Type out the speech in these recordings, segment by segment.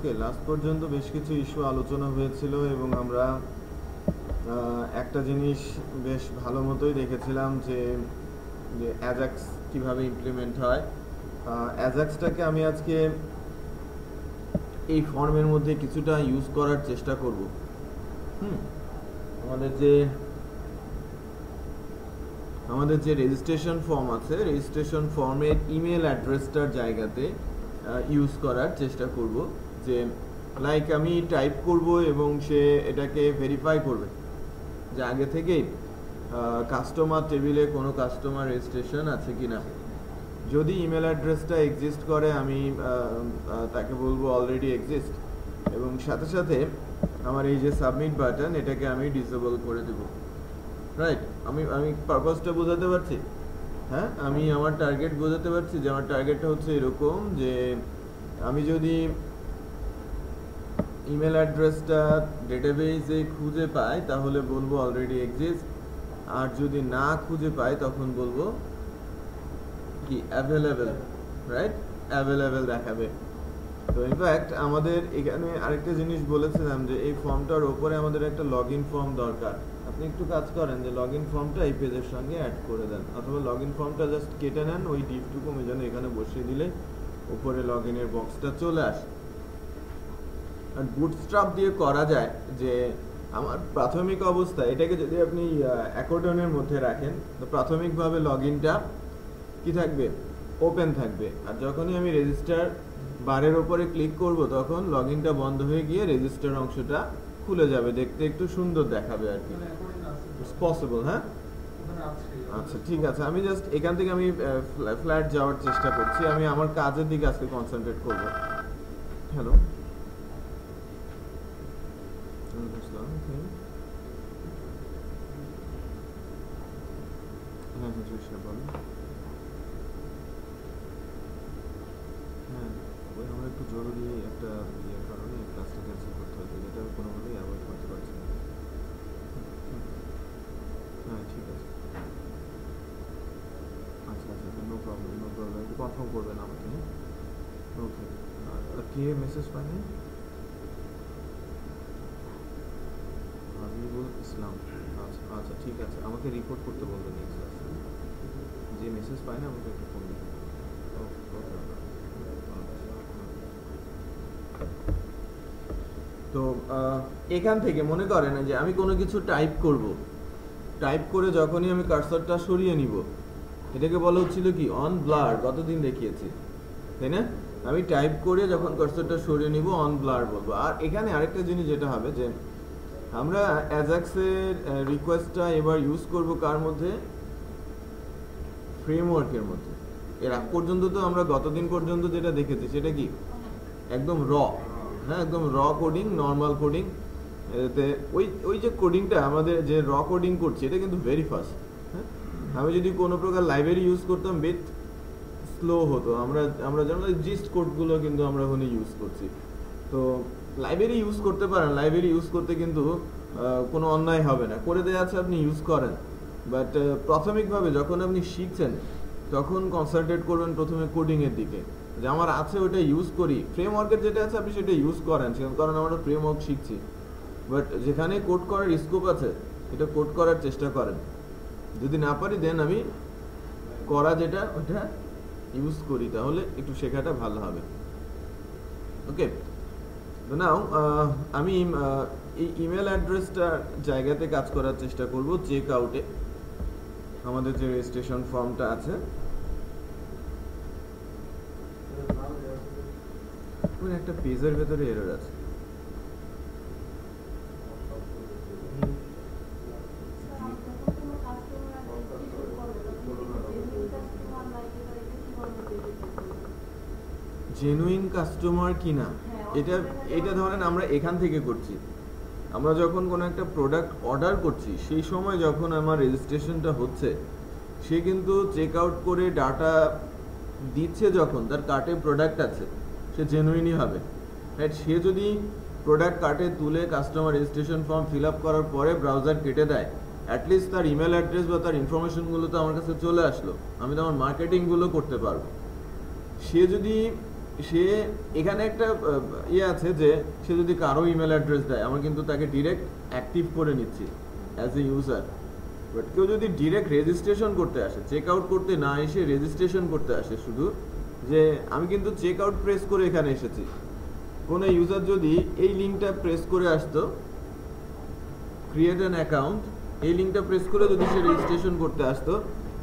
ওকে, last পর্যন্ত বেশ কিছু ইস্যু আলোচনা হয়েছিল এবং আমরা একটা জিনিস বেশ ভালো মতোই দেখেছিলাম যে অ্যাজাক্স কিভাবে ইমপ্লিমেন্ট হয়। অ্যাজাক্সটাকে আমি আজকে এই ফর্মের মধ্যে কিছুটা ইউজ করার চেষ্টা করব। আমাদের যে রেজিস্ট্রেশন ফর্ম আছে, রেজিস্ট্রেশন ফর্মের ইমেল অ্যাড্রেসটার জায়গাতে ইউজ করার চেষ্টা করব, যে লাইক আমি টাইপ করব এবং সে এটাকে ভেরিফাই করবে যে আগে থেকেই কাস্টমার টেবিলে কোনো কাস্টমার রেজিস্ট্রেশন আছে কিনা। যদি ইমেল অ্যাড্রেসটা এক্সিস্ট করে আমি তাকে বলবো অলরেডি এক্সিস্ট, এবং সাথে সাথে আমার এই যে সাবমিট বাটন এটাকে আমি ডিসেবল করে দেব। রাইট, আমি পারপাসটা বোঝাতে পারছি? হ্যাঁ, আমি আমার টার্গেট বোঝাতে পারছি যে আমার টার্গেটটা হচ্ছে এরকম যে আমি যদি ইমেল অ্যাড্রেসটা ডেটাবেসে খুঁজে পাই তাহলে বলবো অলরেডি এক্সিস্ট, আর যদি না খুঁজে পাই তখন বলবো কি অ্যাভেলেবেল। রাইট, অ্যাভেলেবেল দেখাবে। তো ইনফ্যাক্ট আমাদের এখানে আরেকটা জিনিস বলেছিলাম যে এই ফর্মটার ওপরে আমাদের একটা লগ ইন ফর্ম দরকার। আপনি একটু কাজ করেন যে লগ ইন ফর্মটা এই পেজের সঙ্গে অ্যাড করে দেন, অথবা লগ ইন ফর্মটা জাস্ট কেটে নেন, ওই ডিপটুকু আমি যেন এখানে বসিয়ে দিলে উপরে লগ ইনের বক্সটা চলে আসে। আর বুটস্ট্র্যাপ দিয়ে করা যায় যে আমার প্রাথমিক অবস্থা এটাকে যদি আপনি অ্যাকর্ডিয়নের মধ্যে রাখেন তো প্রাথমিকভাবে লগ ইনটা কি থাকবে, ওপেন থাকবে, আর যখনই আমি রেজিস্টার বারের ওপরে ক্লিক করব তখন লগ ইনটা বন্ধ হয়ে গিয়ে রেজিস্টার অংশটা খুলে যাবে, দেখতে একটু সুন্দর দেখাবে আর কি। It's possible? হ্যাঁ, আচ্ছা ঠিক আছে। আমি জাস্ট এখান থেকে আমি ফ্ল্যাট যাওয়ার চেষ্টা করছি, আমি আমার কাজের দিকে আজকে কনসেন্ট্রেট করব। হ্যালো, হ্যাঁ হ্যাঁ বলুন। হ্যাঁ, ওই আমার একটু জরুরি একটা কারণে ক্লাসটা ক্যান্সেল করতে হয়েছে, যেটা আমি কোনোভাবেই অ্যাভয়েড করতে পারছি না। হ্যাঁ ঠিক আছে, আচ্ছা আচ্ছা, নো প্রবলেম একটু কনফার্ম করবেন আমাকে। ওকে, কে মেসেজ পায়নি? হাবিবুল ইসলাম। আচ্ছা আচ্ছা ঠিক আছে, আমাকে রিপোর্ট করতে বলবেন নেক্সট ক্লাসে। যে মেসেজ পায় না আমাকে একটু ফোন দিন। তো এখান থেকে মনে করেন যে আমি কোনো কিছু টাইপ করব, টাইপ করে যখনই আমি কার্সরটা সরিয়ে নিব, এটাকে বলা হচ্ছিল কি অন ব্লার, কতদিন দেখিয়েছি তাই না? আমি টাইপ করে যখন কার্সরটা সরিয়ে নিব অন ব্লার বলবো। আর এখানে আরেকটা জিনিস যেটা হবে যে আমরা অ্যাজাক্সের রিকোয়েস্টটা এবার ইউজ করব কার মধ্যে, ফ্রেমওয়ার্কের মধ্যে। এর আগ পর্যন্ত তো আমরা গতদিন পর্যন্ত যেটা দেখেছি সেটা কি একদম র, হ্যাঁ একদম র কোডিং, নর্মাল কোডিং। এতে ওই যে কোডিংটা আমাদের যে র কোডিং করছি এটা কিন্তু ভেরি ফাস্ট। হ্যাঁ, আমি যদি কোনো প্রকার লাইব্রেরি ইউজ করতাম বেট স্লো হতো। আমরা যেমন জিস্ট কোডগুলো কিন্তু আমরা ওখানে ইউজ করছি। তো লাইব্রেরি ইউজ করতে পারেন, লাইব্রেরি ইউজ করতে কিন্তু কোনো অন্যায় হবে না, করে দেওয়া আছে আপনি ইউজ করেন। বাট প্রাথমিকভাবে যখন আপনি শিখছেন তখন কনসেন্ট্রেট করবেন প্রথমে কোডিংয়ের দিকে, যে আমার আছে ওইটা ইউজ করি, ফ্রেমওয়ার্কের যেটা আছে আপনি সেটা ইউজ করেন, কারণ আমরা ফ্রেমওয়ার্ক শিখছি। বাট যেখানে কোড করার স্কোপ আছে এটা কোড করার চেষ্টা করেন, যদি না পারি দেন আমি করা যেটা ওটা ইউজ করি, তাহলে একটু শেখাটা ভালো হবে। ওকে, তো নাও আমি এই ইমেল অ্যাড্রেসটার জায়গাতে কাজ করার চেষ্টা করব। চেক আউটে আমাদের যে রেজিস্ট্রেশন ফর্মটা আছে একটা পেজের ভেতরে এরর আছে। জেনুইন কাস্টমার কিনা এটা ধরেন আমরা এখান থেকে করছি। আমরা যখন কোনো একটা প্রোডাক্ট অর্ডার করছি সেই সময় যখন আমার রেজিস্ট্রেশনটা হচ্ছে, সে কিন্তু চেক আউট করে ডাটা দিচ্ছে, যখন তার কার্টে প্রোডাক্ট আছে সে জেনুইনই হবে। রাইট, সে যদি প্রোডাক্ট কার্টে তুলে customer registration form fill up করার পরে ব্রাউজার কেটে দেয়, অ্যাটলিস্ট তার ইমেল অ্যাড্রেস বা তার ইনফরমেশনগুলো তো আমার কাছে চলে আসলো, আমি তো আমার মার্কেটিংগুলো করতে পারবো। সে যদি সে এখানে একটা ইয়ে আছে যে সে যদি কারো ইমেল অ্যাড্রেস দেয় আমরা কিন্তু তাকে ডিরেক্ট অ্যাক্টিভ করে নিচ্ছি অ্যাজ এ ইউজার। বাট কেউ যদি ডিরেক্ট রেজিস্ট্রেশন করতে আসে, চেক আউট করতে না এসে রেজিস্ট্রেশন করতে আসে, শুধু যে আমি কিন্তু চেক আউট প্রেস করে এখানে এসেছি, কোনো ইউজার যদি এই লিঙ্কটা প্রেস করে আসতো, ক্রিয়েট অ্যান অ্যাকাউন্ট, এই লিঙ্কটা প্রেস করে যদি সে রেজিস্ট্রেশন করতে আসতো,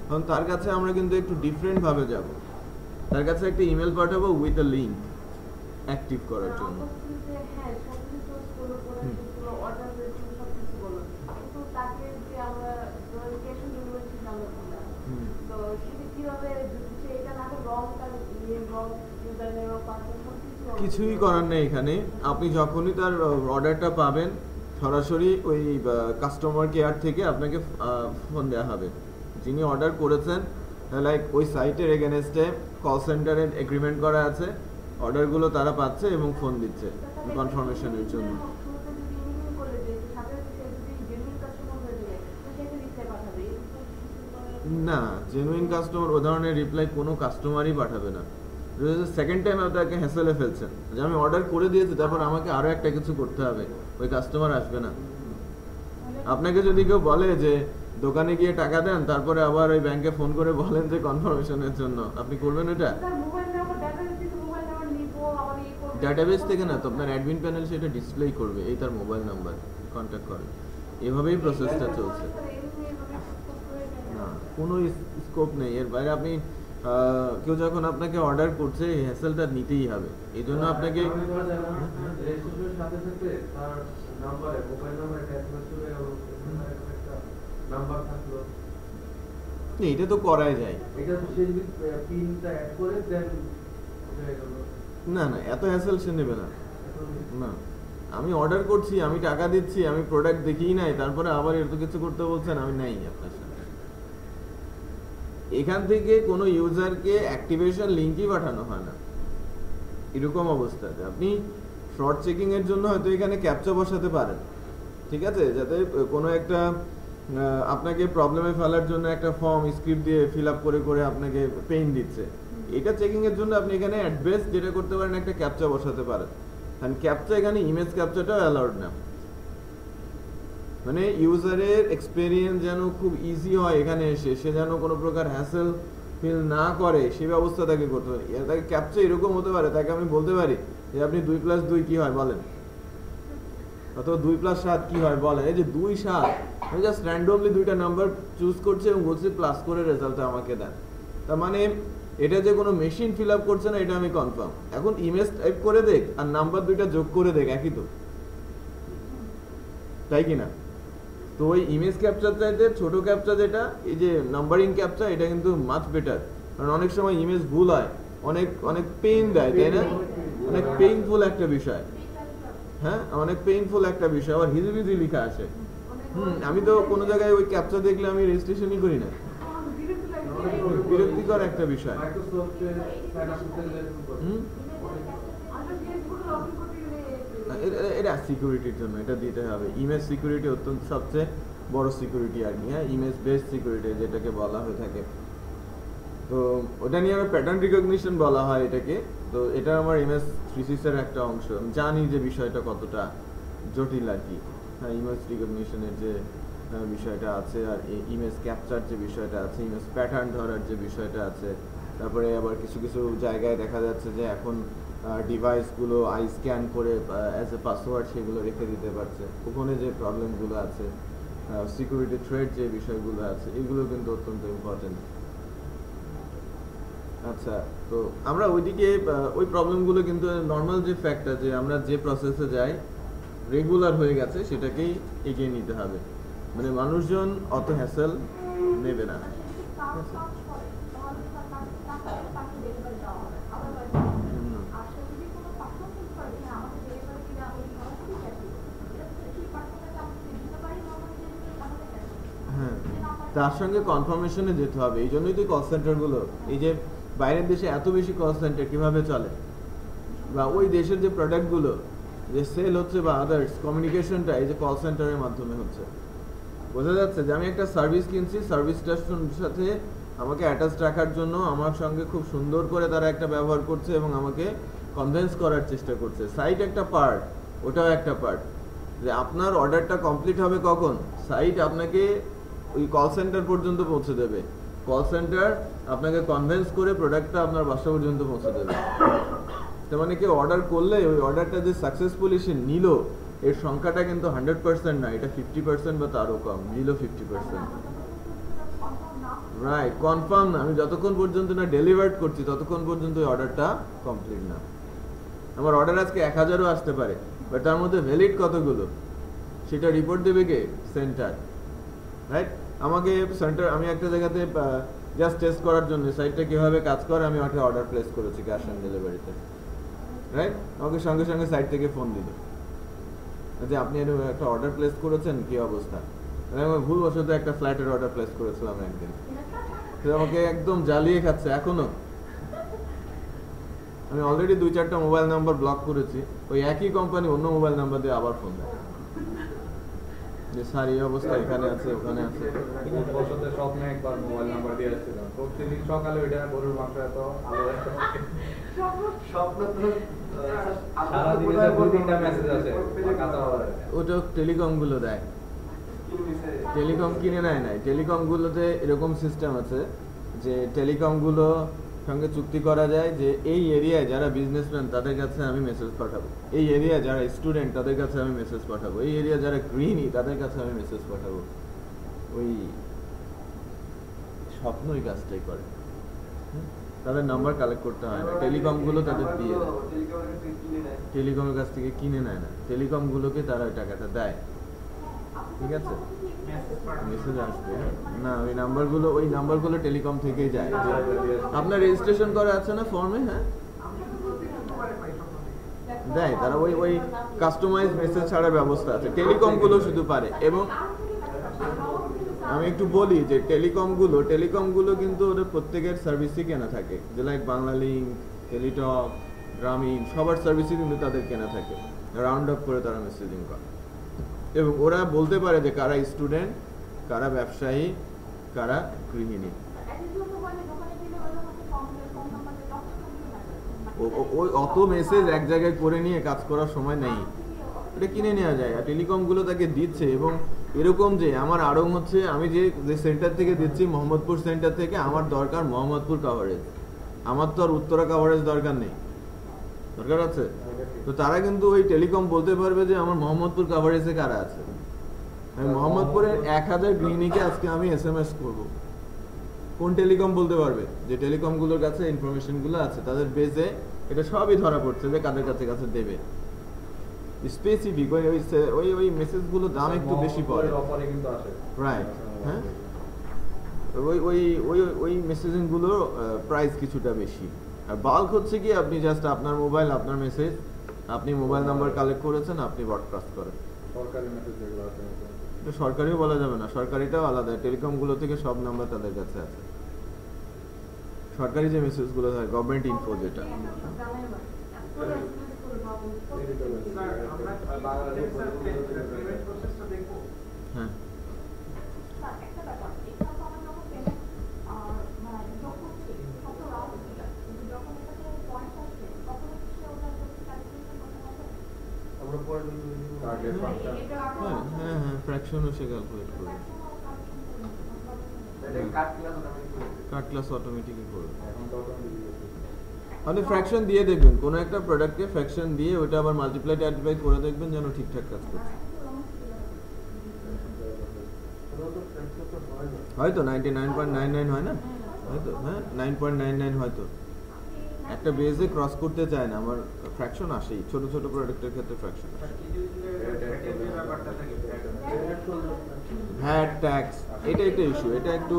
তখন তার কাছে আমরা কিন্তু একটু ডিফারেন্টভাবে যাব, তার কাছে একটা ইমেল পাঠাবো উইথ আ লিঙ্ক অ্যাক্টিভ করার জন্য। কিছুই করার নেই এখানে। আপনি যখনই তার অর্ডারটা পাবেন সরাসরি ওই কাস্টমার কেয়ার থেকে আপনাকে ফোন দেওয়া হবে, যিনি অর্ডার করেছেন, লাইক ওই সাইটের এগেনস্টে কল সেন্টারের এগ্রিমেন্ট করা আছে, অর্ডারগুলো তারা পাচ্ছে এবং ফোন দিচ্ছে কনফার্মেশনের জন্য। না, জেনুইন কাস্টমার ও ধরনের রিপ্লাই কোনো কাস্টমারই পাঠাবে না। সেকেন্ড টাইম আপনাকে হ্যাসেলে ফেলছেন যে আমি অর্ডার করে দিয়েছি তারপর আমাকে আরও একটা কিছু করতে হবে, ওই কাস্টমার আসবে না। আপনাকে যদি কেউ বলে যে দোকানে গিয়ে টাকা দেন তারপরে আবার ওই ব্যাংকে ফোন করে বলেন যে কনফার্মেশনের জন্য, আপনি করবেন এটা? ডাটাবেস থেকে না, তো আপনার অ্যাডমিন প্যানেল সেটা ডিসপ্লে করবে, এই তার মোবাইল নাম্বার, কন্ট্যাক্ট করে, এভাবেই প্রসেসটা চলছে। না, কোনো স্কোপ নেই এর বাইরে। আপনি কেউ যখন আপনাকে অর্ডার করছে এই হ্যাসেলটা নিতেই হবে, এই জন্য আপনাকে এটা তো করাই যায়। না না, এত হ্যাসেল সে নেবে না। না, আমি অর্ডার করছি, আমি টাকা দিচ্ছি, আমি প্রোডাক্ট দেখিই নাই, তারপরে আবার এত কিছু করতে বলছেন, আমি নাই আপনার সাথে। এখান থেকে কোনো ইউজারকে অ্যাক্টিভেশন লিঙ্কই পাঠানো হয় না এরকম অবস্থাতে। আপনি ফ্রড চেকিং এর জন্য হয়তো এখানে ক্যাপচা বসাতে পারেন, ঠিক আছে, যাতে কোনো একটা আপনাকে প্রবলেমে ফেলার জন্য একটা ফর্ম স্ক্রিপ্ট দিয়ে ফিল আপ করে করে আপনাকে পেইন দিচ্ছে, এটা চেকিং এর জন্য আপনি এখানে অ্যাড্রেস যেটা করতে পারেন একটা ক্যাপচা বসাতে পারেন। কারণ ক্যাপচা এখানে ইমেজ ক্যাপচাটাও অ্যালাউড না, মানে ইউজারের এক্সপেরিয়েন্স যেন খুব ইজি হয়, এখানে এসে সে যেন কোনো প্রকার হ্যাসেল ফিল না করে সেই ব্যবস্থা তাকে করতে পারে। তাকে ক্যাপচা এরকম হতে পারে, তাকে আমি বলতে পারি যে আপনি 2+2 কি হয় বলেন, অথবা 2+7 কি হয় বলেন, এই যে 2-7 আমি জাস্ট র্যান্ডমলি দুইটা নাম্বার চুজ করছি এবং বলছি প্লাস করে রেজাল্ট আমাকে দেন, তার মানে এটা যে কোনো মেশিন ফিল আপ করছে না এটা আমি কনফার্ম। এখন ইমেজ টাইপ করে দেখ আর নাম্বার দুইটা যোগ করে দেখ, একই তো, তাই কিনা? তো ওই ইমেজ ক্যাপচার চাইতে ছোট ক্যাপচা যেটা এই যে নাম্বারিং ক্যাপচা, এটা কিন্তু মাচ বেটার। কারণ অনেক সময় ইমেজ ভুল হয়, অনেক অনেক পেইন দেয়, তাই না? অনেক পেইনফুল একটা বিষয়, হ্যাঁ অনেক পেইনফুল একটা বিষয়, আবার হিজিবিজি লেখা আসে। আমি তো কোনো জায়গায় ওই ক্যাপচা দেখলে আমি রেজিস্ট্রেশনই করি না, বিরক্তিকর একটা বিষয়। এটা সিকিউরিটির জন্য এটা দিতে হবে, ইমেজ সিকিউরিটি অত্যন্ত সবচেয়ে বড় সিকিউরিটি আর কি, হ্যাঁ ইমেজ বেসড সিকিউরিটি যেটাকে বলা হয়ে থাকে। তো ওটা নিয়ে আমার প্যাটার্ন রিকগনিশন বলা হয় এটাকে। তো এটা আমার ইমেজ থিসিসের একটা অংশ, আমি জানি যে বিষয়টা কতটা জটিল আর কি, হ্যাঁ ইমেজ রিকগনিশনের যে বিষয়টা আছে, আর ইমেজ ক্যাপচার যে বিষয়টা আছে, ইমেজ প্যাটার্ন ধরার যে বিষয়টা আছে, তারপরে আবার কিছু কিছু জায়গায় দেখা যাচ্ছে যে এখন ডিভাইসগুলো আই স্ক্যান করে অ্যাজ এ পাসওয়ার্ড সেগুলো রেখে দিতে পারছে, ওখানে যে প্রবলেমগুলো আছে, সিকিউরিটি থ্রেট যে বিষয়গুলো আছে, এগুলো কিন্তু অত্যন্ত ইম্পর্টেন্ট। আচ্ছা, তো আমরা ওইদিকে ওই প্রবলেমগুলো কিন্তু নর্মাল যে ফ্যাক্টটা যে আমরা যে প্রসেসে যাই রেগুলার হয়ে গেছে সেটাকেই এগিয়ে নিতে হবে, মানে মানুষজন অত হ্যাসেল নেবে না। হ্যাঁ, তার সঙ্গে কনফার্মেশনে যেতে হবে, এই জন্যই তো কল সেন্টারগুলো, এই যে বাইরের দেশে এত বেশি কল সেন্টার কিভাবে চলে, বা ওই দেশের যে প্রোডাক্টগুলো যে সেল হচ্ছে বা আদার্স কমিউনিকেশনটা এই যে কল সেন্টারের মাধ্যমে হচ্ছে। বোঝা যাচ্ছে যে আমি একটা সার্ভিস কিনছি, সার্ভিসটার সাথে আমাকে অ্যাটাচ রাখার জন্য আমার সঙ্গে খুব সুন্দর করে তারা একটা ব্যবহার করছে এবং আমাকে কনভিন্স করার চেষ্টা করছে। সাইট একটা পার্ট, ওটাও একটা পার্ট। যে আপনার অর্ডারটা কমপ্লিট হবে কখন, সাইট আপনাকে ওই কল সেন্টার পর্যন্ত পৌঁছে দেবে, কল সেন্টার আপনাকে কনভিন্স করে প্রোডাক্টটা আপনার বাসা পর্যন্ত পৌঁছে দেবে। তার মানে কেউ অর্ডার করলে ওই অর্ডারটা যে সাকসেসফুলি সে নিল, এর সংখ্যাটা কিন্তু 100% না, এটা 50% বা তারও কম, নিল 50%। রাইট, কনফার্ম না। আমি যতক্ষণ পর্যন্ত না ডেলিভার্ড করছি ততক্ষণ পর্যন্ত ওই অর্ডারটা কমপ্লিট না। আমার অর্ডার আজকে 1000ও আসতে পারে, বাট তার মধ্যে ভ্যালিড কতগুলো সেটা রিপোর্ট দেবে কে? সেন্টার। রাইট, আমাকে সেন্টার, আমি একটা জায়গাতে জাস্ট টেস্ট করার জন্য সাইটটা কীভাবে কাজ করে আমি একটা অর্ডার প্লেস করেছি ক্যাশ অন ডেলিভারিতে। রাইট, আমাকে সঙ্গে সঙ্গে সাইট থেকে ফোন দিল যে আপনি একটা অর্ডার প্লেস করেছেন, কী অবস্থা। আমি ভুলবশত একটা ফ্ল্যাটের অর্ডার প্লেস করেছিলাম একদিন, আমাকে একদম জ্বালিয়ে খাচ্ছে এখনো। আমি অলরেডি 2-4টা মোবাইল নাম্বার ব্লক করেছি, ওই একই কোম্পানি অন্য মোবাইল নাম্বার দিয়ে আবার ফোন দেয় যে স্যার এই অবস্থা, এখানে আছে ওখানে আছে। স্বপ্নে একবার মোবাইল নাম্বার দিয়ে আসছিলাম, প্রতিদিন সকালে ওইটা গরুর মাংস এত আলো স্বপ্ন তো সারাদিনে 2-3টা মেসেজ আসে। ওটা টেলিকম গুলো দেয়, টেলিকম কিনে নেয় নাই। টেলিকম গুলোতে এরকম সিস্টেম আছে যে টেলিকম গুলো সঙ্গে চুক্তি করা যায় যে এই এরিয়ায় যারা বিজনেসম্যান তাদের কাছে আমি মেসেজ পাঠাবো, এই এরিয়া যারা স্টুডেন্ট তাদের কাছে আমি মেসেজ পাঠাবো, এই এরিয়া যারা গৃহিণী তাদের কাছে আমি মেসেজ পাঠাবো। ওই স্বপ্ন ওই কাজটাই করে, তাদের নাম্বার কালেক্ট করতে হয় না, টেলিকম গুলো তাদের দিয়ে দেয়, টেলিকমের কাছ থেকে কিনে নেয় না, টেলিকম গুলোকে তারা ওই টাকাটা দেয়। ঠিক আছে, মেসেজ আসবে না, ওই নাম্বারগুলো টেলিকম থেকেই যায়। আপনার রেজিস্ট্রেশন করা আছে না ফর্মে? হ্যাঁ দেয় তারা, ওই কাস্টমাইজ মেসেজ ছাড়ার ব্যবস্থা আছে, টেলিকম গুলো শুধু পারে। এবং আমি একটু বলি যে টেলিকম গুলো কিন্তু ওদের প্রত্যেকের সার্ভিসই কেনা থাকে, যে লাইক বাংলালিংক, টেলিটক, গ্রামীণ, সবার সার্ভিসই কিন্তু তাদের কেনা থাকে, রাউন্ড আপ করে তারা মেসেজিং করে। এবং ওরা বলতে পারে যে কারা স্টুডেন্ট, কারা ব্যবসায়ী, কারা গৃহিণী। ওই অত মেসেজ এক জায়গায় করে নিয়ে কাজ করার সময় নেই, এটা কিনে নেওয়া যায়। আর টেলিকমগুলো তাকে দিচ্ছে। এবং এরকম যে আমার আড়ং হচ্ছে, আমি যে সেন্টার থেকে দিচ্ছি মোহাম্মদপুর সেন্টার থেকে, আমার দরকার মোহাম্মদপুর কাভারেজ, আমার তো আর উত্তরা কাভারেজ দরকার নেই, দরকার আছে। তো তারা কিন্তু ওই টেলিকম বলতে পারবে যে আমার মোহাম্মদপুর কাভারেজে কারা আছে, আমি মোহাম্মদপুরের 1000 গৃহিণীকে আজকে আমি SMS করব। কোন টেলিকম বলতে পারবে? যে টেলিকম গুলোর কাছে ইনফরমেশন গুলো আছে, তাদের বেজে এটা সবই ধরা পড়ছে যে কাদের কাছে কাছে দেবে। স্পেসিফিক ওই মেসেজ গুলো দাম একটু বেশি পড়ে, রাইট? হ্যাঁ, ওই মেসেজিং গুলোর প্রাইস কিছুটা বেশি। আর বাল্ক হচ্ছে কি, আপনি জাস্ট আপনার মোবাইল, আপনার মেসেজ, আপনি মোবাইল নাম্বার কালেক্ট করেছেন, আপনি ব্রডকাস্ট করেন। সরকারি মেসেজ যেগুলো আছে, সরকারিও বলা যাবে না, সরকারিটাও আলাদা, টেলিকম গুলো থেকে সব নাম্বার তাদের কাছে আছে। সরকারি যে মেসেজ গুলো হয়, গভর্নমেন্ট ইনফো যেটা, হ্যাঁ হ্যাঁ হ্যাঁ ফ্র্যাকশনও সে ক্যালকুলেট করবে, কাট ক্লাস অটোমেটিকই করবে। আপনি ফ্র্যাকশন দিয়ে দেখবেন, কোনো একটা প্রোডাক্টে ফ্র্যাকশন দিয়ে ওটা আবার মাল্টিপ্লাই টাল্টিপ্লাই করে দেখবেন যেন ঠিকঠাক কাজ করছে। হয়তো 99.99 হয় না, হয়তো হ্যাঁ 9.99 হয়তো। একটা বেজে ক্রস করতে চায় না, আমার ফ্র্যাকশন আসেই, ছোট ছোট প্রোডাক্টের ক্ষেত্রে ফ্র্যাকশন আসে। ভ্যাট ট্যাক্স, এটা একটা ইস্যু, এটা একটু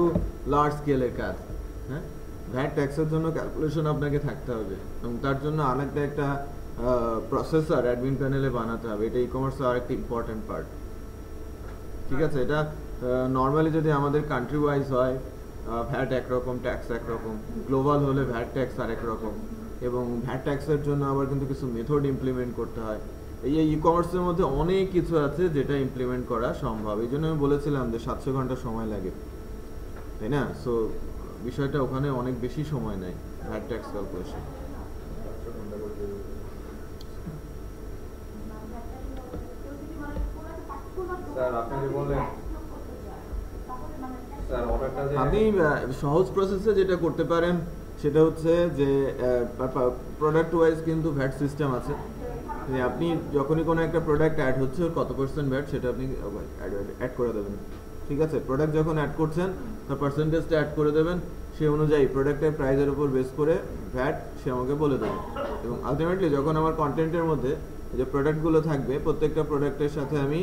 লার্জ স্কেলের কাজ। হ্যাঁ, ভ্যাট ট্যাক্সের জন্য ক্যালকুলেশন আপনাকে থাকতে হবে, এবং তার জন্য আলাদা একটা প্রসেসর অ্যাডমিন প্যানেলে বানাতে হবে। এটা ই কমার্সের আরেকটা ইম্পর্টেন্ট পার্ট। ঠিক আছে, এটা নর্মালি যদি আমাদের কান্ট্রি ওয়াইজ হয়, ভ্যাট একরকম, ট্যাক্স একরকম, গ্লোবাল হলে ভ্যাট ট্যাক্স আরেক রকম, এবং ভ্যাট ট্যাক্সের জন্য আবার কিন্তু কিছু মেথড ইমপ্লিমেন্ট করতে হয়। এই ই কমার্সের মধ্যে অনেক কিছু আছে যেটা ইমপ্লিমেন্ট করা সম্ভব। এই জন্য আমি বলেছিলাম যে 700 ঘন্টা সময় লাগে, তাই না? সো বিষয়টা ওখানে অনেক বেশি সময় নেয় ভ্যাট ট্যাক্স ক্যালকুলেশন। স্যার আপনি যে বললেন স্যার অর্ডারটা যে আপনি সহজ প্রসেসে যেটা করতে পারেন সেটা হচ্ছে যে প্রোডাক্ট ওয়াইজ কিন্তু ভ্যাট সিস্টেম আছে। যে আপনি যখনই কোনো একটা প্রোডাক্ট অ্যাড হচ্ছে ওর কত পার্সেন্ট ভ্যাট সেটা আপনি অ্যাড করে দেবেন। ঠিক আছে, প্রোডাক্ট যখন অ্যাড করছেন তার পার্সেন্টেজটা অ্যাড করে দেবেন, সেই অনুযায়ী প্রোডাক্টের প্রাইসের উপর বেস করে ভ্যাট সে আমাকে বলে দেবে। এবং আলটিমেটলি যখন আমার কন্টেন্টের মধ্যে যে প্রোডাক্টগুলো থাকবে প্রত্যেকটা প্রোডাক্টের সাথে আমি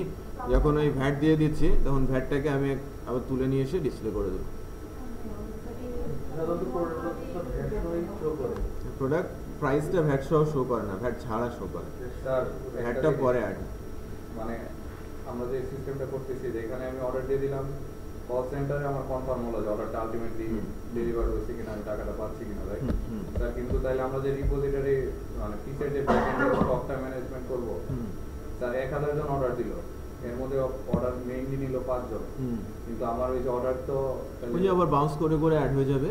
যখন ওই ভ্যাট দিয়ে দিচ্ছি তখন ভ্যাটটাকে আমি আবার তুলে নিয়ে এসে ডিসপ্লে করে দেবো। প্রোডাক্ট প্রাইসটা ভ্যাট সহ শো করে না, ভ্যাট ছাড়া শো করে। স্যার ভ্যাটটা পরে অ্যাড। মানে আমরা যে সিস্টেমটা করতেছি যেখানে আমি অর্ডার দিয়ে দিলাম, কল সেন্টারে আমার কনফার্ম হলো যে অর্ডারটা আলটিমেটলি ডেলিভার হয়েছে কিনা, আমি টাকাটা পাচ্ছি কিনা, রাইট? স্যার কিন্তু তাইলে আমরা যে রিপোজিটরি মানে পিসের যে ব্যাকএন্ডে স্টকটা ম্যানেজমেন্ট করব, স্যার 1000 জন অর্ডার দিল, এর মধ্যে অর্ডার মেইনলি নিল 5 জন, কিন্তু আমার ওই যে অর্ডার তো ওই যে আবার বাউন্স করে করে অ্যাড হয়ে যাবে।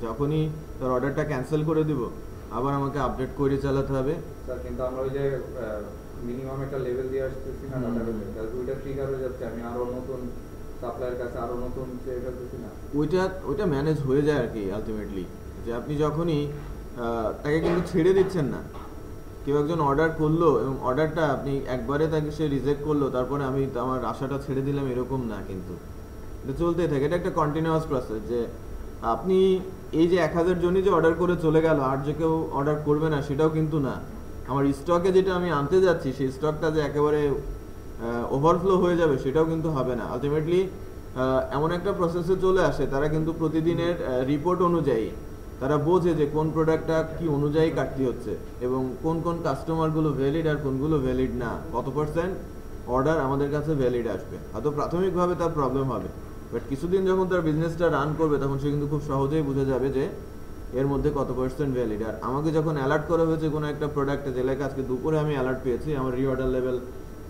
যখনই তার অর্ডারটা ক্যান্সেল করে দিব আবার আমাকে আপডেট করে চালাতে হবে। স্যার কিন্তু আমরা ওই যে মিনিমাম একটা লেভেল দিয়ে আসতেছি না ডাটাবেসে, তাহলে ওইটা ট্রিগার হয়ে যাচ্ছে, আমি আরো নতুন সাপ্লায়ার কাছে আরো নতুন চেয়ে ফেলতেছি না। ওইটা ম্যানেজ হয়ে যায় আর কি আলটিমেটলি। যে আপনি যখনই তাকে কিন্তু ছেড়ে দিচ্ছেন না, কেউ একজন অর্ডার করলো এবং অর্ডারটা আপনি একবারে তাকে সে রিজেক্ট করলো তারপরে আমি আমার আশাটা ছেড়ে দিলাম, এরকম না। কিন্তু এটা চলতেই থাকে, এটা একটা কন্টিনিউয়াস প্রসেস। যে আপনি এই যে 1000 জনই যে অর্ডার করে চলে গেল আর যে কেউ অর্ডার করবে না সেটাও কিন্তু না। আমার স্টকে যেটা আমি আনতে যাচ্ছি সেই স্টকটা যে একেবারে ওভারফ্লো হয়ে যাবে সেটাও কিন্তু হবে না। আলটিমেটলি এমন একটা প্রসেসে চলে আসে, তারা কিন্তু প্রতিদিনের রিপোর্ট অনুযায়ী তারা বোঝে যে কোন প্রোডাক্টটা কি অনুযায়ী কাটতি হচ্ছে এবং কোন কোন কাস্টমারগুলো ভ্যালিড আর কোনগুলো ভ্যালিড না, কত পার্সেন্ট অর্ডার আমাদের কাছে ভ্যালিড আসবে। হয়তো প্রাথমিকভাবে তার প্রবলেম হবে, বাট কিছুদিন যখন তার বিজনেসটা রান করবে তখন সে কিন্তু খুব সহজেই বুঝে যাবে যে এর মধ্যে কত পার্সেন্ট ভ্যালিড। আর আমাকে যখন অ্যালার্ট করা হয়েছে কোনো একটা প্রোডাক্টে, যে লেখা আজকে দুপুরে আমি অ্যালার্ট পেয়েছি আমার রিঅর্ডার লেভেল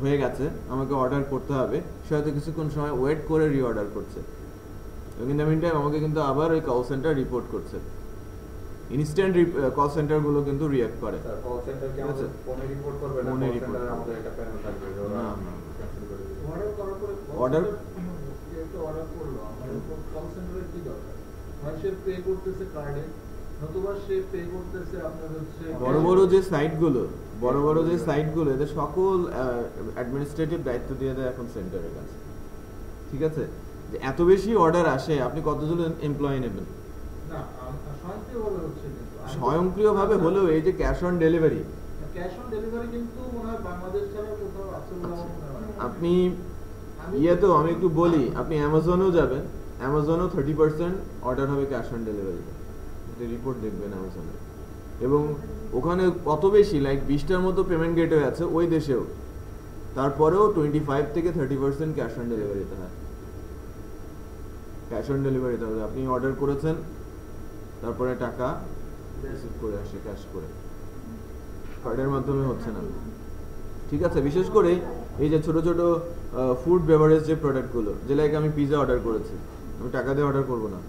হয়ে গেছে, আমাকে অর্ডার করতে হবে, সে হয়তো কিছুক্ষণ সময় ওয়েট করে রিঅর্ডার করছে। ইন দ্য মিন টাইম আমাকে কিন্তু আবার ওই কল সেন্টার রিপোর্ট করছে। ইনস্ট্যান্ট কল সেন্টারগুলো কিন্তু রিঅ্যাক্ট করে। স্যার কল সেন্টার কি আমাদের ফোনে রিপোর্ট করবে না? ফোনে কল রিপোর্ট সেন্টারে আমাদের একটা প্যানেল থাকবে যে ওরা ক্যান্সেল করে দিবে। অর্ডার করার পরে অর্ডার একটা অর্ডার করলো, আমাদের কল সেন্টারের কি দরকার? হয় সে পে করতেছে কার্ডে, নতুবা সে পে করতেছে আপনার হচ্ছে বড় বড় যে সাইটগুলো এদের সকল অ্যাডমিনিস্ট্রেটিভ দায়িত্ব দিয়ে দেয় এখন সেন্টারের কাছে। ঠিক আছে, যে এত বেশি অর্ডার আসে আপনি কতজন এমপ্লয়ি নেবেন? না, স্বয়ংক্রিয়ভাবে হচ্ছে কিন্তু স্বয়ংক্রিয়ভাবে হলেও এই যে ক্যাশ অন ডেলিভারি কিন্তু মনে হয় বাংলাদেশ ছাড়া কোথাও আছে বলে আমার মনে হয় না। আপনি ইয়েতেও আমি একটু বলি, আপনি অ্যামাজনেও যাবেন, অ্যামাজনেও 30% অর্ডার হবে ক্যাশ অন ডেলিভারি, রিপোর্ট দেখবেন অ্যামাজনে। এবং ওখানে কত বেশি লাইক 20টার মতো পেমেন্ট গেটওয়ে আছে ওই দেশেও, তারপরেও 25 থেকে 30% ক্যাশ অন ডেলিভারিতে হয়। ক্যাশ অন ডেলিভারিতে হবে, আপনি অর্ডার করেছেন তারপরে টাকা রিসিভ করে আসে ক্যাশ করে, কার্ডের মাধ্যমে হচ্ছে না। ঠিক আছে, বিশেষ করে এই যে ছোট ছোট ফুড বেভারেজ যে প্রোডাক্টগুলো, যে লাইক আমি পিৎজা অর্ডার করেছি, আমি টাকা দিয়ে অর্ডার করবো না,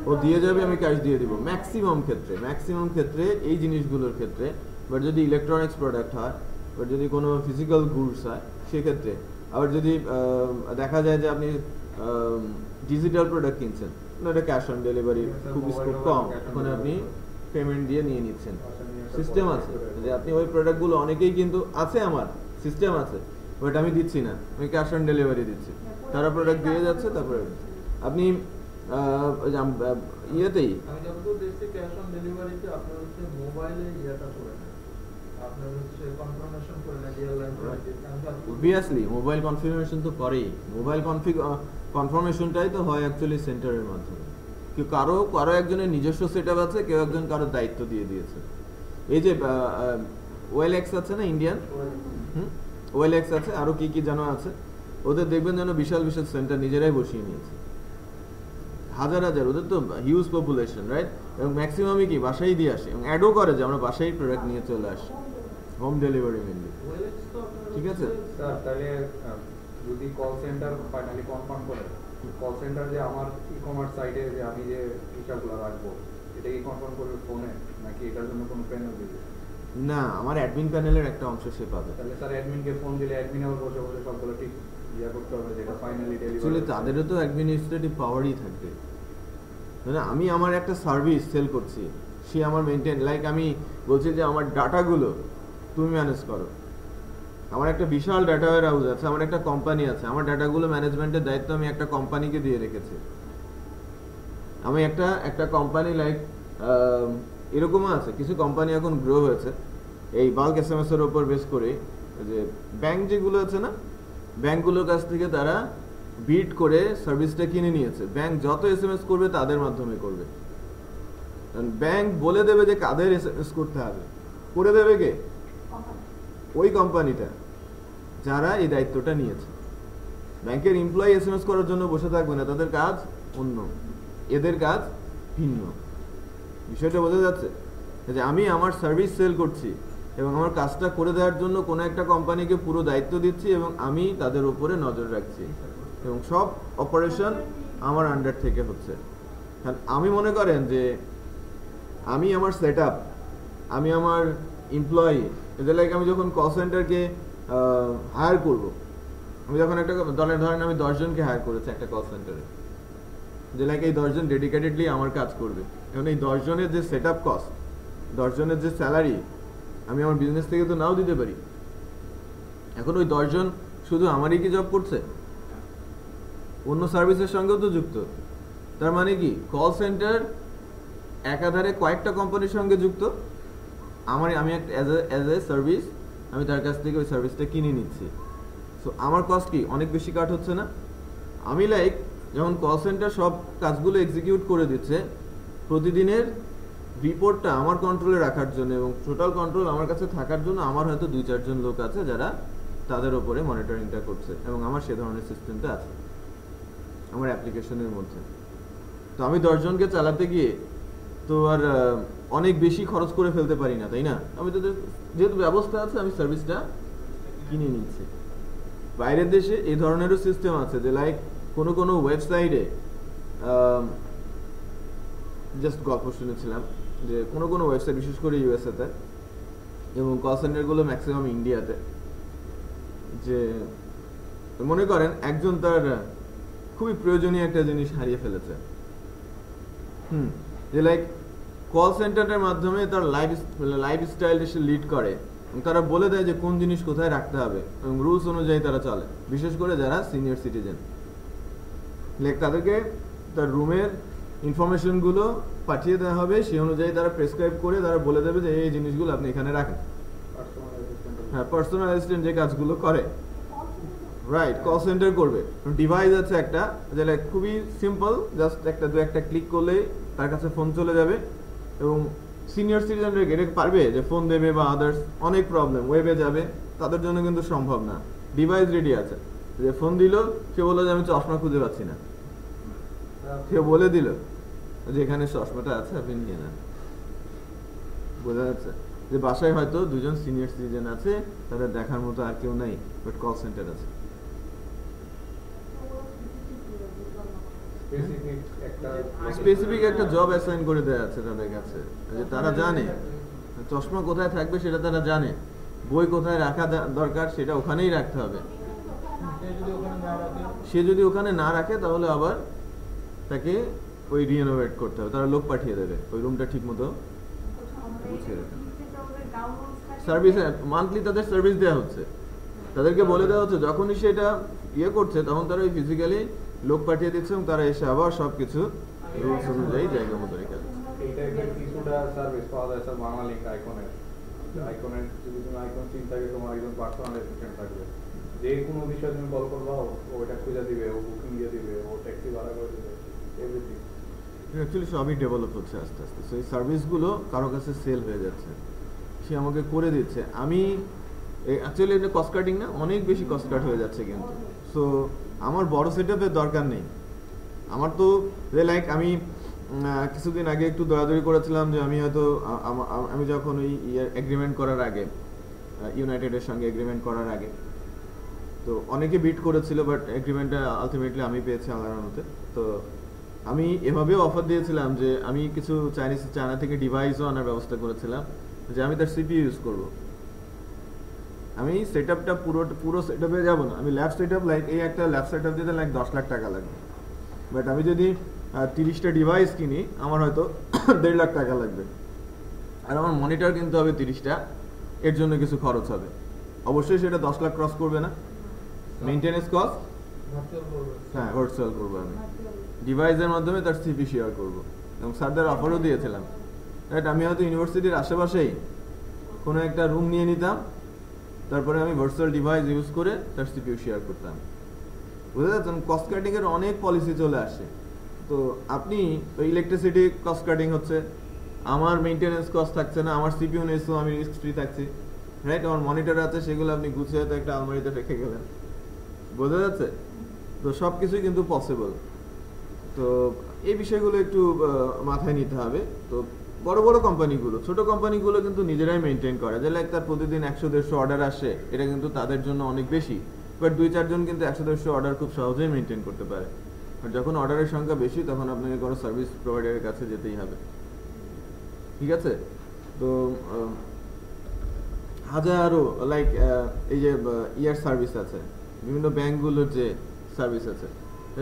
ও দিয়ে যাবে, আমি ক্যাশ দিয়ে দিব ম্যাক্সিমাম ক্ষেত্রে এই জিনিসগুলোর ক্ষেত্রে। বাট যদি ইলেকট্রনিক্স প্রোডাক্ট হয়, বাট যদি কোনো ফিজিক্যাল গুডস হয় সেক্ষেত্রে, আবার যদি দেখা যায় যে আপনি ডিজিটাল প্রোডাক্ট কিনছেন, এটা ক্যাশ অন ডেলিভারি খুব স্কোপ কম, ওখানে আপনি পেমেন্ট দিয়ে নিয়ে নিচ্ছেন। সিস্টেম আছে যে আপনি ওই প্রোডাক্টগুলো অনেকেই কিন্তু আছে, আমার সিস্টেম আছে, বাট আমি দিচ্ছি না, আমি ক্যাশ অন ডেলিভারি দিচ্ছি, তারা প্রোডাক্ট দিয়ে যাচ্ছে, তারপরে আপনি ইয়েতেই আমি যতদূর দেখছি ক্যাশ অন ডেলিভারিতে আপনার হচ্ছে মোবাইলে ইয়েটা করে নেয়, আপনার হচ্ছে কনফার্মেশন করে নেয় রিয়েল লাইন করে। অবভিয়াসলি মোবাইল কনফার্মেশন তো করেই, মোবাইল কনফার্মেশনটাই তো হয় অ্যাকচুয়ালি সেন্টারের মাধ্যমে। কেউ কারো একজনের নিজস্ব সেটআপ আছে, কেউ একজন কারো দায়িত্ব দিয়ে দিয়েছে। এই যে ওয়েলএক্স আছে না ইন্ডিয়ান, ওয়েলএক্স আছে, আরো কি কি যেন আছে, ওদের দেখবেন যেন বিশাল বিশাল সেন্টার নিজেরাই বসিয়ে নিয়েছে, হাজার, ওদের তো হিউজ পপুলেশন, রাইট? এবং ম্যাক্সিমামই কি বাসায় দিয়ে আসে এবং অ্যাডও করে যে আমরা বাসায় প্রোডাক্ট নিয়ে চলে আসি, হোম ডেলিভারি মেনলি। ঠিক আছে স্যার তাহলে যদি কল সেন্টার ফাইনালি কনফার্ম করে, কল সেন্টার যে আমার ই-কমার্স সাইটে যে আমি যে হিসাবগুলো রাখবো এটা কি কনফার্ম করবে ফোনে, নাকি এটার জন্য কোনো প্যানেল দিবে? না, আমার অ্যাডমিন প্যানেলের একটা অংশ সে পাবে। তাহলে স্যার অ্যাডমিনকে ফোন দিলে অ্যাডমিন আবার বসে বসে সবগুলো ঠিক ইয়া করতে হবে যেটা ফাইনালি অ্যাকচুয়ালি ডেলিভারি। তাদেরও তো অ্যাডমিনিস্ট্রেটিভ পাওয়ারই থাকবে। মানে আমি আমার একটা সার্ভিস সেল করছি, সে আমার মেনটেন, লাইক আমি বলছি যে আমার ডাটাগুলো তুমি ম্যানেজ করো। আমার একটা বিশাল ডাটা ওয়্যার হাউস আছে, আমার একটা কোম্পানি আছে, আমার ডাটাগুলো ম্যানেজমেন্টের দায়িত্ব আমি একটা কোম্পানিকে দিয়ে রেখেছি। আমি একটা কোম্পানি লাইক এরকমও আছে, কিছু কোম্পানি এখন গ্রো হয়েছে এই বাল্ক SMS এর উপর বেস করে, যে ব্যাংক যেগুলো আছে না, ব্যাংকগুলোর কাছ থেকে তারা বিড করে সার্ভিসটা কিনে নিয়েছে। ব্যাংক যত SMS করবে তাদের মাধ্যমে করবে। ব্যাংক বলে দেবে যে কাদের SMS করতে হবে, করে দেবে কে? ওই কোম্পানিটা যারা এই দায়িত্বটা নিয়েছে। ব্যাংকের এমপ্লয়ি SMS করার জন্য বসে থাকবে না, তাদের কাজ অন্য, এদের কাজ ভিন্ন। বিষয়টা বোঝা যাচ্ছে যে আমি আমার সার্ভিস সেল করছি এবং আমার কাজটা করে দেওয়ার জন্য কোনো একটা কোম্পানিকে পুরো দায়িত্ব দিচ্ছি এবং আমি তাদের উপরে নজর রাখছি এবং সব অপারেশন আমার আন্ডার থেকে হচ্ছে। কারণ আমি মনে করেন যে আমি আমার সেট আপ, আমি আমার এমপ্লয়ি, এদের লাইক আমি যখন কল সেন্টারকে হায়ার করব, আমি যখন একটা দলের ধরেন আমি 10 জনকে হায়ার করেছি একটা কল সেন্টারে, যে লাইক এই 10 জন ডেডিকেটেডলি আমার কাজ করবে। এখন এই 10 জনের যে সেট আপ কস্ট, 10 জনের যে স্যালারি আমি আমার বিজনেস থেকে তো নাও দিতে পারি। এখন ওই 10 জন শুধু আমারই কি জব করছে? অন্য সার্ভিসের সঙ্গেও তো যুক্ত। তার মানে কি কল সেন্টার একাধারে কয়েকটা কোম্পানির সঙ্গে যুক্ত। আমি একটা অ্যাজ এ সার্ভিস আমি তার কাছ থেকে ওই সার্ভিসটা কিনে নিচ্ছি। সো আমার কস্ট কি অনেক বেশি কাট হচ্ছে না? আমি লাইক যখন কল সেন্টার সব কাজগুলো এক্সিকিউট করে দিচ্ছে, প্রতিদিনের রিপোর্টটা আমার কন্ট্রোলে রাখার জন্য এবং টোটাল কন্ট্রোল আমার কাছে থাকার জন্য আমার হয়তো 2-4 জন লোক আছে যারা তাদের উপরে মনিটরিংটা করছে এবং আমার সে ধরনের সিস্টেমটা আছে আমার অ্যাপ্লিকেশনের মধ্যে। তো আমি 10 জনকে চালাতে গিয়ে তো আর অনেক বেশি খরচ করে ফেলতে পারি না, তাই না? আমি তাদের যেহেতু ব্যবস্থা আছে আমি সার্ভিসটা কিনে নিচ্ছি। বাইরের দেশে এই ধরনেরও সিস্টেম আছে যে লাইক কোনো ওয়েবসাইটে জাস্ট গল্প শুনেছিলাম যে কোনো ওয়েবসাইট, বিশেষ করে USA-তে এবং কল সেন্টারগুলো ম্যাক্সিমাম ইন্ডিয়াতে, যে মনে করেন একজন তার খুবই প্রয়োজনীয় একটা জিনিস হারিয়ে ফেলেছে, যে লাইক কল সেন্টারের মাধ্যমে তার লাইফস্টাইলটা সে লিড করে এবং তারা বলে দেয় যে কোন জিনিস কোথায় রাখতে হবে এবং রুলস অনুযায়ী তারা চলে। বিশেষ করে যারা সিনিয়র সিটিজেন, লাইক তাদেরকে তার রুমের ইনফরমেশনগুলো পাঠিয়ে দেওয়া হবে, সেই অনুযায়ী তারা প্রেসক্রাইব করে তারা বলে দেবে যে এই জিনিসগুলো আপনি এখানে রাখেন। হ্যাঁ, পার্সোনাল অ্যাসিস্ট্যান্ট যে কাজগুলো করে, রাইট, কল সেন্টার করবে। ডিভাইস আছে একটা, যেটা খুবই সিম্পল, জাস্ট একটা ক্লিক করলেই তার কাছে ফোন চলে যাবে এবং সিনিয়র সিটিজেনরা এটা পারবে যে ফোন দেবে বা আদার্স অনেক প্রবলেম ওয়েবে যাবে, তাদের জন্য কিন্তু সম্ভব না। ডিভাইস রেডি আছে, যে ফোন দিল, সে বললো যে আমি চশমা খুঁজে পাচ্ছি না, সে বলে দিল যে এখানে চশমাটা আছে আপনি নিয়ে নেন। বোঝা যাচ্ছে যে বাসায় হয়তো 2 জন সিনিয়র সিটিজেন আছে, তাদের দেখার মতো আর কেউ নাই, বাট কল সেন্টার আছে। স্পেসিফিক একটা জব অ্যাসাইন করে দেওয়া আছে তাদের কাছে, যে তারা জানে চশমা কোথায় থাকবে সেটা তারা জানে, বই কোথায় রাখা দরকার সেটা ওখানেই রাখতে হবে। সে যদি ওখানে না রাখে তাহলে আবার তাকে ওই রিনোভেট করতে হবে, তারা লোক পাঠিয়ে দেবে ওই রুমটা ঠিক মতো গুছিয়ে দেবে। সার্ভিস মান্থলি তাদের সার্ভিস দেওয়া হচ্ছে, তাদেরকে বলে দেওয়া হচ্ছে যখনই সেটা ইয়ে করছে তখন তারা ওই ফিজিক্যালি লোক পাঠিয়ে দিচ্ছে এবং তারা এসে আবার সবকিছু রুলস অনুযায়ী জায়গা মতো রেখে দিচ্ছে। এই টাইপের কিছুটা সার্ভিস পাওয়া যায় স্যার বাংলালিংক আইকনের। আইকনের যদি তুমি আইকন চিন্তা থাকে, তোমার একজন পার্সোনাল অ্যাসিস্ট্যান্ট থাকবে, যে কোনো বিষয়ে তুমি কল করবা ওইটা খুঁজে দিবে, ও বুকিং দিয়ে দিবে, ও ট্যাক্সি ভাড়া করে দিবে, এভরিথিং। অ্যাকচুয়ালি সবই ডেভেলপ হচ্ছে আস্তে আস্তে। সো এই সার্ভিসগুলো কারো কাছে সেল হয়ে যাচ্ছে, সে আমাকে করে দিচ্ছে। আমি অ্যাকচুয়ালি এটা কস্ট কাটিং না, অনেক বেশি কস্ট কাট হয়ে যাচ্ছে কিন্তু। সো আমার বড় সেটআপের দরকার নেই। আমার তো লাইক আমি কিছুদিন আগে একটু দৌড়াদৌড়ি করেছিলাম যে আমি হয়তো আমি যখন ওই এগ্রিমেন্ট করার আগে, ইউনাইটেডের সঙ্গে এগ্রিমেন্ট করার আগে, তো অনেকে বিট করেছিল, বাট এগ্রিমেন্টটা আলটিমেটলি আমি পেয়েছি আল্লাহর মতে। তো আমি এভাবেও অফার দিয়েছিলাম যে আমি কিছু চায়না থেকে ডিভাইসও আনার ব্যবস্থা করেছিলাম, যে আমি তার সিপিইউ ইউজ করব। আমি সেটআপটা পুরো সেটআপে যাব না, আমি ল্যাব সেটআপ লাইক এই একটা ল্যাব সেটআপ দিতে লাইক 10 লাখ টাকা লাগবে। বাট আমি যদি 30টা ডিভাইস কিনি আমার হয়তো 1.5 লাখ টাকা লাগবে, আর আমার মনিটর কিনতে হবে 30টা, এর জন্য কিছু খরচ হবে। অবশ্যই সেটা 10 লাখ ক্রস করবে না। মেইনটেনেন্স কস্ট হ্যাঁ ভার্চুয়াল করবো, আমি ডিভাইসের মাধ্যমে তার সিপি শেয়ার করবো। এবং স্যারদের অফারও দিয়েছিলাম, রাইট? আমি হয়তো ইউনিভার্সিটির আশেপাশেই কোনো একটা রুম নিয়ে নিতাম, তারপরে আমি ভার্চুয়াল ডিভাইস ইউজ করে তার সিপিইউ শেয়ার করতাম। বুঝতে পারছেন? কস্ট কাটিং এর অনেক পলিসি চলে আসে। তো আপনি ইলেকট্রিসিটি কস্ট কাটিং হচ্ছে, আমার মেইনটেনেন্স কস্ট থাকছে না, আমার সিপিইউ নিয়েছো, আমি রিস্ক ফ্রি থাকছি, রাইট? আমার মনিটর আছে, সেগুলো আপনি গুছিয়ে হয়তো একটা আলমারিতে রেখে গেলেন। বোঝা যাচ্ছে? তো সব কিছুই কিন্তু পসিবল। তো এই বিষয়গুলো একটু মাথায় নিতে হবে। তো বড় বড় কোম্পানিগুলো, ছোট কোম্পানিগুলো কিন্তু নিজেরাই মেনটেন করে, যে লাইক তার প্রতিদিন 100-150 অর্ডার আসে, এটা কিন্তু তাদের জন্য অনেক বেশি। বাট 2-4 জন কিন্তু 100-150 অর্ডার খুব সহজেই মেনটেন করতে পারে। আর যখন অর্ডারের সংখ্যা বেশি, তখন আপনাকে কোনো সার্ভিস প্রোভাইডারের কাছে যেতেই হবে। ঠিক আছে? তো হাজারো লাইক এই যে ইয়ার সার্ভিস আছে, বিভিন্ন ব্যাংকগুলোর যে সার্ভিস আছে,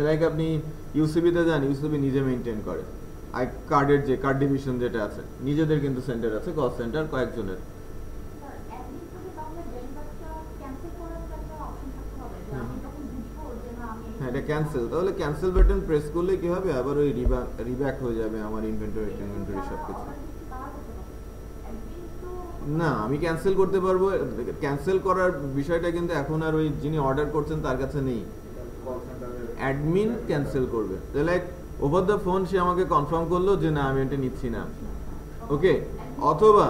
লাইক আপনি ইউসিবিতে যান, ইউসিবি নিজে মেনটেন করে। আই কার্ডের যে কার্ড ডিভিশন যেটা আছে, নিজেদের কিন্তু সেন্টার আছে, কল সেন্টার কয়েকজনের। হ্যাঁ, এটা ক্যান্সেল, তাহলে ক্যান্সেল বাটন প্রেস করলে কি হবে, আবার ওই রিব্যাক হয়ে যাবে আমার ইনভেন্টরি সবকিছু। না, আমি ক্যান্সেল করতে পারবো। ক্যান্সেল করার বিষয়টা কিন্তু এখন আর ওই যিনি অর্ডার করছেন তার কাছে নেই, অ্যাডমিন ক্যান্সেল করবে। লাইক ওভার দ্য ফোন সে আমাকে কনফার্ম করলো যে না আমি এটা নিচ্ছি না, ওকে, অথবা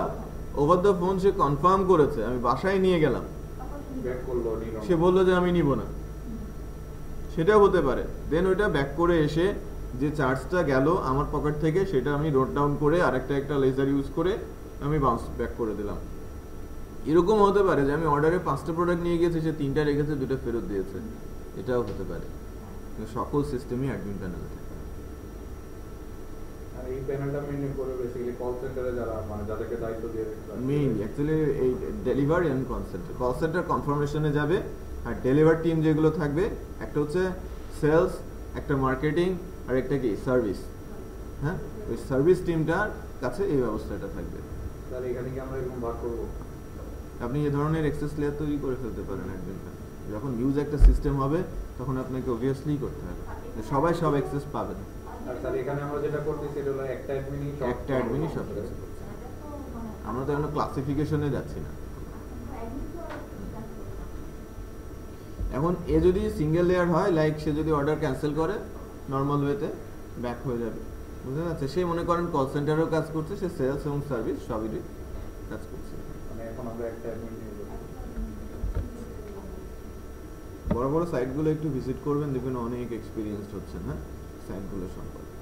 over the phone say confirm করেছে, আমি বাসায় নিয়ে গেলাম, সে বললো যে আমি নিব না, সেটাও হতে পারে। দেন ওইটা ব্যাক করে এসে যে চার্জটা গেল আমার পকেট থেকে, সেটা আমি নোট ডাউন করে আরেকটা লেজার ইউজ করে আমি বাউন্স ব্যাক করে দিলাম। এরকম হতে পারে যে আমি অর্ডারে 5টা প্রোডাক্ট নিয়ে গেছি, সে 3টা রেখেছে, 2টা ফেরত দিয়েছে, এটাও হতে পারে। সকল সিস্টেমই অ্যাডমিন প্যানেলে থাকে। আর এই প্যানেলটা মেইনটেইন করে বেসিক্যালি কল সেন্টারে যারা মানে যাদেরকে দায়িত্ব দিয়ে মেইনলি অ্যাকচুয়ালি এই ডেলিভারি এন্ড কল সেন্টার কনফার্মেশনে যাবে। আর ডেলিভার টিম যেগুলো থাকবে, একটা হচ্ছে সেলস, একটা মার্কেটিং, আর একটা কি সার্ভিস। হ্যাঁ, ওই সার্ভিস টিমটার কাছে এই ব্যবস্থাটা থাকবে। তাহলে এখানে কি আমরা এরকম ভাগ করব? আপনি এই ধরনের অ্যাক্সেস লেয়ার তৈরি করে ফেলতে পারেন অ্যাডমিন প্যানেল। যখন ইউজ একটা সিস্টেম হবে, তখন আপনাকে অবভিয়াসলি করতে হবে, সবাই সব অ্যাক্সেস পাবে না। আর স্যার এখানে আমরা যেটা করতেছি সেটা হলো একটা অ্যাডমিনই সব কিছু করছে। আমরা তো এখন ক্লাসিফিকেশনে যাচ্ছি না। এখন এ যদি সিঙ্গেল লেয়ার হয়, লাইক সে যদি অর্ডার ক্যান্সেল করে, নর্মাল ওয়েতে ব্যাক হয়ে যাবে। বুঝতে পারছে? সে মনে করেন কল সেন্টারেও কাজ করছে, সে সেলস এবং সার্ভিস সবই কাজ করছে। মানে এখন আমরা একটা অ্যাডমিন নিয়ে যাব। বড় বড় সাইটগুলো একটু ভিজিট করবেন, দেখবেন অনেক এক্সপিরিয়েন্সড হচ্ছেন। হ্যাঁ, সাইটগুলো সম্পর্কে।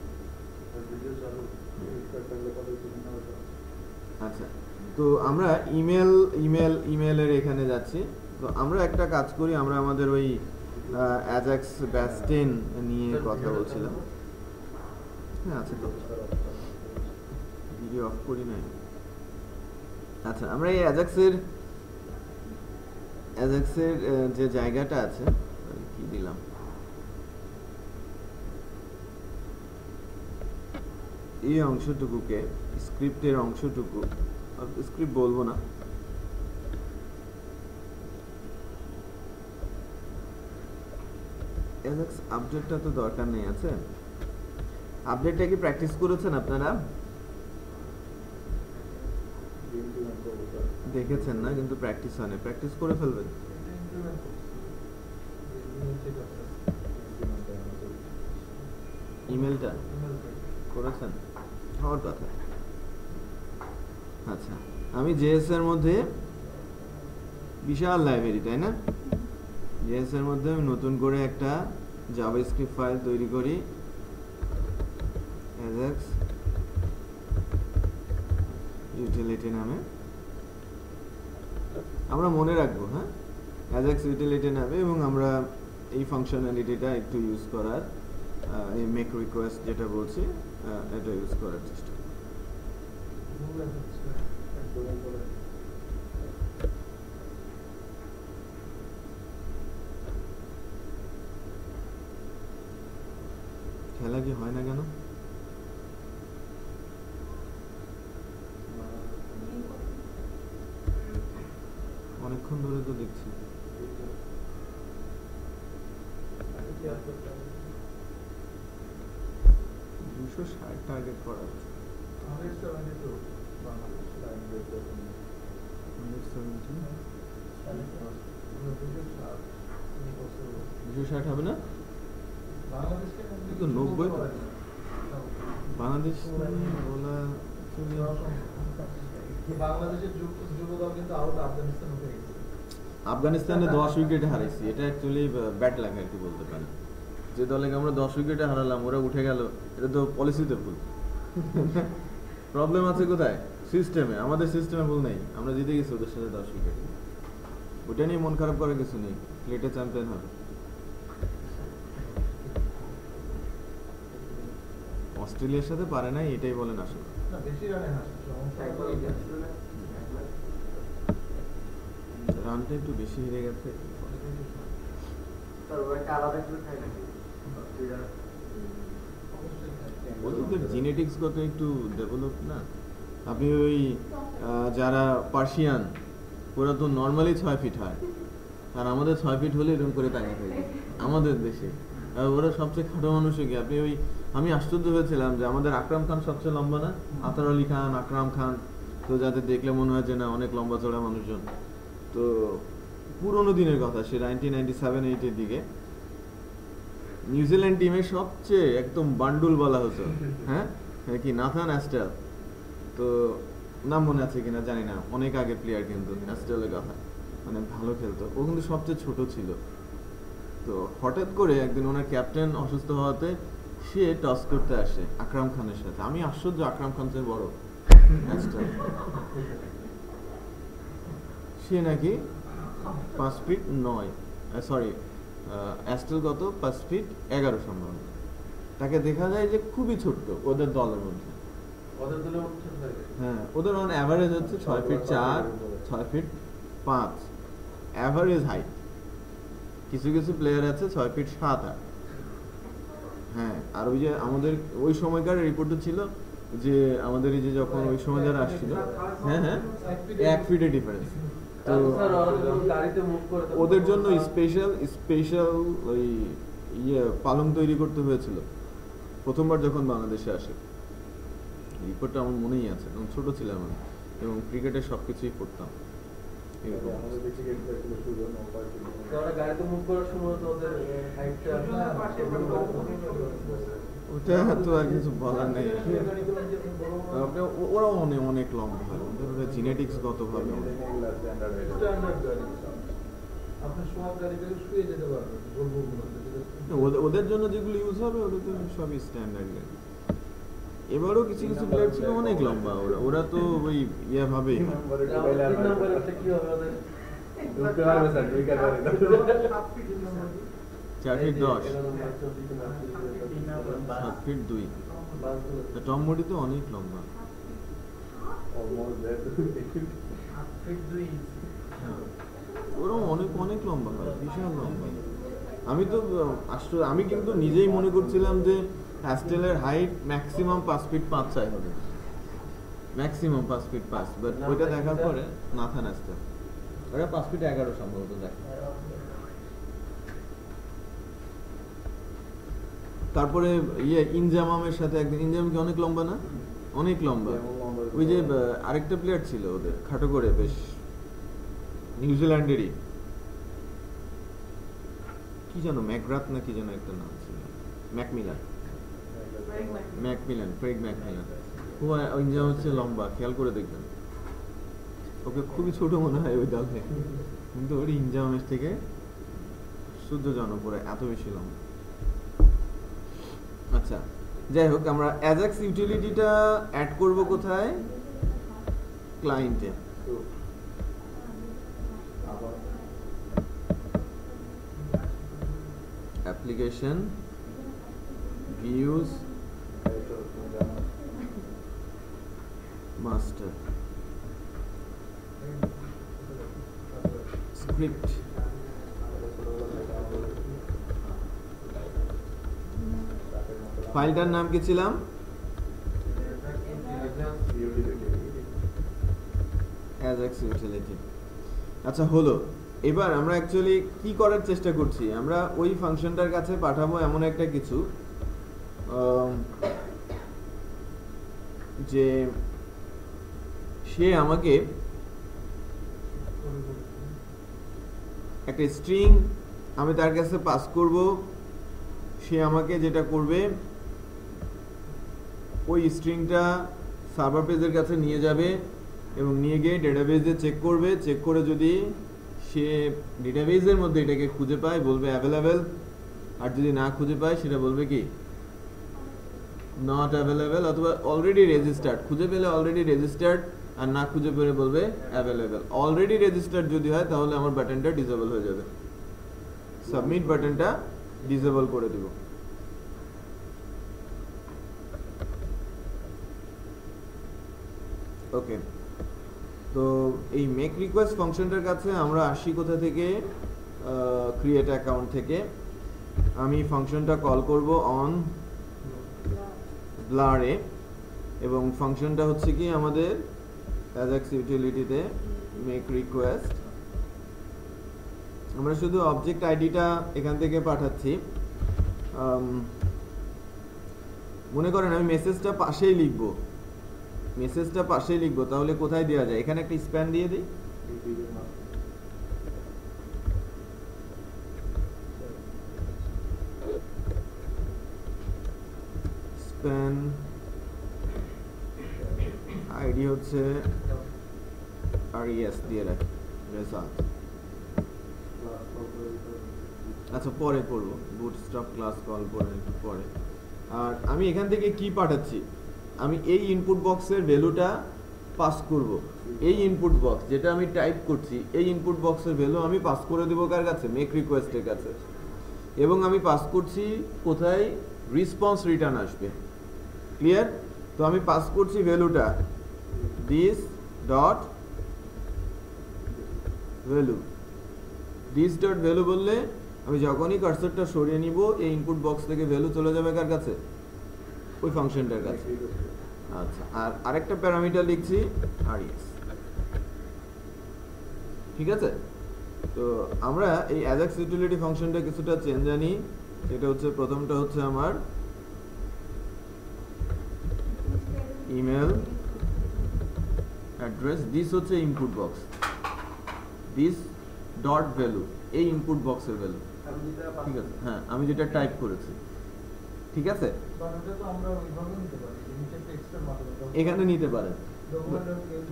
আচ্ছা, তো আমরা ইমেলের এখানে যাচ্ছি। তো আমরা একটা কাজ করি, আমরা আমাদের ওই অ্যাজাক্স ব্যাচ 10 নিয়ে কথা বলছিলাম। হ্যাঁ, আছে তো, ভিডিও অফ করি নাই। আচ্ছা, আমরা এই অ্যাজাক্সের যে জায়গাটা আছে, কি দিলাম, এই অংশটুকুকে, স্ক্রিপ্টের অংশটুকু, স্ক্রিপ্ট বলবো না, অ্যাজাক্স আপডেটটা তো দরকার নেই। আছে, আপডেটটা কি প্র্যাকটিস করেছেন আপনারা? দেখেছেন না, কিন্তু প্র্যাকটিস হয় না, প্র্যাকটিস করে ফেলবেন। ইমেলটা করেছেন, হওয়ার কথা। আচ্ছা, আমি জেএস এর মধ্যে বিশাল লাইব্রেরি, তাই না? জেএস এর মধ্যে আমি নতুন করে একটা জাভাস্ক্রিপ্ট ফাইল তৈরি করি, অ্যাজাক্স ইউটিলিটি নামে। আমরা মনে রাখবো, হ্যাঁ, অ্যাজাক্স ইউটিলিটি নেবে এবং আমরা এই ফাংশনালিটিটা একটু ইউজ করার এই মেক রিকোয়েস্ট যেটা বলছি এটা ইউজ করার চেষ্টা করব। খেলা কি হয় না কেন? অনেকক্ষণ ধরে তো দেখছি। 260 টার্গেট করা আছে। 172 বাংলাদেশ লাইন বের করে 170 260 260 হবে না? বাংলাদেশকে কিন্তু 90 তো। বাংলাদেশ ওলা বাংলাদেশের যুবদল কিন্তু আউট আফগানিস্তান উঠে গেছে। আফগানিস্তানে 10 উইকেটে হারাইছি, এটা অ্যাকচুয়ালি ব্যাড লাগে আর কি বলতে পারি। যে দলকে আমরা 10 উইকেটে হারালাম ওরা উঠে গেল, এটা তো পলিসিতে ভুল। প্রবলেম আছে কোথায়? সিস্টেমে। আমাদের সিস্টেমে ভুল নেই, আমরা জিতে গেছি ওদের সাথে 10 উইকেটে। ওটা নিয়ে মন খারাপ করার কিছু নেই, প্লেটে চ্যাম্পিয়ন হবে। অস্ট্রেলিয়ার সাথে পারে নাই, এটাই বলেন আসলে। না বেশি রানে হাসছে সমস্যা রানটা একটু বেশি হেরে গেছে। ওদের জিনেটিক্স গত একটু ডেভেলপ না। আপনি ওই যারা পার্সিয়ান ওরা তো নর্মালি 6 ফিট হয়, আর আমাদের 6 ফিট হলে এরকম করে তাকায় থাকে আমাদের দেশে। আর ওরা সবচেয়ে খাটো মানুষও কি আপনি ওই আমি আশ্চর্য হয়েছিলাম যে আমাদের আকরাম খান সবচেয়ে লম্বা না, আতার আলী খান, আকরাম খান, তো যাদের দেখলে মনে হয় যে না অনেক লম্বা চড়া মানুষজন। তো পুরোনো দিনের কথা, সে 1997-8 দিকে নিউজিল্যান্ড টিমের সবচেয়ে একদম বান্ডুল বলা হতো, হ্যাঁ কি নাথান অ্যাস্টেল, তো নাম মনে আছে কিনা জানি না, অনেক আগে প্লেয়ার কিন্তু অ্যাস্টেলের কথা, মানে ভালো খেলতো। ও কিন্তু সবচেয়ে ছোট ছিল। তো হঠাৎ করে একদিন ওনার ক্যাপ্টেন অসুস্থ হওয়াতে সে টস করতে আসে আকরাম খানের সাথে। আমি আশ্চর্য, আকরাম খান চেয়ে বড় অ্যাস্টেল। সে নাকি 5 ফিট 9, সরি অ্যাস্টেল কত 5 ফিট 11 সম্ভব। তাকে দেখা যায় যে খুবই ছোট্ট ওদের দলের মধ্যে। হ্যাঁ, ওদের অন অ্যাভারেজ হচ্ছে 6 ফিট 4, 6 ফিট 5 অ্যাভারেজ হাইট। কিছু কিছু প্লেয়ার আছে 6 ফিট 7-8। হ্যাঁ, আর ওই যে আমাদের ওই সময়কার রিপোর্টও ছিল যে আমাদের এই যে যখন ওই সময় যারা আসছিল, হ্যাঁ হ্যাঁ 1 ফিটের ডিফারেন্স। তো ওদের জন্য স্পেশাল ওই পালং তৈরি করতে হয়েছিল প্রথমবার যখন বাংলাদেশে আসে। রিপোর্টটা আমার মনেই আছে, তখন ছোট ছিলাম আমি এবং ক্রিকেটের সবকিছুই পড়তাম। ওটা তো আর কিছু বলার নেই, ওরা অনেক লম্বা হয়, ওদের জিনেটিক্স গত ভাবে ওদের জন্য যেগুলো ইউজ হবে ওদের তো সবই স্ট্যান্ডার্ড গাড়ি। এবারও কিছু কিছু প্লেয়ার ছিল অনেক লম্বা, ওরা তো ওই ইয়ে ভাবেই 4 ফিট 10, 7 ফিট 2। টম মুডি তো অনেক লম্বা। ওরা অনেক লম্বা হয়, বিশাল লম্বা। আমি তো আমি কিন্তু নিজেই মনে করছিলাম যে অ্যাস্টেলের হাইট ম্যাক্সিমাম 5 ফিট 5 চাই হবে, ম্যাক্সিমাম 5 ফিট 5, বাট ওইটা দেখার পরে নাথান অ্যাস্টেল ওরা 5 ফিট 11 সম্ভবত দেখে। তারপরে ইনজামামের সাথে একদিন, ইনজাম কি অনেক লম্বা না? অনেক লম্বা। ওই যে আরেকটা প্লেয়ার ছিল ওদের খাটো করে বেশ, নিউজিল্যান্ডেরই কি যেন ম্যাকগ্রাথ না কি যেন একটা নাম ছিল, ফ্রেগ ম্যাকমিলান। ও ইনজাম হচ্ছে লম্বা, খেয়াল করে দেখবেন ওকে খুবই ছোট মনে হয় ওই দলে, কিন্তু ওর ইনজামের থেকে সূর্যজনক ওরা এত বেশি লম্বা। আচ্ছা যাই হোক, আমরা অ্যাজাক্স ইউটিলিটিটা অ্যাড করব কোথায়? ক্লায়েন্টে। অ্যাপ্লিকেশন ভিউজ মাস্টার স্ক্রিপ্ট ফাইলটার নাম কি ছিলাম? Ajax Utility। আচ্ছা হলো, এবার আমরা অ্যাকচুয়ালি কি করার চেষ্টা করছি, আমরা ওই ফাংশনটার কাছে পাঠাবো এমন একটা কিছু যে সে আমাকে একটা স্ট্রিং আমি তার কাছে পাস করব, সে আমাকে যেটা করবে ওই স্ট্রিংটা সার্ভার পেজের কাছে নিয়ে যাবে এবং নিয়ে গিয়ে ডেটাবেজে চেক করবে, চেক করে যদি সে ডেটাবেজের মধ্যে এটাকে খুঁজে পায় বলবে অ্যাভেলেবেল, আর যদি না খুঁজে পায় সেটা বলবে কি নট অ্যাভেলেবেল, অথবা অলরেডি রেজিস্টার্ড, খুঁজে পেলে অলরেডি রেজিস্টার্ড, আর না খুঁজে পেলে বলবে অ্যাভেলেবেল। অলরেডি রেজিস্টার্ড যদি হয় তাহলে আমার বাটনটা ডিসেবল হয়ে যাবে, সাবমিট বাটনটা ডিসেবল করে দিব। ওকে, তো এই মেক রিকোয়েস্ট ফাংশনটার কাছে আমরা আসি কোথা থেকে? ক্রিয়েট অ্যাকাউন্ট থেকে। আমি ফাংশনটা কল করব অন ব্লারে, এবং ফাংশনটা হচ্ছে কি আমাদের অ্যাজাক্স ইউটিলিটিতে মেক রিকোয়েস্ট। আমরা শুধু অবজেক্ট আইডিটা এখান থেকে পাঠাচ্ছি। মনে করেন আমি মেসেজটা পাশেই লিখবো, তাহলে কোথায় দেওয়া যায়? এখানে একটা স্প্যান দিয়ে দিই। স্প্যান আইডি হচ্ছে res দিয়ে রাখি, রেজাল্ট। আচ্ছা পরে করবো, বুটস্ট্র্যাপ ক্লাস কল করে পরে। আর আমি এখান থেকে কি পাঠাচ্ছি? আমি এই ইনপুট বক্সের ভ্যালুটা পাস করব। এই ইনপুট বক্স যেটা আমি টাইপ করছি, এই ইনপুট বক্সের ভ্যালু আমি পাস করে দেবো কার কাছে? মেক রিকোয়েস্টের কাছে। এবং আমি পাস করছি কোথায়? রেসপন্স রিটার্ন আসবে। ক্লিয়ার? তো আমি পাস করছি ভ্যালুটা this dot value. This dot value বললে আমি যখনই কার্সরটা সরিয়ে নিব এই ইনপুট বক্স থেকে ভ্যালু চলে যাবে কার কাছে? ওই ফাংশনটার কাছে। আচ্ছা, আর আরেকটা প্যারামিটার লিখছি res। ঠিক আছে, তো আমরা এই অ্যাজাক্স ইউটিলিটি ফাংশনটা কিছুটা চেঞ্জ জানি। সেটা হচ্ছে প্রথমটা হচ্ছে আমার ইমেল অ্যাড্রেস, দিস হচ্ছে input box, this dot value এই ইনপুট বক্সের ভ্যালু। ঠিক আছে, হ্যাঁ আমি যেটা টাইপ করেছি। ঠিক আছে, এখানে নিতে পারেন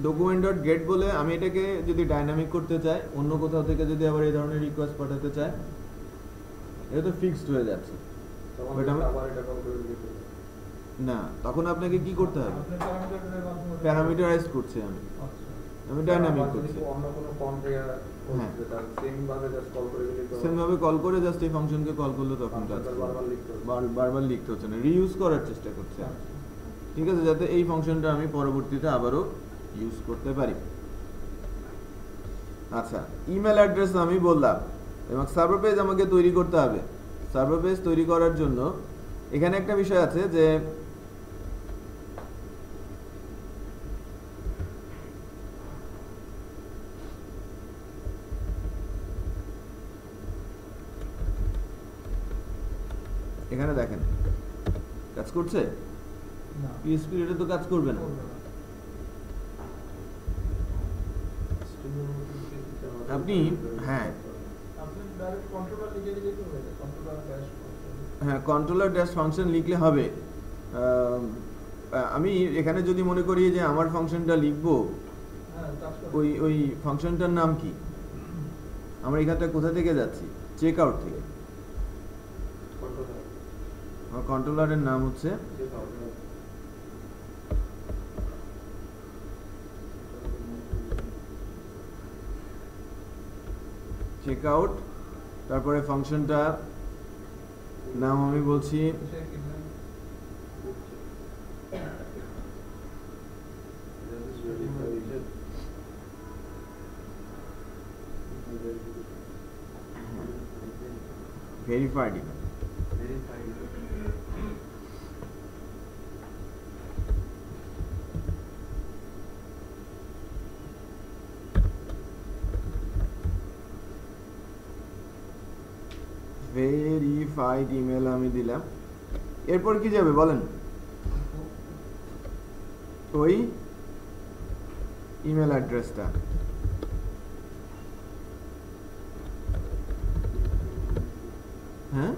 ডকুমেন্ট ডট গেট বলে। আমি এটাকে যদি ডাইনামিক করতে চাই, অন্য কোথাও থেকে যদি আবার এই ধরনের রিকোয়েস্ট পাঠাতে চাই, এটা তো ফিক্সড হয়ে যাচ্ছে। না, তখন আপনাকে কি করতে হবে? প্যারামিটারাইজ করছি আমি ডাইনামিক করছি। হ্যাঁ, সেম ভাবে কল করে জাস্ট এই ফাংশনকে কল করলে তখন কাজ বারবার লিখতে হচ্ছে না, রিইউজ করার চেষ্টা করছে। ঠিক আছে, যাতে এই ফাংশনটা আমি পরবর্তীতে আবারও ইউজ করতে পারি। আচ্ছা, ইমেল অ্যাড্রেস আমি বললাম, এবং সার্ভার পেজ আমাকে তৈরি করতে হবে। সার্ভার পেজ তৈরি করার জন্য এখানে একটা বিষয় আছে যে এখানে দেখেন কাজ করছে, PHP এটা তো কাজ করবে না। আপনি হ্যাঁ কন্ট্রোলার ড্যাশ ফাংশন লিখলে হবে। আমি এখানে যদি মনে করি যে আমার ফাংশনটা লিখবো, ওই ফাংশনটার নাম কি? আমরা এখানটা কোথা থেকে যাচ্ছি? চেক আউট থেকে। আমার কন্ট্রোলারের নাম হচ্ছে চেক আউট। তারপরে ফাংশনটা নাম আমি বলছি সে কিনা ভেরিফাইড ভেরিফাইড ইমেল আমি দিলাম। এরপর কি যাবে বলেন? ওই ইমেল অ্যাড্রেসটা, হ্যাঁ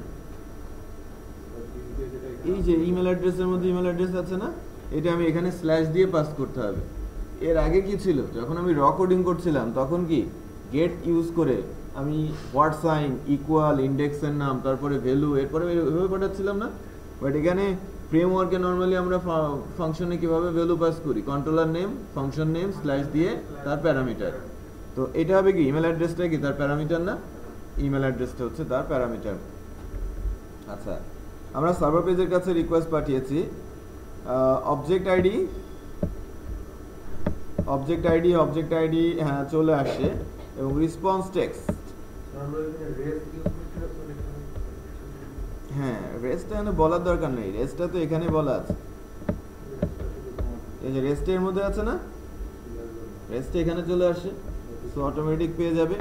এই যে ইমেল অ্যাড্রেসের মধ্যে ইমেল অ্যাড্রেস আছে না, এটা আমি এখানে স্ল্যাশ দিয়ে পাস করতে হবে। এর আগে কি ছিল, যখন আমি র কোডিং করছিলাম তখন কি গেট ইউজ করে আমি হোয়াট সাইন ইকুয়াল ইন্ডেক্সের নাম তারপরে ভ্যালু এরপরে এভাবে পাঠাচ্ছিলাম না। বাট এখানে ফ্রেমওয়ার্কে নর্মালি আমরা ফাংশনে কিভাবে ভ্যালু পাস করি, controller name function name slash দিয়ে তার প্যারামিটার। তো এটা হবে কি ইমেল অ্যাড্রেসটা কি তার প্যারামিটার না, ইমেল অ্যাড্রেসটা হচ্ছে তার প্যারামিটার। আচ্ছা, আমরা সার্ভার পেজের কাছে রিকোয়েস্ট পাঠিয়েছি, অবজেক্ট আইডি হ্যাঁ চলে আসে এবং রেসপন্স টেক্সট, হ্যাঁ রেস্টটা এখানে বলার দরকার নেই, রেস্টটা তো এখানে বলা আছে, এই যে রেস্টের মধ্যে আছে না, রেস্টে এখানে চলে আসে, সো অটোমেটিক পেয়ে যাবে।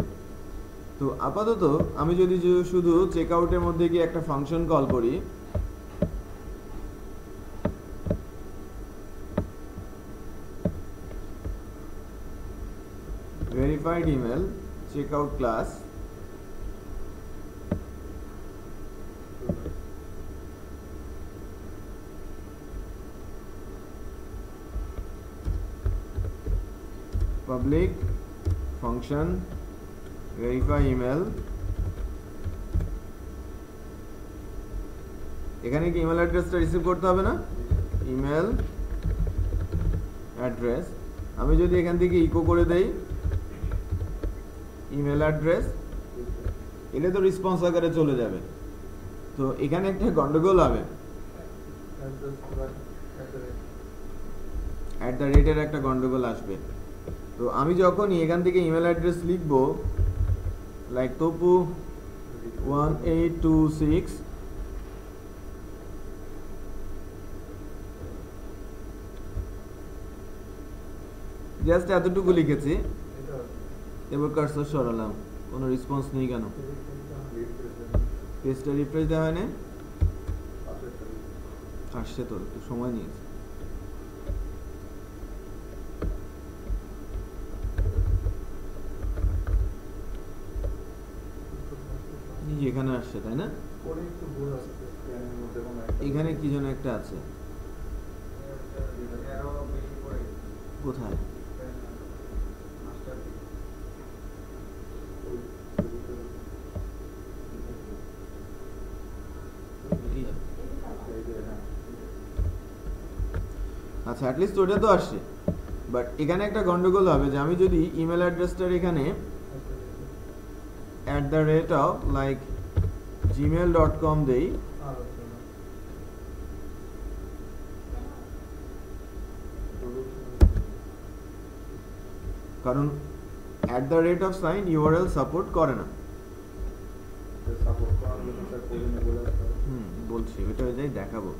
তো আপাতত আমি যদি শুধু চেক আউটের মধ্যে গিয়ে একটা ফাংশন কল করি, verified email check out class, public function verify email, এখানে কি ইমেল অ্যাড্রেসটা রিসিভ করতে হবে না, ইমেল অ্যাড্রেস। আমি যদি এখান থেকে ইকো করে দেই ইমেল অ্যাড্রেস, এটা তো রেসপন্স আকারে চলে যাবে। তো এখানে একটা গন্ডগোল হবে, অ্যাট দ্য রেটের একটা গন্ডগোল আসবে। তো আমি যখনই এখান থেকে ইমেল অ্যাড্রেস লিখবো লাইক তপু 1826, জাস্ট এতটুকু লিখেছি, এবার কার্সর সরালাম, কোনো রেসপন্স নেই কেন, পেজটা রিফ্রেশ দেওয়া হয়নি, আসছে তো একটু সময় নিয়েছে। এখানে আসছে তাই না, এখানে কি যেন একটা আছে, কোথায় আচ্ছা অ্যাটলিস্ট ওটা তো আসছে, বাট এখানে একটা গন্ডগোল হবে যে আমি যদি ইমেল অ্যাড্রেসটার এখানে @gmail.com দেই, কারণ @URL সাপোর্ট করে না, বলছি ওটা যাই দেখাবো।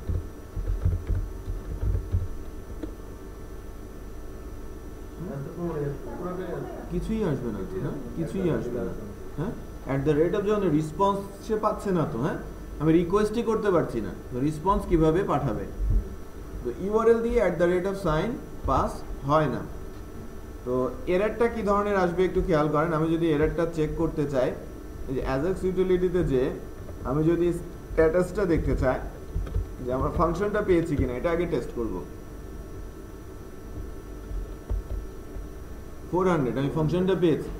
কিছুই আসবে না তো, হ্যাঁ কিছুই আসবে না, হ্যাঁ যখন রেসপন্স সে পাচ্ছে না তো, হ্যাঁ আমি রিকোয়েস্টই করতে পারছি না, তো রেসপন্স কিভাবে পাঠাবে, তো ইউআরএল দিয়ে পাস হয় না। তো এররটা কি ধরনের আসবে একটু খেয়াল করেন, আমি যদি এররটা চেক করতে চাই, এই যে অ্যাজাক্স ইউটিলিটিতে যে আমি যদি স্ট্যাটাসটা দেখতে চাই যে আমরা ফাংশনটা পেয়েছি কিনা, এটা আগে টেস্ট করব। 400 আমি ফাংশনটা পেয়েছি,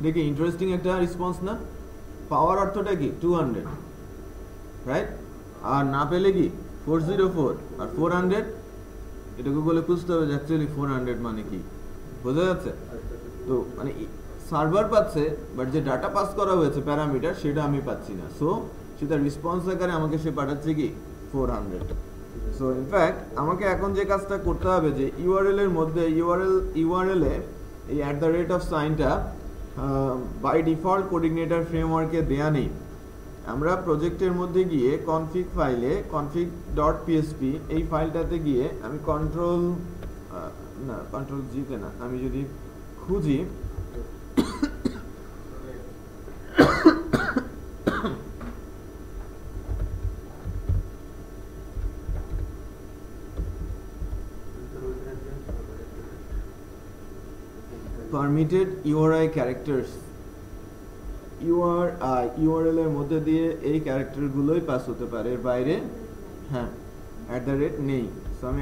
দেখি ইন্টারেস্টিং একটা রেসপন্স না, পাওয়ার অর্থটা কি 200 রাইট, আর না পেলে কি 404 আর 400, এটাকে বলে খুঁজতে হবে যে অ্যাকচুয়ালি 400 মানে কি। বোঝা যাচ্ছে? আচ্ছা, তো মানে সার্ভার পাচ্ছে, বাট যে ডাটা পাস করা হয়েছে প্যারামিটার সেটা আমি পাচ্ছি না। সো সেটা রেসপন্স আকারে আমাকে সে পাঠাচ্ছে কি 400। সো ইনফ্যাক্ট আমাকে এখন যে কাজটা করতে হবে যে ইউআরএল এর মধ্যে ইউআরএল এ এই @সাইনটা বাই ডিফল্ট কোঅর্ডিনেটর ফ্রেমওয়ার্কে দেয়া নেই। আমরা প্রজেক্টের মধ্যে গিয়ে কনফিগ ফাইলে config.php এই ফাইলটাতে গিয়ে আমি কন্ট্রোল জিতে না, আমি যদি খুঁজি permitted URI characters, URL এর মধ্যে দিয়ে এই ক্যারেক্টারগুলোই পাস হতে পারে, এর বাইরে হ্যাঁ নেই। সো আমি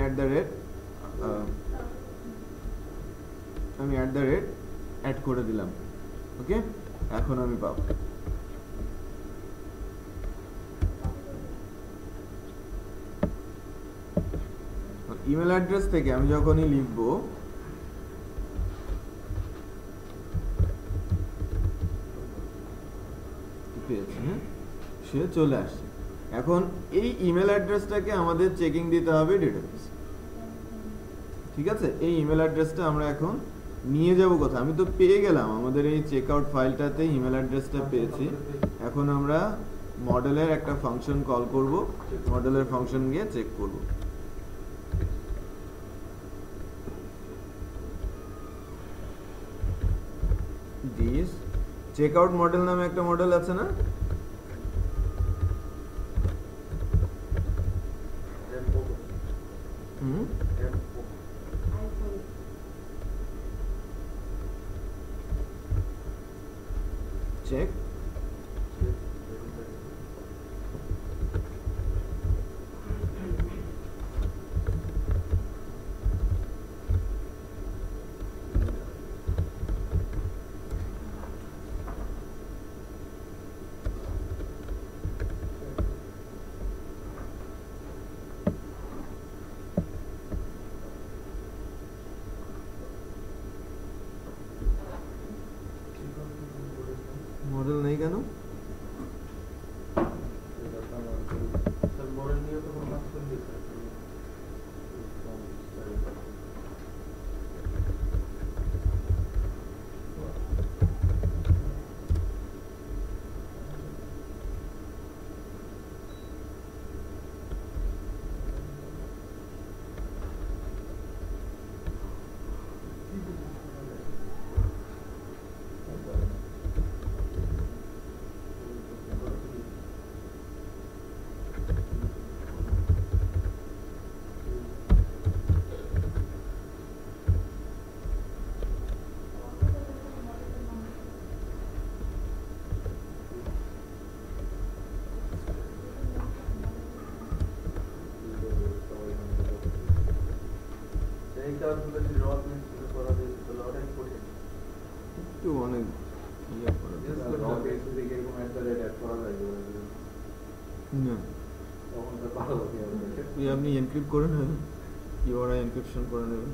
অ্যাড করে দিলাম। ওকে, এখন আমি পাবো। ইমেল অ্যাড্রেস থেকে আমি যখনই লিখবো সে চলে আসছে। এখন এই ইমেল অ্যাড্রেসটাকে আমাদের চেকিং দিতে হবে ডেটাবেস। ঠিক আছে, এই ইমেল অ্যাড্রেসটা আমরা এখন নিয়ে যাব কোথায়? আমি তো পেয়ে গেলাম আমাদের এই চেকআউট ফাইলটাতে ইমেল অ্যাড্রেসটা পেয়েছি। এখন আমরা মডেলের একটা ফাংশন কল করব, মডেলের ফাংশন গিয়ে চেক করব। দিস চেকআউট মডেল নামে একটা মডেল আছে না? চেক মডেল নেই কেন? একটু অনেক ইয়ে করা না, আপনি এনক্রিপ্ট করে নেবেন, ইউআরআই এনক্রিপশন করে নেবেন,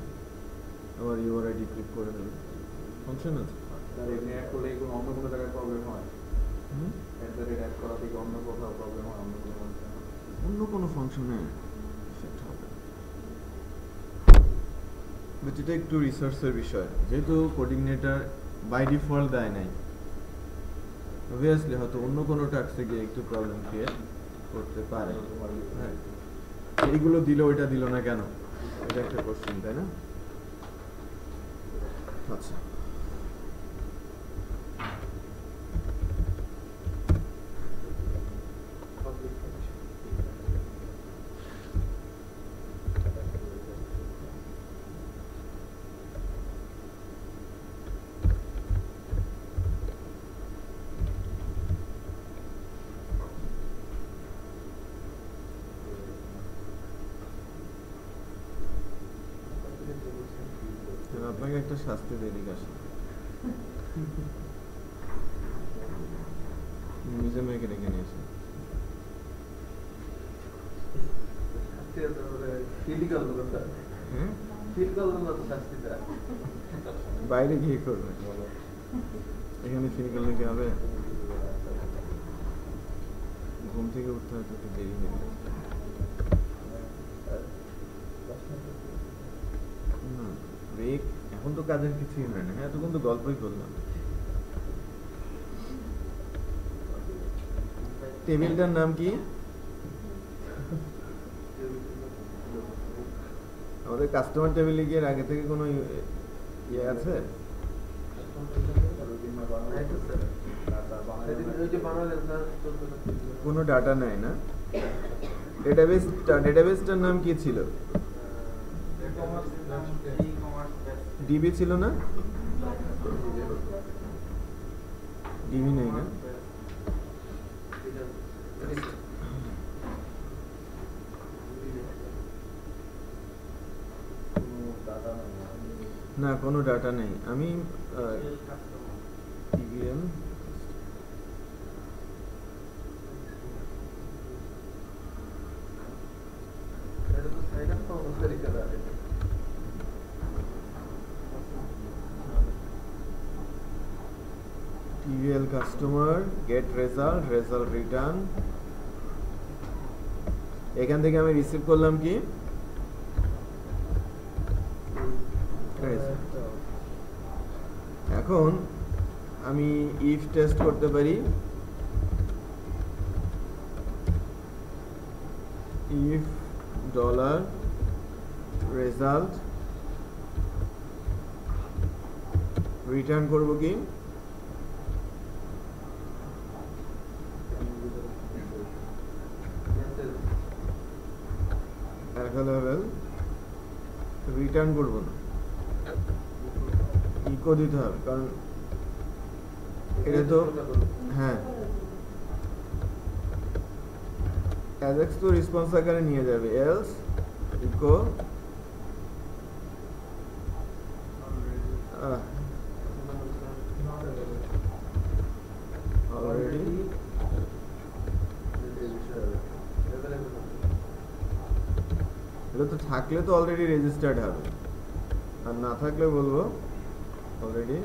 আবার ইউআরআই ডিক্রিপ্ট করে নেবেন, ফাংশন আছে। স্যার এমনি অ্যাড করলে কি অন্য কোনো জায়গায় প্রবলেম হয়? অ্যাড করা থেকে অন্য কোথাও প্রবলেম হয়? অন্য কোনো ফাংশনে সেট হবে, বাট এটা একটু রিসার্চের বিষয়, যেহেতু কোঅর্ডিনেটর বাই ডিফল্ট দেয় নাই, অবভিয়াসলি হয়তো অন্য কোনো টাস্কে গিয়ে একটু প্রবলেম ক্রিয়েট করতে পারে। এইগুলো দিল, ওইটা দিল না কেন, এটা একটা কোশ্চেন, তাই না? আচ্ছা, আপনাকে একটা শাস্তি দিয়ে দিকে আসে, নিজে মেয়েকে ডেকে নিয়ে আসে। ফিল করলাম না তো শাস্তিটা। বাইরে গিয়ে করবে, এখানে ফিল করলে কি হবে? ঘুম থেকে উঠতে হয়তো একটু দেরি হয়ে গেছে। ব্রেক এখন তো কাজের কিছুই হয় না। হ্যাঁ, এতক্ষণ তো গল্পই করলাম। টেবিলটার নাম কি? আমাদের কাস্টমার টেবিলে গিয়ে আগে থেকে কোনো ইয়ে আছে? কোনো ডাটা নেয় না? ডেটাবেসটার নাম কি ছিল? ডিবি ছিল না? ডিবি নেই না? না, কোনো ডাটা নেই। আমি TVL customer gate result return. এখান থেকে আমি রিসিভ করলাম কি? এখন আমি ইফ টেস্ট করতে পারি। ইফ ডলার রেজাল্ট রিটার্ন করব কি? অ্যাভেলেবল রিটার্ন করব না, ইকো দিতে হবে, কারণ এটা তো হ্যাঁ অ্যাজাক্স তো রেসপন্স আকারে নিয়ে যাবে। এলস ইকো অলরেডি এটা তো থাকলে তো অলরেডি রেজিস্টার্ড হবে, আর না থাকলে বলবো অলরেডি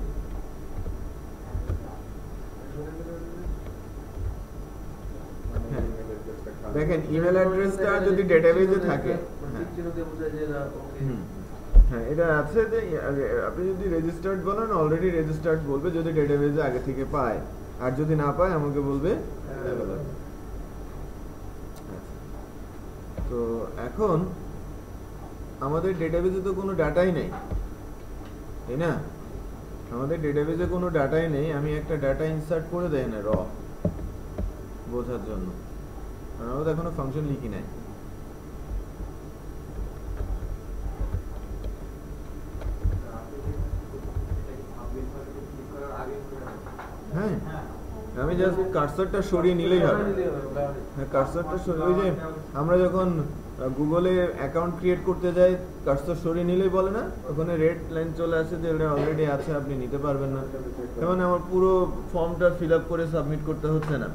দেখেন ইমেল অ্যাড্রেসটা যদি ডেটাবেজে থাকে, হ্যাঁ এটা আছে যে আপনি যদি রেজিস্টার্ড বলেন অলরেডি রেজিস্টার্ড বলবে যদি ডেটাবেজে আগে থেকে পায়, আর যদি না পায় আমাকে বলবে অ্যাভেলেবল। তো এখন আমাদের ডেটাবেজে তো কোনো ডাটাই নেই, তাই না? আমাদের ডেটাবেজে কোনো ডাটাই নেই। আমি একটা ডাটা ইনসার্ট করে দেই না র বোঝার জন্য, কারণ আমরা তো এখনো ফাংশন লিখি নাই। হ্যাঁ, আমি জাস্ট কার্সারটা সরিয়ে নিলেই হবে। হ্যাঁ, কার্সারটা সরিয়ে, ওই যে আমরা যখন গুগলে অ্যাকাউন্ট ক্রিয়েট করতে যাই কার্সার সরিয়ে নিলেই বলে না, ওখানে রেড লাইন চলে আসে যে এটা অলরেডি আছে, আপনি নিতে পারবেন না। যেমন আমার পুরো ফর্মটা ফিল আপ করে সাবমিট করতে হচ্ছে না,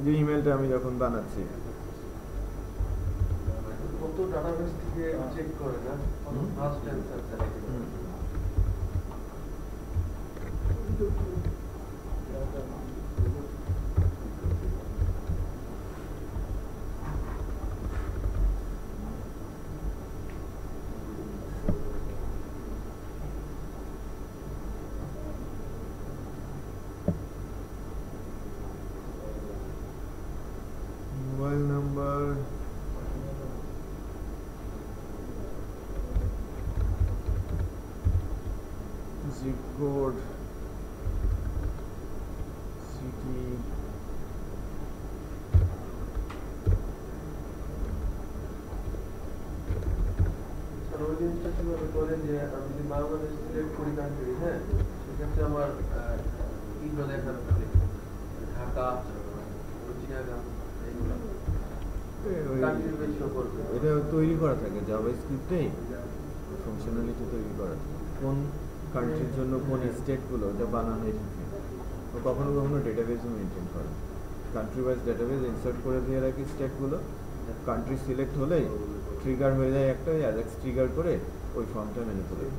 যে ইমেলটা আমি যখন বানাচ্ছি। কত ডাটাবেস থেকে চেক করে না ফার্স্ট অ্যানসার চাইছে। Mobile number, zip code, city, ওই জিনিসটা কিভাবে করেন যে আমি যদি বাংলাদেশ সিলেক্ট করি কান্ট্রি, হ্যাঁ সেক্ষেত্রে আমার ইগুলো দেখার থাকে ঢাকা, চিটাগাং, এইগুলো কান্ট্রি বেস শো করবে। এটা তৈরি করা থাকে জাভাস্ক্রিপ্টে, ফাংশনালিটি তৈরি করা থাকে কোন কান্ট্রির জন্য কোন স্টেটগুলো ওটা বানানোই থাকে। তো কখনো কখনো ডেটাবেজও মেনটেন করে, কান্ট্রি ওয়াইজ ডেটাবেজ ইনসার্ট করে দিয়ে রাখি স্টেটগুলো। কান্ট্রি সিলেক্ট হলেই ট্রিগার হয়ে যায় একটা অ্যাজাক্স ট্রিগার করে ওই ফর্মটা ম্যানিপুলেট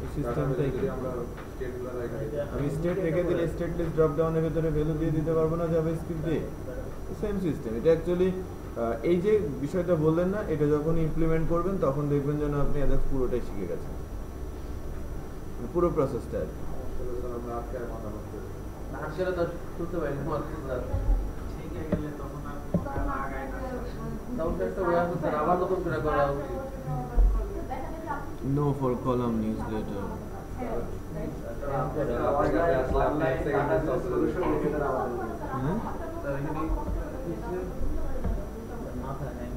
এই Data সিস্টেমটাই যদি আমরা state গুলো রাখি, আমি স্টেট রেখে দিলে স্টেট লিস্ট ড্রপ ডাউনের ভেতরে ভ্যালু দিয়ে দিতে পারবো না জাভাস্ক্রিপ্ট দিয়ে সেম সিস্টেম এটা অ্যাকচুয়ালি এই যে বিষয়টা বললেন না এটা যখন ইমপ্লিমেন্ট করবেন তখন দেখবেন যেন আপনি অ্যাজাক্স পুরোটাই শিখে গেছেন পুরো প্রসেসটা আর কি। আসলে স্যার আমরা আজকে আর মাথা নষ্ট করি। আসলে তো করতে পারি না স্যার শিখে গেলে তখন আর আগায় না তখন তো একটা ওয়ে আছে স্যার আবার নতুন করে করা উচিত নো ফর কলাম নিউজলেটার আমার কাছে আসলে আপনি এক সেকেন্ডে solve করে দিবেন। হ্যাঁ স্যার এখানে মাথায় নেই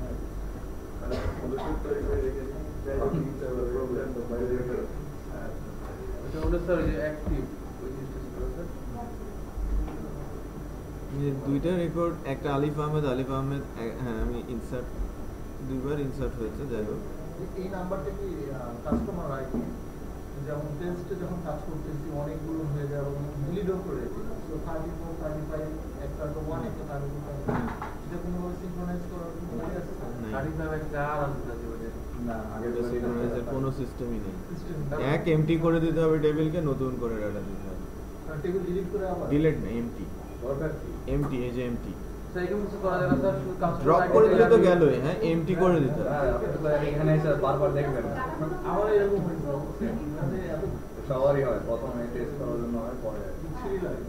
ওটা হলো স্যার যে অ্যাক্টিভ ওই জিনিসটা ছিল স্যার যে দুইটা রেকর্ড একটা আলিফ আহমেদ হ্যাঁ আমি ইনসার্ট দুইবার ইনসার্ট হয়েছে যাই হোক এই নাম্বারটা কি কাস্টমার আইডি যেমন টেস্টে যখন কাজ করতেছি অনেকগুলো হয়ে যায় এবং ডিলিটও করে দিই সো 34 35 একটা তো 1 একটা 34 এটা কোনোভাবে সিনক্রোনাইজ করার কোনো ওয়ে আছে নাই। গাড়ি ভাবে একটা আর আনতে না জীবনে না, আগে এটা সিনক্রোনাইজের কোনো সিস্টেমই নেই সিস্টেম এক এমটি করে দিতে হবে টেবিলকে নতুন করে ডাটা দিতে হবে টেবিল ডিলিট করে আবার ডিলিট না এমটি দরকার কি? এমটি এই যে এমটি স্যার এরকম কিছু করা যাবে স্যার শুধু কাস্টমার ড্রপ করে দিলে তো গেলই হ্যাঁ এমটি করে দিতে হবে হ্যাঁ, আপনি তো এখানে এসে বারবার দেখবেন না। আমার এরকম হয়েছে মানে এত সবারই হয়, প্রথমে টেস্ট করার জন্য হয়, পরে বিচ্ছিরি লাগে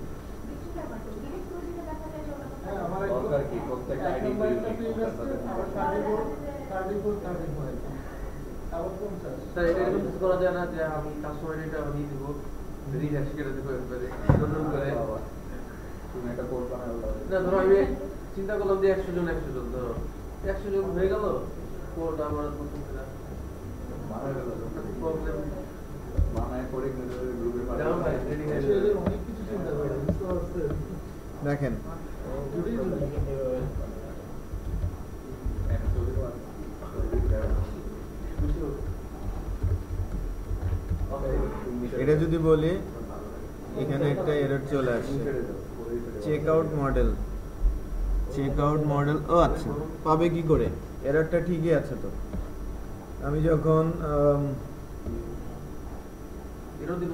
হ্যাঁ আমার দরকার কি? প্রত্যেকটা এক ID নম্বরটা unique, প্রিভিয়াস ওটার সাথে আবার 34 আবার 50 স্যার এটা এরকম কিছু করা যায় না যে আমি কাস্টমার এটা নিয়ে দিব রিহ্যাশ করে দেবো একবারে নতুন করে তুমি একটা কোড বানায় না ধরো আমি চিন্তা করলাম যে 100 জন ধরো 100 জন হয়ে গেল কোড আমার নতুন করে বানায় ফেলো, প্রবলেম বানায় করে কিন্তু গ্রুপে যাও ভাই রেডি হয়ে আসলে অনেক কিছু চিন্তা করে বুঝতে পারছেন দেখেন যদি এটা যদি বলি এখানে একটা এরর চলে আসছে চেক আউট মডেল ও আচ্ছা পাবে কি করে এররটা ঠিকই আছে তো আমি যখন এরও দিল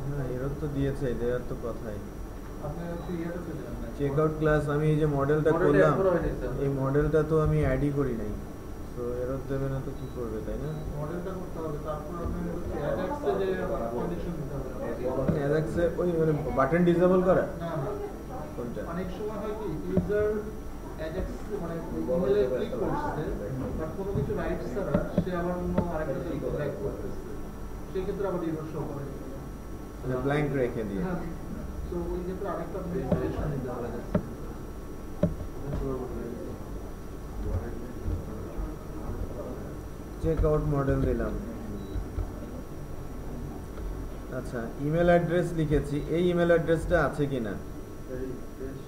হ্যাঁ এরর তো দিয়েছে এর তো কথাই আপনারা কি ইয়েটা চলে যান চেক আউট ক্লাস আমি এই যে মডেলটা মডেলটা করলাম এখনো হয়নি, স্যার। এই মডেলটা তো আমি অ্যাডই করি নাই তো এরর দেবে না তো কি করবে তাই না মডেলটা করতে হবে তারপর আপনি অ্যাডাক্সে যে কন্ডিশন দিতে হবে অ্যাজাক্সে ওই মানে বাটন ডিসেবল করা না না কোনটা অনেক সময় হয় কি ইউজার অ্যাডাক্স মানে ইমেলে ক্লিক করছে বাট কোনো কিছু রাইটস ছাড়া সে আবার অন্য আরেকটা লাইক করতেছে সেই ক্ষেত্রে আবার এরর শো করে ব্ল্যাঙ্ক রেখে দিয়ে হ্যাঁ সো ওই ক্ষেত্রে আরেকটা আপনি ইনস্টলেশন দিতে হবে চেক আউট মডেল দিলাম আচ্ছা ইমেল অ্যাড্রেস লিখেছি এই ইমেল অ্যাড্রেসটা আছে কিনা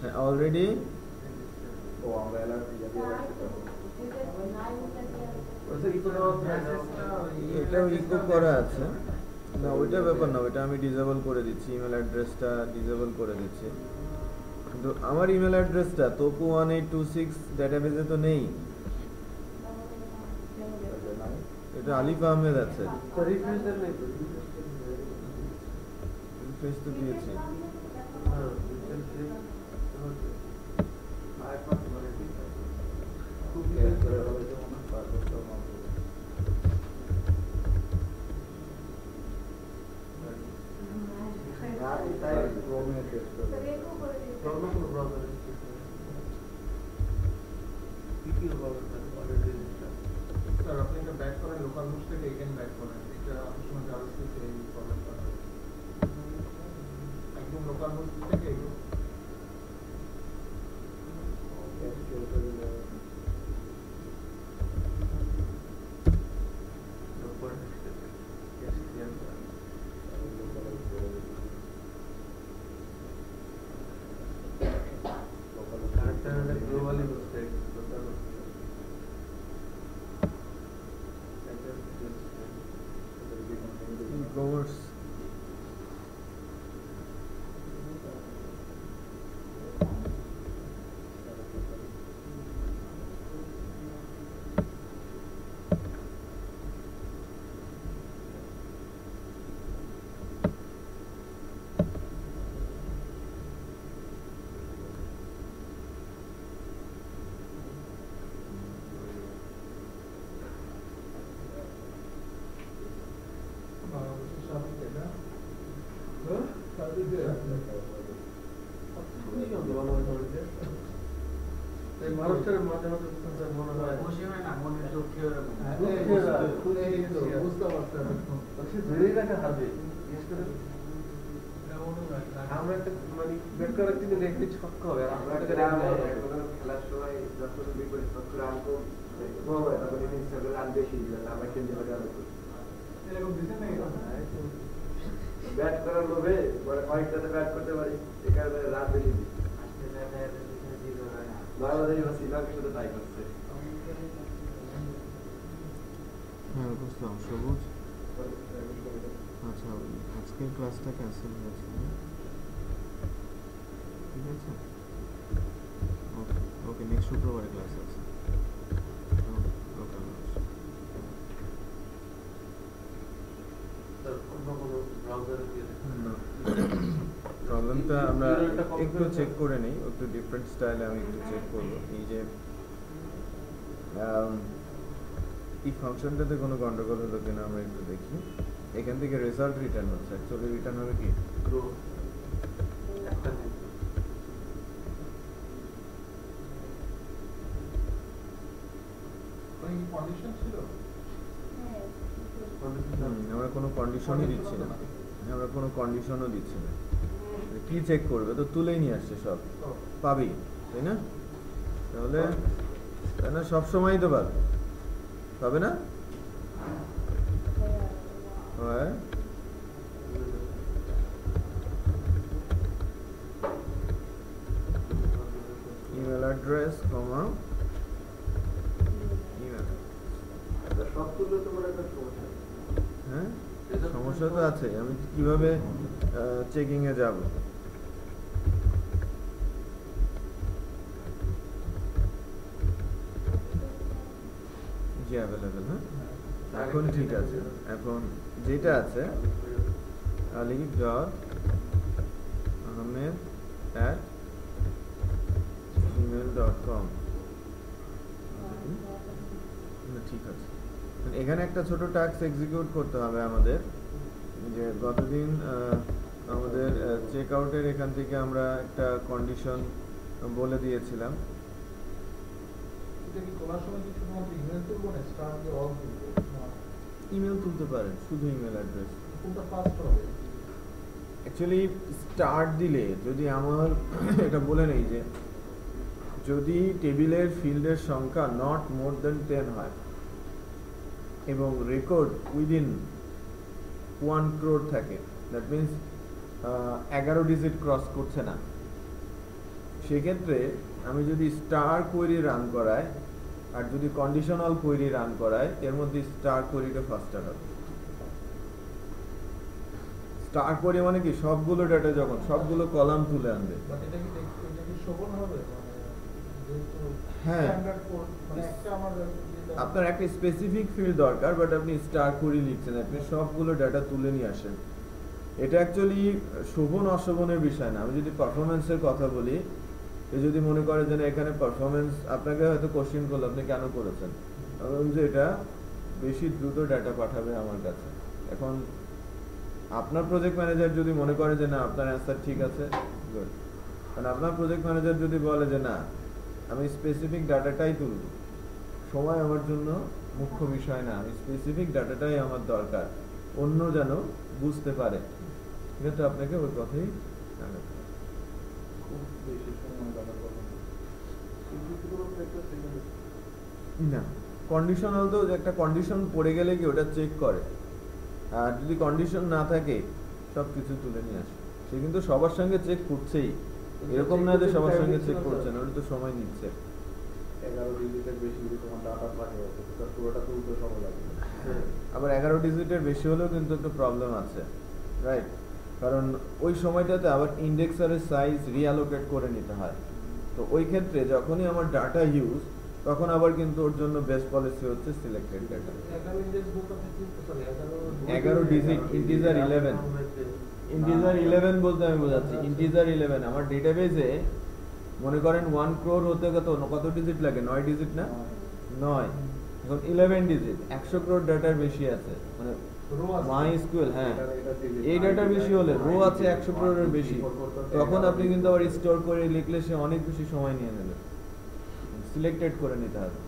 হ্যাঁ অলরেডি ও আমরা অ্যালার্ট দিয়ে রাখছি তো। ওটা কি কোনো এটাও ইকো করা আছে না ওইটা ব্যাপার না ওইটা আমি ডিসেবল করে দিচ্ছি ইমেল অ্যাড্রেসটা ডিসেবল করে দিচ্ছি কিন্তু আমার ইমেল অ্যাড্রেসটা topu1826 ডেটাবেজে তো নেই এটা আলিফ আহমেদ আছে রিফ্রেশ দেন নাই তো রিফ্রেশ তো দিয়েছি হ্যাঁ রিফ্রেশ দিয়ে আরেকবার মানে খুব টেস্ট করে হবে তো মনে হয়, তারপর তো আমার তাই ক্রোমে টেস্ট করে অন্য কোনো ব্রাউজার কি হবে অলরেডি স্যার আপনি এটা ব্যাক করেন লোকাল হোস্ট থেকে এগেইন ব্যাক করেন এটা আপনার সময় জাভাস্ক্রিপ্ট এই প্রবলেমটা হয় একদম লোকাল হোস্ট থেকে গ্লোবালি হোস্টেড ই-কমার্স খুবই সুন্দর, ভালো হয় সবাইকে। এই মানুষটার মাঝে মাঝে বুঝতে মনে হয় খুশি হয় না, মনের দুঃখে ওরা মনে হয়। বুঝতে পারছেন সে ধরেই রাখে হারবে। বিশেষ করে আমরা একটা মানে ব্যাট করার কিন্তু লেখলে ছক্কা হবে, আর আমরা একটা খেলার সময় যখন বিপরীত পক্ষ রান তখন ইনিংস রান বেশি দিলাম আমরা খেলতে পারি আরো এরকম দিচ্ছেন না ব্যাট করার লোভে কয়েকটাতে ব্যাট করতে পারি এই কারণে রান বেশি দিই বাংলাদেশ বা শ্রীলঙ্কা শুধু তাই করছে। হ্যাঁ বুঝলাম। সবুজ, আচ্ছা আজকের ক্লাসটা ক্যান্সেল হয়েছে না? ঠিক আছে, ওকে ওকে, নেক্সট শুক্রবারে ক্লাস আছে। ওকে অন্য কোনো ব্রাউজারে দিয়ে প্রবলেমটা আমরা একটু চেক করে নিই, একটু ডিফারেন্ট স্টাইলে আমি একটু চেক করবো। এই যে এই ফাংশনটাতে কোনো গন্ডগোল হলো কিনা আমরা একটু দেখি। এখান থেকে রেজাল্ট রিটার্ন হচ্ছে, অ্যাকচুয়ালি রিটার্ন হবে কি গ্রো একটা দিন কন্ডিশন ছিল আমরা কোনো কন্ডিশনই দিচ্ছি না, আমরা কোনো কন্ডিশনও দিচ্ছি না। কি চেক করবে? তো তুলেই নিয়ে আসছে, সব পাবি, তাই না? তাহলে তাই না, সবসময়ই তো পাবে, পাবে না? হয় ইমেল অ্যাড্রেস কমা ইমেল। সব তুললে তোমার একটা সমস্যা। হ্যাঁ সমস্যা তো আছে, আমি কিভাবে চেকিং এ যাব? জি অ্যাভেলেবেল। হ্যাঁ এখন ঠিক আছে। এখন যেটা আছে আলিফ ডট আহমেদ @gmail.com, ঠিক আছে। এখানে একটা ছোট টাস্ক এক্সিকিউট করতে হবে আমাদের, যে গতদিন আমাদের চেক আউটের এখান থেকে আমরা একটা কন্ডিশন বলে দিয়েছিলাম। এটা কি করার সময় কি শুধুমাত্র ইমেল তুলবো না স্টার দিয়ে অল তুলবো? ইমেল তুলতে পারেন, শুধু ইমেল অ্যাড্রেস। কোনটা ফার্স্ট হবে? অ্যাকচুয়ালি স্টার্ট দিলে যদি আমার এটা বলে নেই যে যদি টেবিলের ফিল্ডের সংখ্যা নট মোর দেন 10 হয় এবং রেকর্ড উইদিন 1 crore থাকে, দ্যাট মিনস 11 ডিজিট ক্রস করছে না, সেক্ষেত্রে আমি যদি স্টার কোয়েরি রান করাই আর যদি কন্ডিশনাল কোয়েরি রান করাই, এর মধ্যে স্টার কোয়েরিটা ফাস্টার হবে। স্টার কোয়েরি মানে কি সবগুলো ডাটা যখন সবগুলো কলাম তুলে আনবে। বাট এটা কি শোভন হবে? মানে যেহেতু হ্যাঁ। স্ট্যান্ডার্ড কোড, মানে একটা আমার আপনার একটা স্পেসিফিক ফিল্ড দরকার, বাট আপনি স্টার কোয়েরি লিখছেন, আপনি সবগুলো ডাটা তুলে নিয়ে আসেন। এটা অ্যাকচুয়ালি শোভন অশোভনের বিষয় না। আমি যদি পারফরমেন্সের কথা বলি, যদি মনে করে যে না এখানে পারফরমেন্স, আপনাকে হয়তো কোশ্চেন করলো আপনি কেন করেছেন, আমি বললাম যে এটা বেশি দ্রুত ডাটা পাঠাবে আমার কাছে। এখন আপনার প্রজেক্ট ম্যানেজার যদি মনে করে যে না আপনার অ্যান্সার ঠিক আছে, গুড। কারণ আপনার প্রজেক্ট ম্যানেজার যদি বলে যে না আমি স্পেসিফিক ডাটাটাই তুলব, সময় আমার জন্য মুখ্য বিষয় না, আমি স্পেসিফিক ডাটাটাই আমার দরকার, অন্য যেন বুঝতে পারে, কিন্তু আপনাকে ওই কথাই জানাতে হবে। খুব বেশি সময় ব্যবহার করবো না কন্ডিশনাল তো একটা কন্ডিশন পড়ে গেলে কি ওটা চেক করে, আর যদি কন্ডিশন না থাকে সব কিছু তুলে নিয়ে আসে। সে কিন্তু সবার সঙ্গে চেক করছেই, এরকম না যে সবার সঙ্গে চেক করছে না, ওটা তো সময় নিচ্ছে। 11 ডিজিটের বেশি যদি তোমার ডাটা থাকে তো পুরোটা তুলতে সময় লাগে। আবার 11 ডিজিটের বেশি হলেও কিন্তু একটা প্রবলেম আছে, রাইট? কারণ ওই সময়টাতে আবার ইন্ডেক্সারের সাইজ রিঅ্যালোকেট করে নিতে হয়। তো ওই ক্ষেত্রে যখনই আমার ডাটা ইউজ, তখন আবার কিন্তু ওর জন্য বেস্ট পলিসি হচ্ছে selected data. 11 digit integer 11, integer 11 বলতে আমি বোঝাচ্ছি ইন্টিজার 11। আমার ডেটাবেজে মনে করেন 1 crore হতে কত ডিজিট লাগে? 9 ডিজিট না? 9। এখন 11 ডিজিট, 100 crore ডাটার বেশি আছে, মানে MySQL, হ্যাঁ এই ডাটা বেশি হলে রো আছে 100 crore-এর বেশি, তখন আপনি কিন্তু আবার স্টোর করে লিখলে সে অনেক বেশি সময় নিয়ে নেবে, সিলেক্টেড করে নিতে হবে,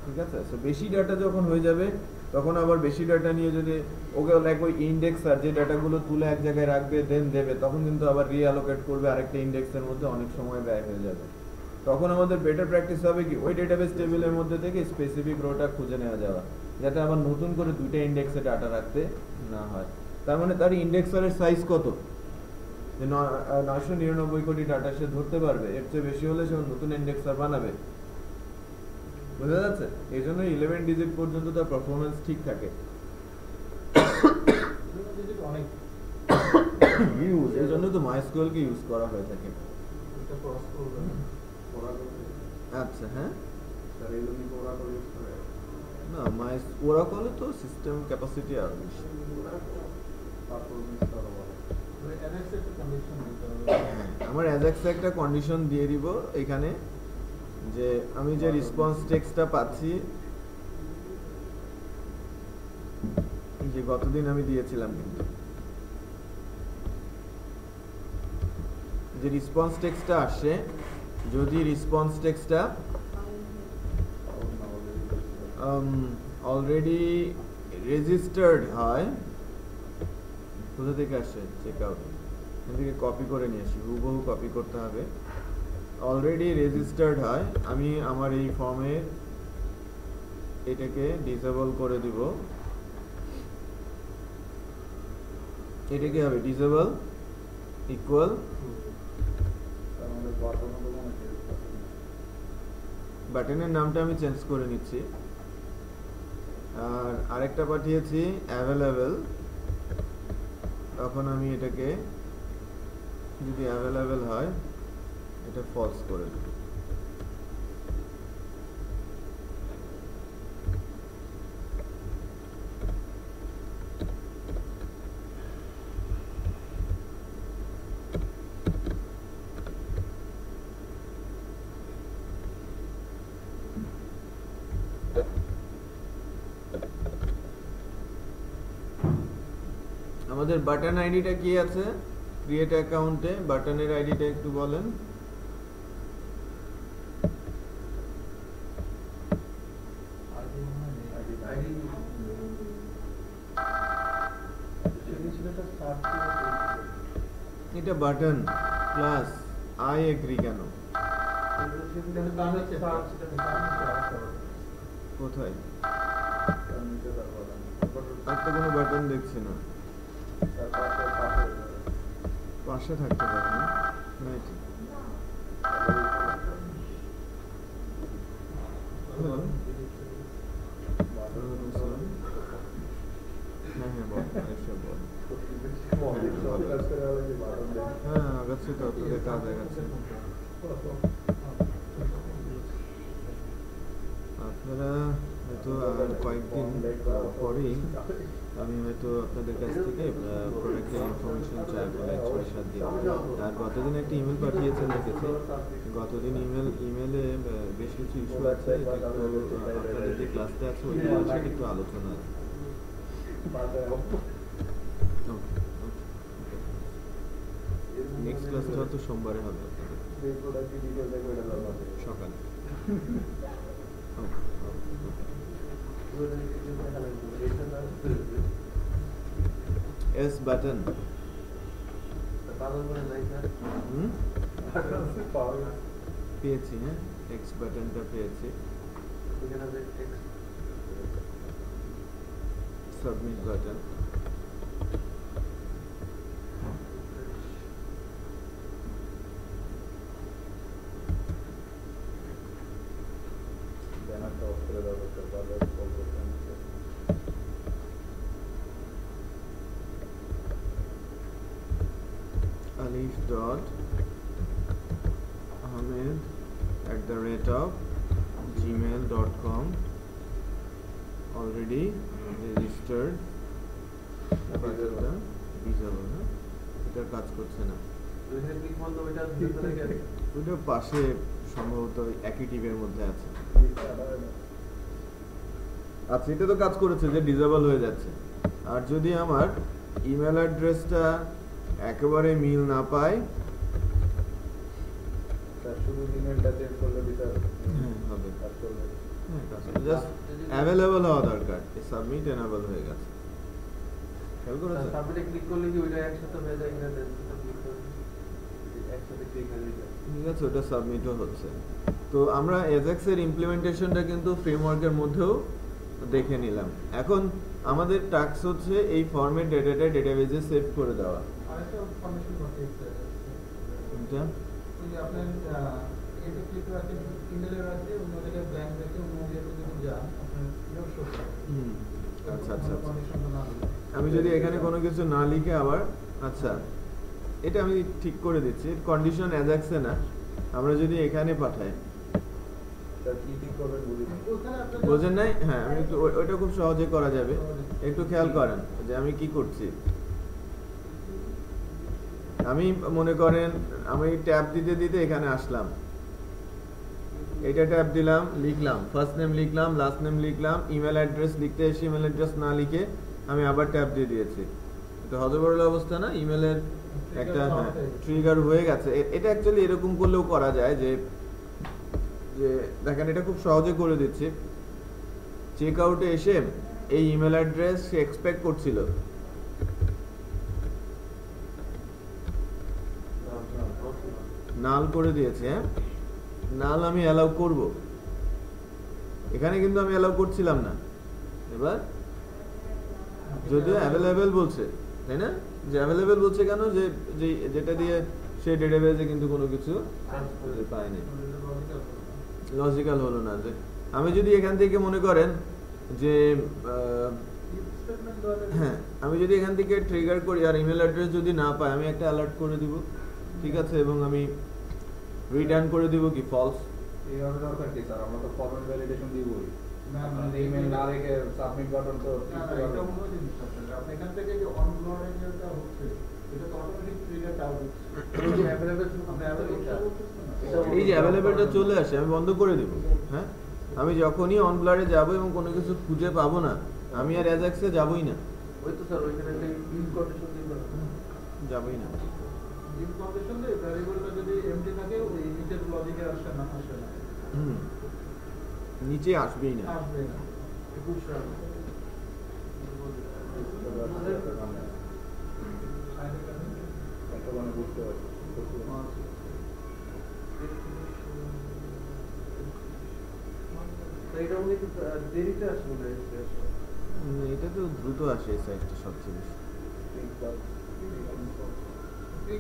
ঠিক আছে? সো বেশি ডাটা যখন হয়ে যাবে তখন আবার বেশি ডাটা নিয়ে যদি ওকে লাইক ওই ইন্ডেক্সার যে ডাটাগুলো তুলে এক জায়গায় রাখবে দেন দেবে, তখন কিন্তু আবার রিঅ্যালোকেট করবে আরেকটা ইন্ডেক্সের মধ্যে, অনেক সময় ব্যয় হয়ে যাবে। তখন আমাদের বেটার প্র্যাকটিস হবে কি ওই ডেটাবেস টেবিলের মধ্যে থেকে স্পেসিফিক রোটা খুঁজে নেওয়া যাওয়া, যাতে আবার নতুন করে দুইটা ইন্ডেক্সে ডাটা রাখতে না হয়। তার মানে তার ইন্ডেক্সারের সাইজ কত, যে 999 কোটি ডাটা সে ধরতে পারবে, এর চেয়ে বেশি হলে সে নতুন ইন্ডেক্সার বানাবে, বোঝা যাচ্ছে? এই জন্য 11 ডিজিট পর্যন্ত তার পারফরমেন্স ঠিক থাকে। অনেক ইউজ এই জন্য তো MySQL কে ইউজ করা হয়ে থাকে। এটা ক্রস করবে আচ্ছা, হ্যাঁ স্যার এই জন্য ওরাকল ইউজ করে না, ওরাকলে তো সিস্টেম ক্যাপাসিটি আর বেশি। পারফরম্যান্স আরো ভালো। অ্যাজাক্স একটা কন্ডিশন দিতে হবে। আমার অ্যাজাক্স একটা কন্ডিশন দিয়ে দিব এখানে, যে আমি যে রেসপন্স টেক্সটটা পাচ্ছি, যে গতদিন আমি দিয়েছিলাম, কিন্তু যে রেসপন্স টেক্সটটা আসে, যদি রেসপন্স টেক্সটটা অলরেডি রেজিস্টার্ড হয়, কোথা থেকে আসে চেক আউট, এখান থেকে কপি করে নিয়ে আসি, হুবহু কপি করতে হবে। অলরেডি রেজিস্টার্ড হয়, আমি আমার এই ফর্মে এটাকে ডিসেবল করে দিব। এটা কি হবে? ডিসেবল ইকুয়াল আমাদের বাটন তো মনে হয় বাটনের নামটা আমি চেঞ্জ করে নিচ্ছি। আর আরেকটা পাঠিয়েছি অ্যাভেলেবেল, তখন আমি এটাকে যদি অ্যাভেলেবেল হয় এটা ফলস করে দেব। আমাদের বাটন আইডিটা কি আছে ক্রিয়েট অ্যাকাউন্টে? বাটনের আইডিটা একটু বলেন। এটা বাটন প্লাস আই এগ্রি কেন? কোথায়? নিচে তার বাটন আর তো কোনো বাটন দেখছি না। তার পাশে পাশে থাকতে পারে না? রাইট। হ্যাঁ হ্যাঁ বল, এসব বল। হ্যাঁ আগাচ্ছি তো, আপনাদের কাজ আগাচ্ছে। আপনারা হয়তো আর কয়েকদিন পরেই আমি হয়তো আপনাদের কাছ থেকে প্রোডাক্টের ইনফরমেশন চাই বলে 6-7 দিন। আর গতদিন একটা ইমেল পাঠিয়েছেন দেখেছি, গতদিন ইমেলে বেশ কিছু ইস্যু আছে, আপনাদের যে ক্লাসটা আছে ওইটা আছে, একটু আলোচনা আছে। নেক্সট ক্লাসটা তো সোমবারে হবে সকালে। এস বাটন পেয়েছি, হ্যাঁ এক্স বাটনটা পেয়েছি। সাবমিট বাটন, ব্যানারটা অফ করে দেওয়া দরকার, বারবার কল করতে হচ্ছে। alif.ahmed@gmail.com already registered। ডিসেবল না, এটা কাজ করছে না। ওইটা পাশে সম্ভবত একই টিমের মধ্যে আছে। আচ্ছা এটা তো কাজ করেছে, যে ডিসেবল হয়ে যাচ্ছে। আর যদি আমার ইমেল অ্যাড্রেসটা একেবারে মিল না পায়, স্যার শুধু ইমেলটা চেঞ্জ করলে কি স্যার হবে কাজ করবে? জাস্ট অ্যাভেলেবল হওয়া দরকার, সাবমিট এনেবল হয়ে গেছে। খেয়াল করেছেন? সাবমিটে ক্লিক করলে কি ওইটা একসাথে হয়ে যায় কিনা ক্লিক করলে একসাথে ক্লিক হয়ে যায়। ঠিক আছে, ওটা সাবমিটও হচ্ছে। তো আমরা এজাক্স এর ইমপ্লিমেন্টেশনটা কিন্তু ফ্রেমওয়ার্কের মধ্যেও দেখে নিলাম। এখন আমাদের টাস্ক হচ্ছে এই ফরম্যাট ডেটাটা ডেটাবেজে সেভ করে দেওয়া। আরেকটা কন্ডিশন করতে স্যার, এটা ওই যে আপনার এতে ক্লিক রাখেন, ইমেলে রাখে, অন্য জায়গায় ব্যাংক রেখে অন্য জায়গায় যদি যান আপনার ইমেল শো করে। আচ্ছা আচ্ছা আচ্ছা। কন্ডিশনটা না হলে আমি যদি এখানে কোনো কিছু না লিখে আবার, আচ্ছা এটা আমি ঠিক করে দিচ্ছি, কন্ডিশন অ্যাজাক্সে না, আমরা যদি এখানে পাঠাই, স্যার কি ঠিক করবেন বুঝি না। ওখানে আপনার বোঝেন নাই? হ্যাঁ, আমি একটু ওইটা খুব সহজে করা যাবে, একটু খেয়াল করেন যে আমি কি করছি। আমি মনে করেন আমি ট্যাব দিতে দিতে এখানে আসলাম, এটা ট্যাব দিলাম, লিখলাম ফার্স্ট নেম, লিখলাম লাস্ট নেম, লিখলাম ইমেল অ্যাড্রেস, লিখতে এসে ইমেল অ্যাড্রেস না লিখে আমি আবার ট্যাব দিয়ে দিয়েছি। এটা হজবরল অবস্থা না? ইমেলের একটা ট্রিগার হয়ে গেছে। এটা অ্যাকচুয়ালি এরকম করলেও করা যায় যে যে দেখেন এটা খুব সহজে করে দিচ্ছি। চেক আউটে এসে এই ইমেল অ্যাড্রেস সে এক্সপেক্ট করছিল, নাল করে দিয়েছে। হ্যাঁ, নাল আমি অ্যালাউ করব, এখানে কিন্তু আমি অ্যালাউ করছিলাম না। এবার যদিও অ্যাভেলেবেল বলছে, তাই না? যে অ্যাভেলেবেল বলছে কেন? যে যেটা দিয়ে সে ডেটাবেজে কিন্তু কোনো কিছু পায়নি, লজিক্যাল হলো না। যে আমি যদি এখান থেকে মনে করেন যে হ্যাঁ, আমি যদি এখান থেকে ট্রিগার করি আর ইমেল অ্যাড্রেস যদি না পাই, আমি একটা অ্যালার্ট করে দিব, ঠিক আছে, এবং আমি রিটার্ন করে দিব কি ফলস। এই অর্ডার দরকার কি স্যার? আমরা তো ফরম্যাট ভ্যালিডেশন দিবই। না, আপনাদের ইমেল না রেখে সাবমিট বাটন তো না, না, এটা অন্য জিনিস আসলে। আপনি এখান থেকে যে অনবোর্ডিং যেটা হচ্ছে, এটা তো অটোমেটিক ট্রিগার আউট হচ্ছে। এই যে অ্যাভেলেবল আপনি available show করতেছেন না? এই যে অ্যাভেলেবলটা চলে আসে, আমি বন্ধ করে দিব। হ্যাঁ, আমি যখনই অন ব্লারে যাব এবং কোনো কিছু খুঁজে পাবো না, আমি আর অ্যাজাক্সে যাবই না, ওই তো স্যার ওইখানে একটা ইন কন্ডিশন দিন না। যাবই না। ইন কন্ডিশন দিয়ে ভ্যারিয়েবলটা যদি এমটি থাকে, ওই নিচের লজিকে আসে না। নিচে আসবেই না। আসবে না। একটা মানে বুঝতে পারছি। তো এটা মনে একটু দেরিতে আসে মনে হয়। এটা তো দ্রুত আসে এই সাইটটা সবচেয়ে বেশি।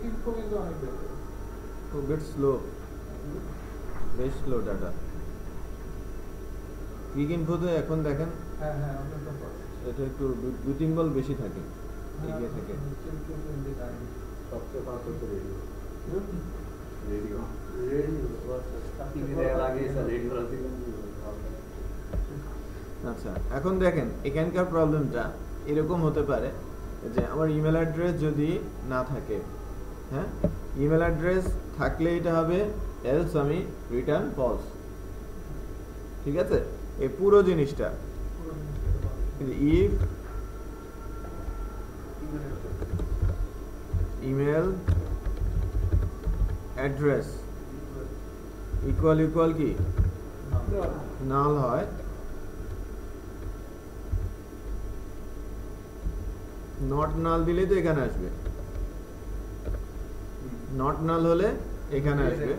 কিন্তু অনেক বেটার। তো বেট স্লো, বেশ স্লো ডাটা। ক্লিক ইনফোতে এখন দেখেন হ্যাঁ, আপনার তো পারছে। এটা একটু 2-3 বল বেশি থাকে এগিয়ে থেকে। সবচেয়ে ফাস্ট হচ্ছে রেডিও। রেডিও আচ্ছা, এখন দেখেন এখানকার প্রবলেমটা এরকম হতে পারে যে আমার ইমেল অ্যাড্রেস যদি না থাকে, হ্যাঁ, ইমেল অ্যাড্রেস থাকলে এটা হবে এলস আমি রিটার্ন ফলস, ঠিক আছে? এই পুরো জিনিসটা ইফ ইমেল অ্যাড্রেস ইকুয়াল কি নাল হয়, নট নাল দিলে তো এখানে আসবে, নট নাল হলে এখানে আসবে।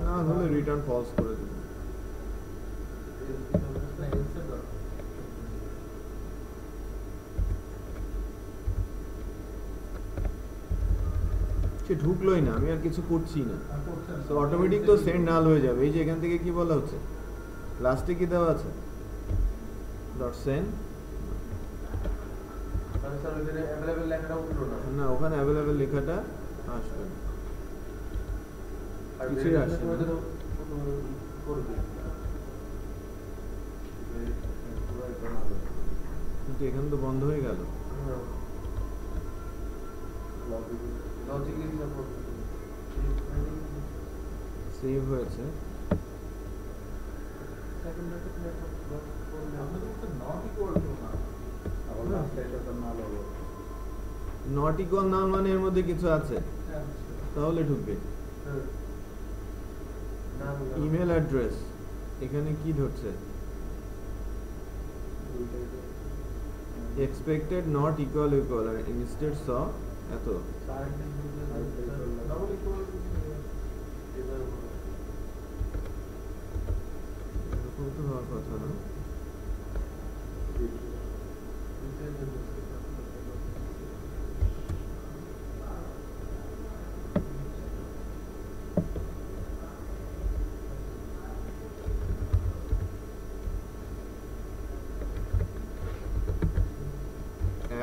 না হলে রিটার্ন ফলস করে দেব। সে ঢুকলোই না, আমি আর কিছু করছি না, তো অটোমেটিক তো সেন্ড নাল হয়ে যাবে। এই যে এখান থেকে কি বলা হচ্ছে, লাস্টে কি দেওয়া আছে, ডট সেন্ড, না ওখানে অ্যাভেলেবেল লেখাটা আসবে না, কিছুই আসছে না। কিন্তু এখানে তো বন্ধ হয়ে গেল। লজিক্যালি সাপোর্ট সেভ হয়েছে। সেকেন্ড ব্র্যাকেট নেটওয়ার্ক আমাদের তো নট ইকুয়াল টু না আবার লাস্টে এটা তো না হলো নট ইকুয়াল নাল মানে এর মধ্যে কিছু আছে, আচ্ছা তাহলে ঢুকবে। হ্যাঁ না ইমেল অ্যাড্রেস এখানে কি ধরছে? এক্সপেক্টেড নট ইকুয়াল ইকুয়াল আর ইনস্টেড স এত ডাবল ইকুয়াল এরকম তো হওয়ার কথা না।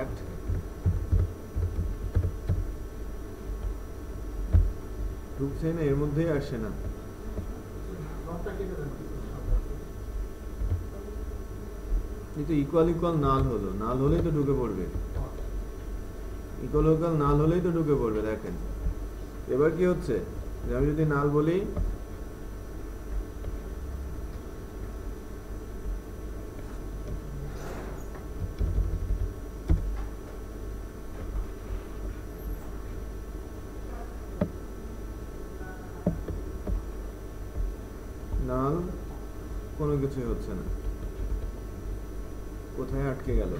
At ঢুকছে না, এর মধ্যেই আসে না। নটটা কেটে দেন এই তো ইকুয়াল ইকুয়াল নাল হলো, নাল হলেই তো ঢুকে পড়বে। ইকুয়াল ইকুয়াল নাল হলেই তো ঢুকে পড়বে। দেখেন এবার কি হচ্ছে, যে আমি যদি নাল বলি নাল, কোনো কিছুই হচ্ছে না। কোথায় আটকে গেল?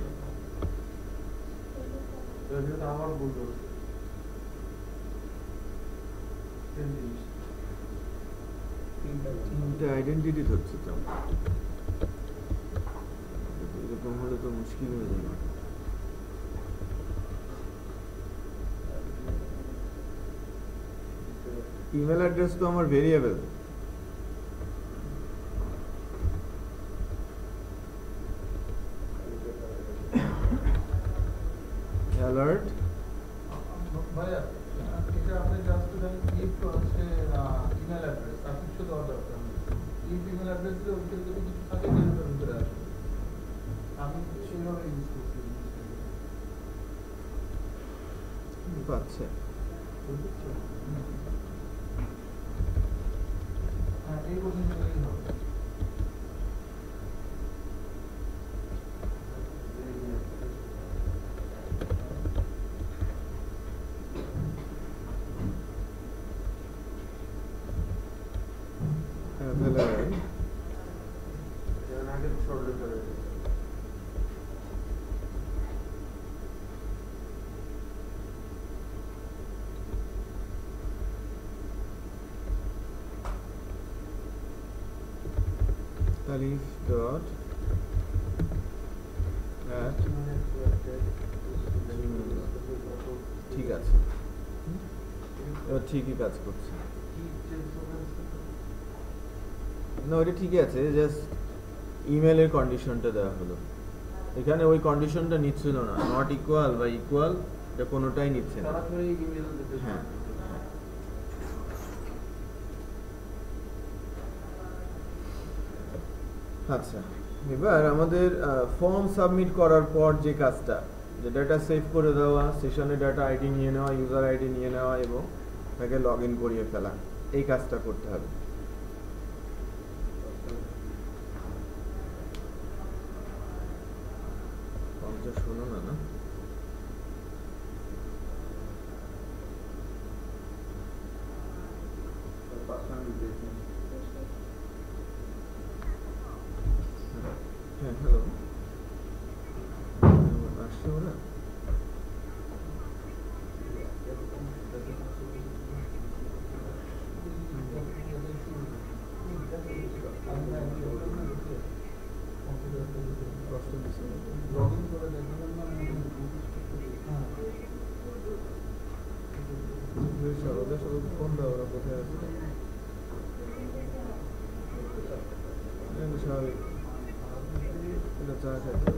এটা আমার ভুল হচ্ছে তিনটে আইডেন্টিটি ধরছে তো, এরকম হলে তো মুশকিল হয়ে যাবে। ইমেল অ্যাড্রেস তো আমার ভেরিয়েবল, অ্যালার্ট ভাইয়া এটা আপনি জাস্ট দেন ইফ হচ্ছে ইমেল অ্যাড্রেস আর কিছু দেওয়া দরকার নেই। ইফ ইমেল অ্যাড্রেস দিয়ে ওইটা যদি কিছু থাকে তাহলে ভিতরে আসবে। আমি সেইভাবে ইউজ করছি। পাচ্ছে। হ্যাঁ এই পর্যন্ত গেলেই হবে। অ্যাভেলেবল আগে শর্ট লেটার তারিফ ডট ঠিক আছে, এবার ঠিকই কাজ করছে। না ওটা ঠিকই আছে, জাস্ট ইমেলের কন্ডিশনটা দেওয়া হলো। এখানে ওই কন্ডিশনটা নিচ্ছিল না, নট ইকুয়াল বা ইকুয়াল, এটা কোনোটাই নিচ্ছে না। সরাসরি ইমেল দিতে হ্যাঁ। আচ্ছা, এবার আমাদের ফর্ম সাবমিট করার পর যে কাজটা, যে ডাটা সেভ করে দেওয়া, সেশনে ডাটা আইডি নিয়ে নেওয়া, ইউজার আইডি নিয়ে নেওয়া এবং তাকে লগ ইন করিয়ে ফেলা, এই কাজটা করতে হবে। ফর্মটা শোনো না না হ্যাঁ হ্যালো আসছে ওরা? লগইন করে দেখলাম না ওদের সাথে ফোন দাও, ওরা কোথায় আছে? স্বাভাবিক, এটা চা খাচ্ছে।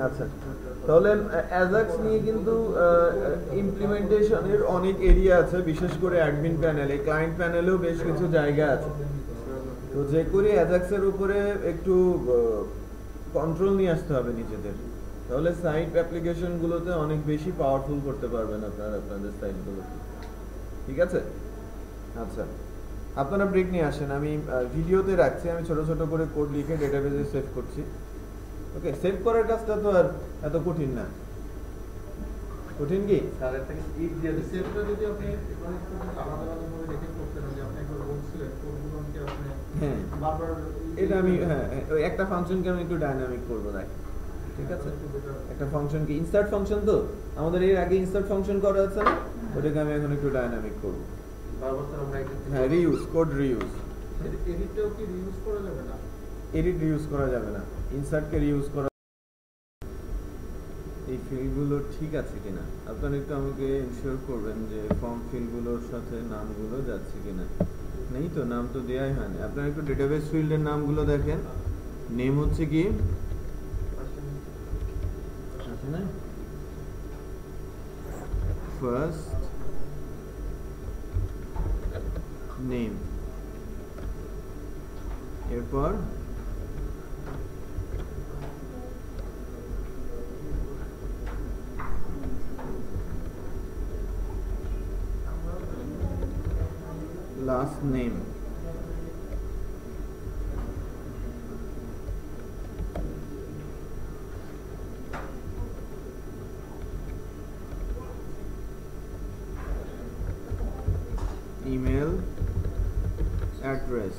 আচ্ছা, তাহলে অ্যাজাক্স নিয়ে কিন্তু ইমপ্লিমেন্টেশনের অনেক এরিয়া আছে, বিশেষ করে অ্যাডমিন প্যানেলে, ক্লায়েন্ট প্যানেলেও বেশ কিছু জায়গা আছে। তো যে করে অ্যাজাক্সের উপরে একটু কন্ট্রোল নিয়ে আসতে হবে নিজেদের, তাহলে সাইট অ্যাপ্লিকেশনগুলোতে অনেক বেশি পাওয়ারফুল করতে পারবেন আপনারা আপনাদের সাইটগুলোকে। ঠিক আছে? আচ্ছা, আপনারা ব্রেক নিয়ে আসেন, আমি ভিডিওতে রাখছি, আমি ছোট ছোট করে কোড লিখে ডেটাবেজে সেভ করছি। ওকে, সেভ করার কাজটা তো আর এত কঠিন না। কঠিন কি? স্যারের থেকে স্কিপ দিয়ে দিচ্ছে। সেভটা যদি আপনি এখানে একটু আলাদা আলাদা করে রেখে করতেন, যে আপনি একবার বলছিলেন কোডগুলোকে আপনি হ্যাঁ, বারবার এটা আমি ওই একটা ফাংশনকে আমি একটু ডাইনামিক করবো, দেখ। ঠিক আছে, একটা ফাংশনকে ইনসার্ট ফাংশন, তো আমাদের এর আগে ইনসার্ট ফাংশন করা আছে না, ওটাকে আমি এখন একটু ডাইনামিক করব। বারবার স্যার আমরা একটা হ্যাঁ, রিইউজ, কোড রিইউজ। এডিটটাও কি রিউজ করা যাবে না? এডিট রিউজ করা যাবে না, ইনসার্টকে রিউজ করা। এই ফিল্ডগুলো ঠিক আছে কিনা আপনারা একটু আমাকে ইনশিওর করবেন যে ফর্ম ফিল্ডগুলোর সাথে নামগুলো যাচ্ছে কিনা। নেই তো, নাম তো দেয়াই হয়নি। আপনারা একটু ডেটাবেস ফিল্ডের নামগুলো দেখেন। নেম হচ্ছে কি আছে না, ফার্স্ট নেম, এরপর last name, email address,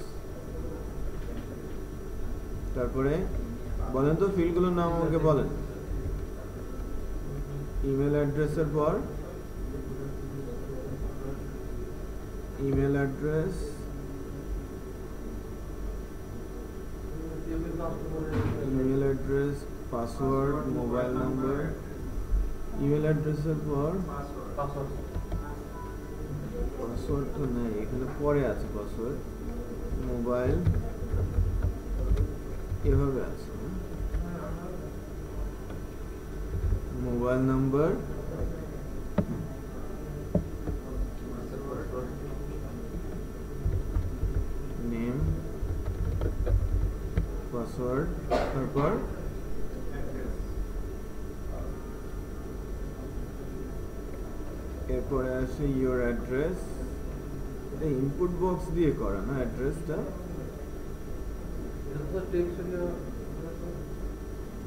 তারপরে বলেন তো ফিল্ডগুলোর নাম আমাকে বলেন। ইমেল অ্যাড্রেসের পর email address, email address, password, mobile number. Email অ্যাড্রেসের পর পাসওয়ার্ড তো নেই এখানে, পরে আছে পাসওয়ার্ড, মোবাইল, এভাবে আছে। মোবাইল নাম্বার, নেম, পাসওয়ার্ড, তারপর এরপরে আসে ইওর অ্যাড্রেস। এটা ইনপুট বক্স দিয়ে করা না অ্যাড্রেসটা,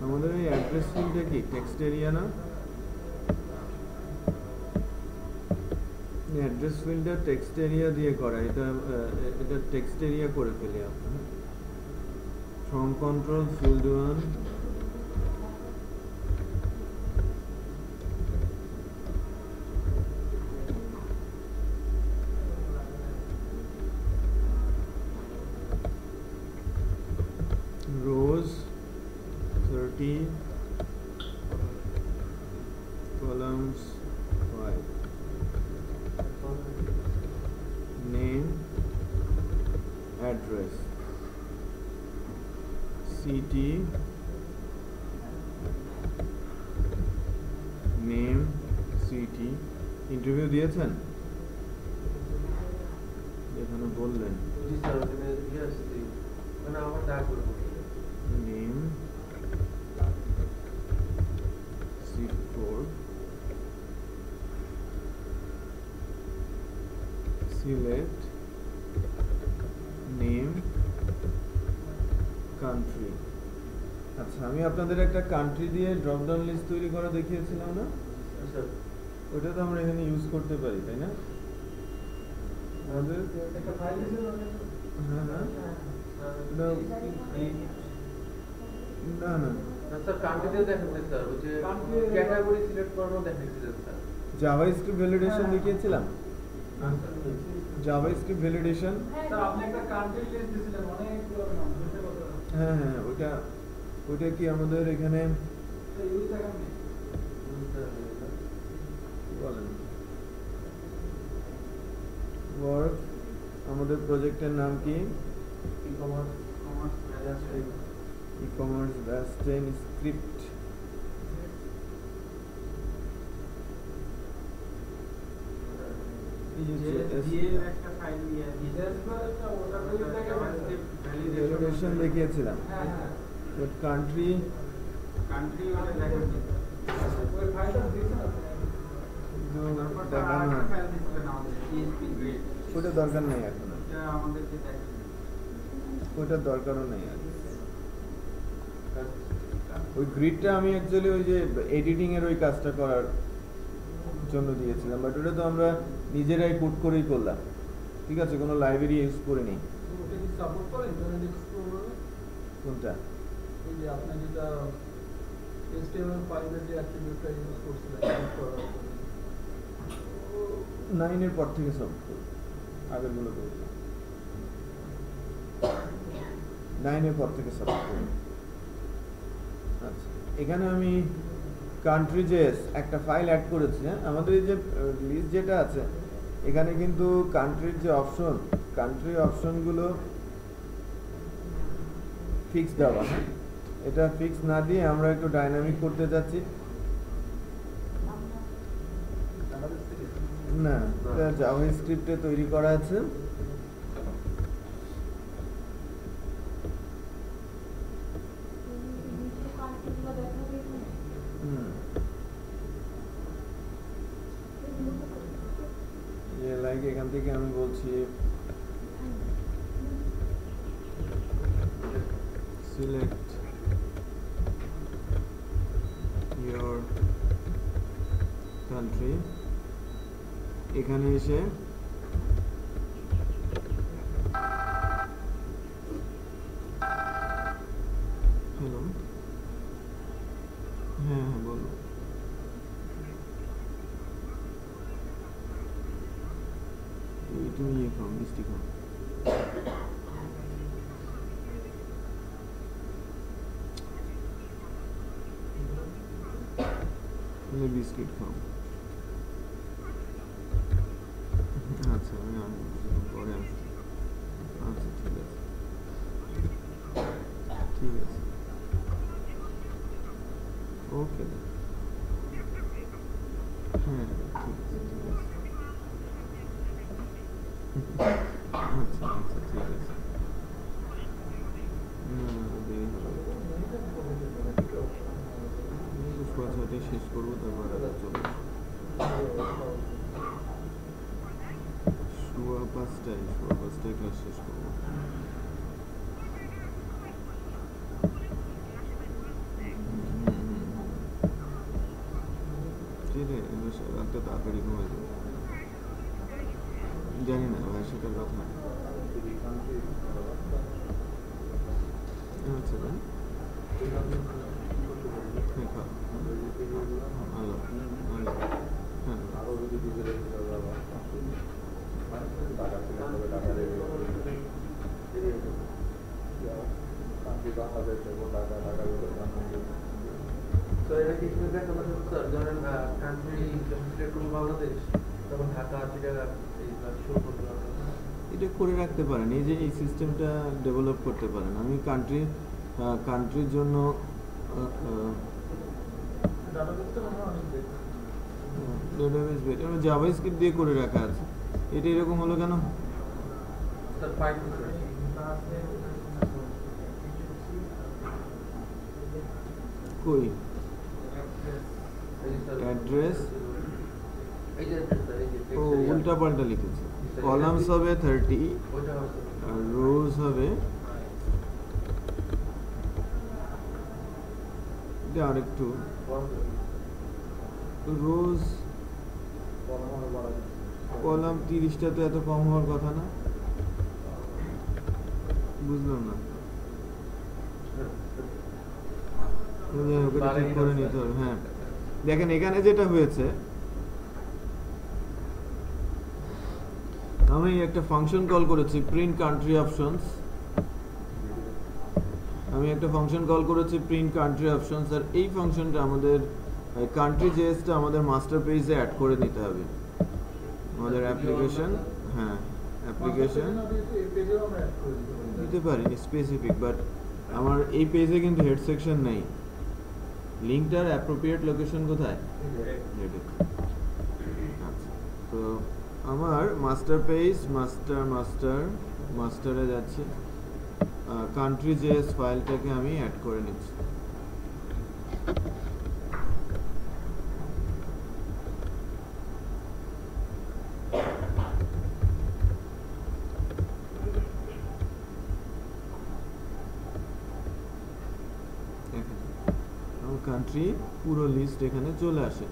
আমাদের এই অ্যাড্রেস ফিল্ডটা কি টেক্সট এরিয়া না? অ্যাড্রেস ফিল্ডটা টেক্সট এরিয়া দিয়ে করা, এটা টেক্সট এরিয়া করে ফেলি আমরা। From control field 1, rows 30, columns 5, name, address, city, name, city। Interview দিয়েছেন এখানে বললেন? জি স্যার, ওখানে মানে আমার ডাক করব। name, zip code, select name, country। আচ্ছা, আমি আপনাদের একটা কান্ট্রি দিয়ে ড্রপ ডাউন লিস্ট তৈরি করা দেখিয়েছিলাম না, স্যার ওটা তো আমরা এখানে ইউজ করতে পারি, তাই না? আমাদের একটা ফাইল হ্যাঁ হ্যাঁ না না স্যার কান্ট্রিতেও দেখাচ্ছে স্যার, ওই যে ক্যাটাগরি সিলেক্ট করানো দেখাচ্ছে স্যার। জাভাস্ক্রিপ্ট ভ্যালিডেশন দেখিয়েছিলাম, জাভাস্ক্রিপ্ট ভ্যালিডেশন। স্যার আপনি একটা কান্ট্রি লিস্ট দিয়েছিলেন অনেকগুলো নাম, হ্যাঁ হ্যাঁ, ওইটা কি আমাদের এখানে ইউজ দেখান নেই বলেন? ওয়ার্ক, আমাদের প্রজেক্টের নাম কি? ই-কমার্স ই-কমার্স ব্যাস 10 স্ক্রিপ্ট এই যে একটা ফাইল নিয়ে ভ্যালিডেশন দেখিয়েছিলাম, হ্যাঁ বাট কান্ট্রি কান্ট্রি ওটা দেখেন ওই ফাইলটা দিয়েছেন আপনি? দেখানো ফাইল দিচ্ছিলেন আমাদের পিএইচপি গ্রেড, ওটা দরকার নেই এখন, এটা আমাদেরকে দেখেন ওইটার দরকারও নেই আর। ওই গ্রিডটা আমি অ্যাকচুয়ালি ওই যে এডিটিং এর ওই কাজটা করার জন্য দিয়েছিলাম, বাট ওটা তো আমরা নিজেরাই কোড করেই করলাম, ঠিক আছে, কোনো লাইব্রেরি ইউজ করিনি। ওটা কি সাপোর্ট করে ইন্টারনেট এক্সপ্লোরারে? কোনটা? এই যে আপনি যেটা HTML ফাইলের যে অ্যাট্রিবিউটটা ইউজ করছিলেন এডিট করার জন্য 9 এর পর থেকে সব আগের গুলো করলাম, 9 এর পর থেকে সব করলাম। আচ্ছা, এখানে আমি কান্ট্রি জেএস একটা ফাইল অ্যাড করেছি। হ্যাঁ, আমাদের এই যে লিস্ট যেটা আছে এখানে কিন্তু কান্ট্রির যে অপশন, কান্ট্রি অপশনগুলো ফিক্স দেওয়া, হ্যাঁ, এটা ফিক্স না দিয়ে আমরা একটু ডাইনামিক করতে যাচ্ছি। না, এটা জাভাস্ক্রিপ্টে তৈরি করা আছে। লাইক এখান থেকে আমি বলছি সিলেক্ট ইয়োর কান্ট্রি, এখানে এসে হ্যালো, হ্যাঁ হ্যাঁ বলো। তুমি ইয়ে খাও, মিষ্টি খাও। তুমি বিস্কিট খাও। আচ্ছা, আমি পরে আসছি। আচ্ছা, ঠিক আছে ঠিক আছে, ওকে, হ্যাঁ ঠিক আছে ঠিক আছে, আচ্ছা আচ্ছা ঠিক আছে, না দেরি হবে, সোয়া ছয়টায় শেষ করবো, তারপর চলে সোয়া পাঁচটায় ক্লাস শেষ করবো। ঠিক আছে, রাতটা তাড়াতাড়ি ঘুমাই যাবে। জানি না ভাই, সেটার কথা। আচ্ছা ভাই, আল্লাহ আল্লাহ, হ্যাঁ আরো যদি ডিজিটাল টাকা ছিল তবে টাকা তো এটা কি তুমি দেখানো স্যার, ধরেন কান্ট্রি সিলেক্ট করবো বাংলাদেশ, তখন ঢাকা, চিটাগাং এইগুলো শো করতে হবে। এটা করে রাখতে পারেন, এই যে এই সিস্টেমটা ডেভেলপ করতে পারেন। আমি কান্ট্রির জন্য ডাটাবেসটা মনে হয় অনেক বেশি। ডেটাবেস বেট আমার জাভাস্ক্রিপ্ট দিয়ে করে রাখা আছে। এটা এরকম হলো কেন? স্যার ফাইল কই অ্যাড্রেস? এই যে স্যার, এই যে ও উল্টা পাল্টা লিখেছে। কলামস হবে 30 ওইটা হবে আর রোজ হবে, এটা আরেকটু রোজ কলাম 30টা তো এত কম হওয়ার কথা না, বুঝলাম না। ওটা ঠিক করে নিতে হবে। হ্যাঁ দেখেন, এখানে যেটা হয়েছে, আমি একটা ফাংশন কল করেছি প্রিন্ট কান্ট্রি অপশনস, আর এই ফাংশনটা আমাদের কান্ট্রি জেএসটা আমাদের মাস্টার পেজে অ্যাড করে নিতে হবে। আমাদের অ্যাপ্লিকেশন, হ্যাঁ অ্যাপ্লিকেশন দিতে পারি স্পেসিফিক, বাট আমার এই পেজে কিন্তু হেড সেকশন নেই। লিঙ্কটার অ্যাপ্রোপ্রিয়েট লোকেশন কোথায়? হেডে। আচ্ছা, তো আমার মাস্টার পেজ মাস্টারে যাচ্ছি, কান্ট্রি জেএস ফাইলটাকে আমি অ্যাড করে নিচ্ছি। কান্ট্রি পুরো লিস্ট এখানে চলে আসে।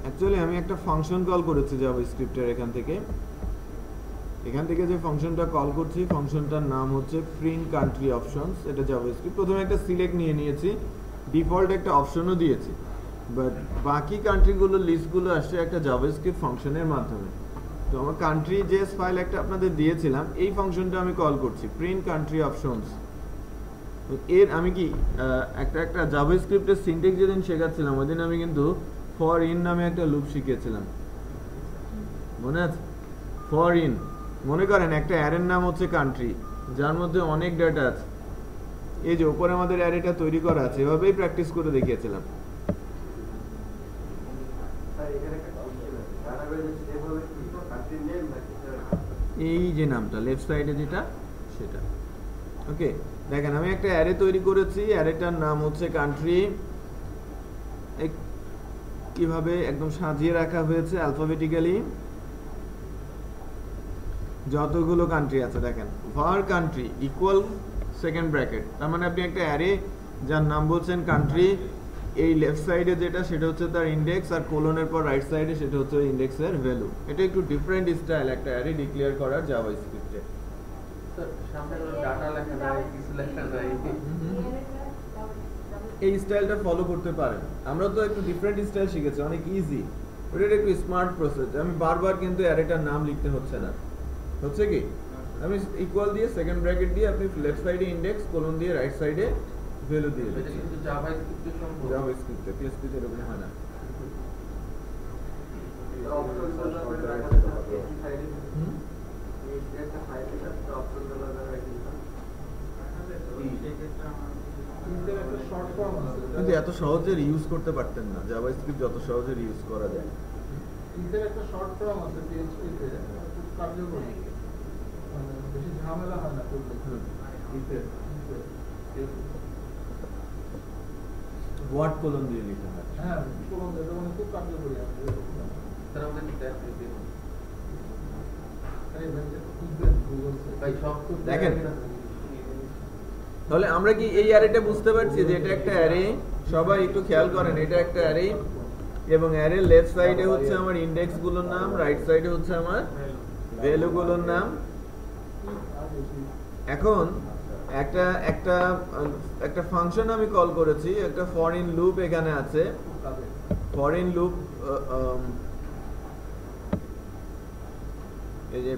অ্যাকচুয়ালি আমি একটা ফাংশন কল করেছি জাভাস্ক্রিপ্টের এখান থেকে যে ফাংশনটা কল করছি, ফাংশনটার নাম হচ্ছে প্রিন্ট কান্ট্রি অপশনস। এটা জাভাস্ক্রিপ্ট। প্রথমে একটা সিলেক্ট নিয়ে নিয়েছি, ডিফল্ট একটা অপশনও দিয়েছি, বাট বাকি কান্ট্রিগুলো লিস্টগুলো আসছে একটা জাভাস্ক্রিপ্ট ফাংশনের মাধ্যমে। তো আমার কান্ট্রি জেএস ফাইল একটা আপনাদের দিয়েছিলাম, এই ফাংশনটা আমি কল করছি প্রিন্ট কান্ট্রি অপশনস। এর আমি কি একটা জাভাস্ক্রিপ্টের সিনট্যাক্স যেদিন শেখাচ্ছিলাম ওইদিন আমি কিন্তু ফর ইন নামে একটা লুপ শিখিয়েছিলাম, মনে আছে? ফর ইন, মনে করেন একটা অ্যারের নাম হচ্ছে কান্ট্রি, যার মধ্যে অনেক ডেটা আছে। এই যে উপরে আমাদের অ্যারেটা তৈরি করা আছে, এভাবেই প্র্যাকটিস করে দেখিয়েছিলাম। এই যে নামটা লেফট সাইডে যেটা, সেটা ওকে। দেখেন আমি একটা অ্যারে তৈরি করেছি, অ্যারেটার নাম হচ্ছে কান্ট্রি। কিভাবে একদম সাজিয়ে রাখা হয়েছে অ্যালফাবেটিক্যালি, যতগুলো কান্ট্রি আছে দেখেন, var country equal second bracket. তার মানে আপনি একটা অ্যারে যার নাম বলছেন কান্ট্রি, এই লেফট সাইডে যেটা সেটা হচ্ছে তার ইন্ডেক্স, আর কোলনের পর রাইট সাইডে সেটা হচ্ছে ইন্ডেক্সের ভ্যালু। এটা একটু ডিফারেন্ট স্টাইল একটা অ্যারে ডিক্লেয়ার করার জাভাস্ক্রিপ্টে। সামনে কোনো ডাটা লেখা যায়, কিছু লেখা যায়, এই স্টাইলটা ফলো করতে পারেন। আমরা তো একটু ডিফারেন্ট স্টাইল শিখেছি, অনেক ইজি। ওটা একটু স্মার্ট প্রসেস। আমি বারবার কিন্তু অ্যারেটার নাম লিখতে হচ্ছে না, হচ্ছে কি আমি ইকুয়াল দিয়ে সেকেন্ড ব্র্যাকেট দিয়ে আপনি লেফট সাইডে ইন্ডেক্স, কোলন দিয়ে রাইট সাইডে ভ্যালু দিয়ে এটা দিচ্ছেন। কিন্তু জাভাস্ক্রিপ্টে সম্ভব। জাভাস্ক্রিপ্টে PHP তে এরকম হয় না। একটা শর্ট ফর্ম আছে, কিন্তু এত সহজে ইউজ করতে পারতেন না, জাভাস্ক্রিপ্ট যত সহজে ইউজ করা যায়। একটা শর্ট ফর্ম আছে PHP তে, খুব কার্যকরী, মানে বেশি ঝামেলা হয় না করলে। ওয়ার্ড কোলন দিয়ে লিখতে হয়। হ্যাঁ, কোলন এটা মানে খুব কার্যকরী। তারা আমাদের কি দেখতে দিবেন? আরে ভাই, খুঁজবেন গুগল থেকে। ভাই সব তো দেখেন। তাহলে আমরা কি এই অ্যারেটা বুঝতে পারছি যে এটা একটা অ্যারে? সবাই একটু খেয়াল করেন, এটা একটা অ্যারে, এবং অ্যারের লেফট সাইডে হচ্ছে আমার ইন্ডেক্স গুলোর নাম, রাইট সাইডে হচ্ছে আমার ভ্যালু গুলোর নাম। এখন একটা ফাংশন আমি কল করেছি, একটা ফরিন লুপ এখানে আছে। ফরিন লুপ এই যে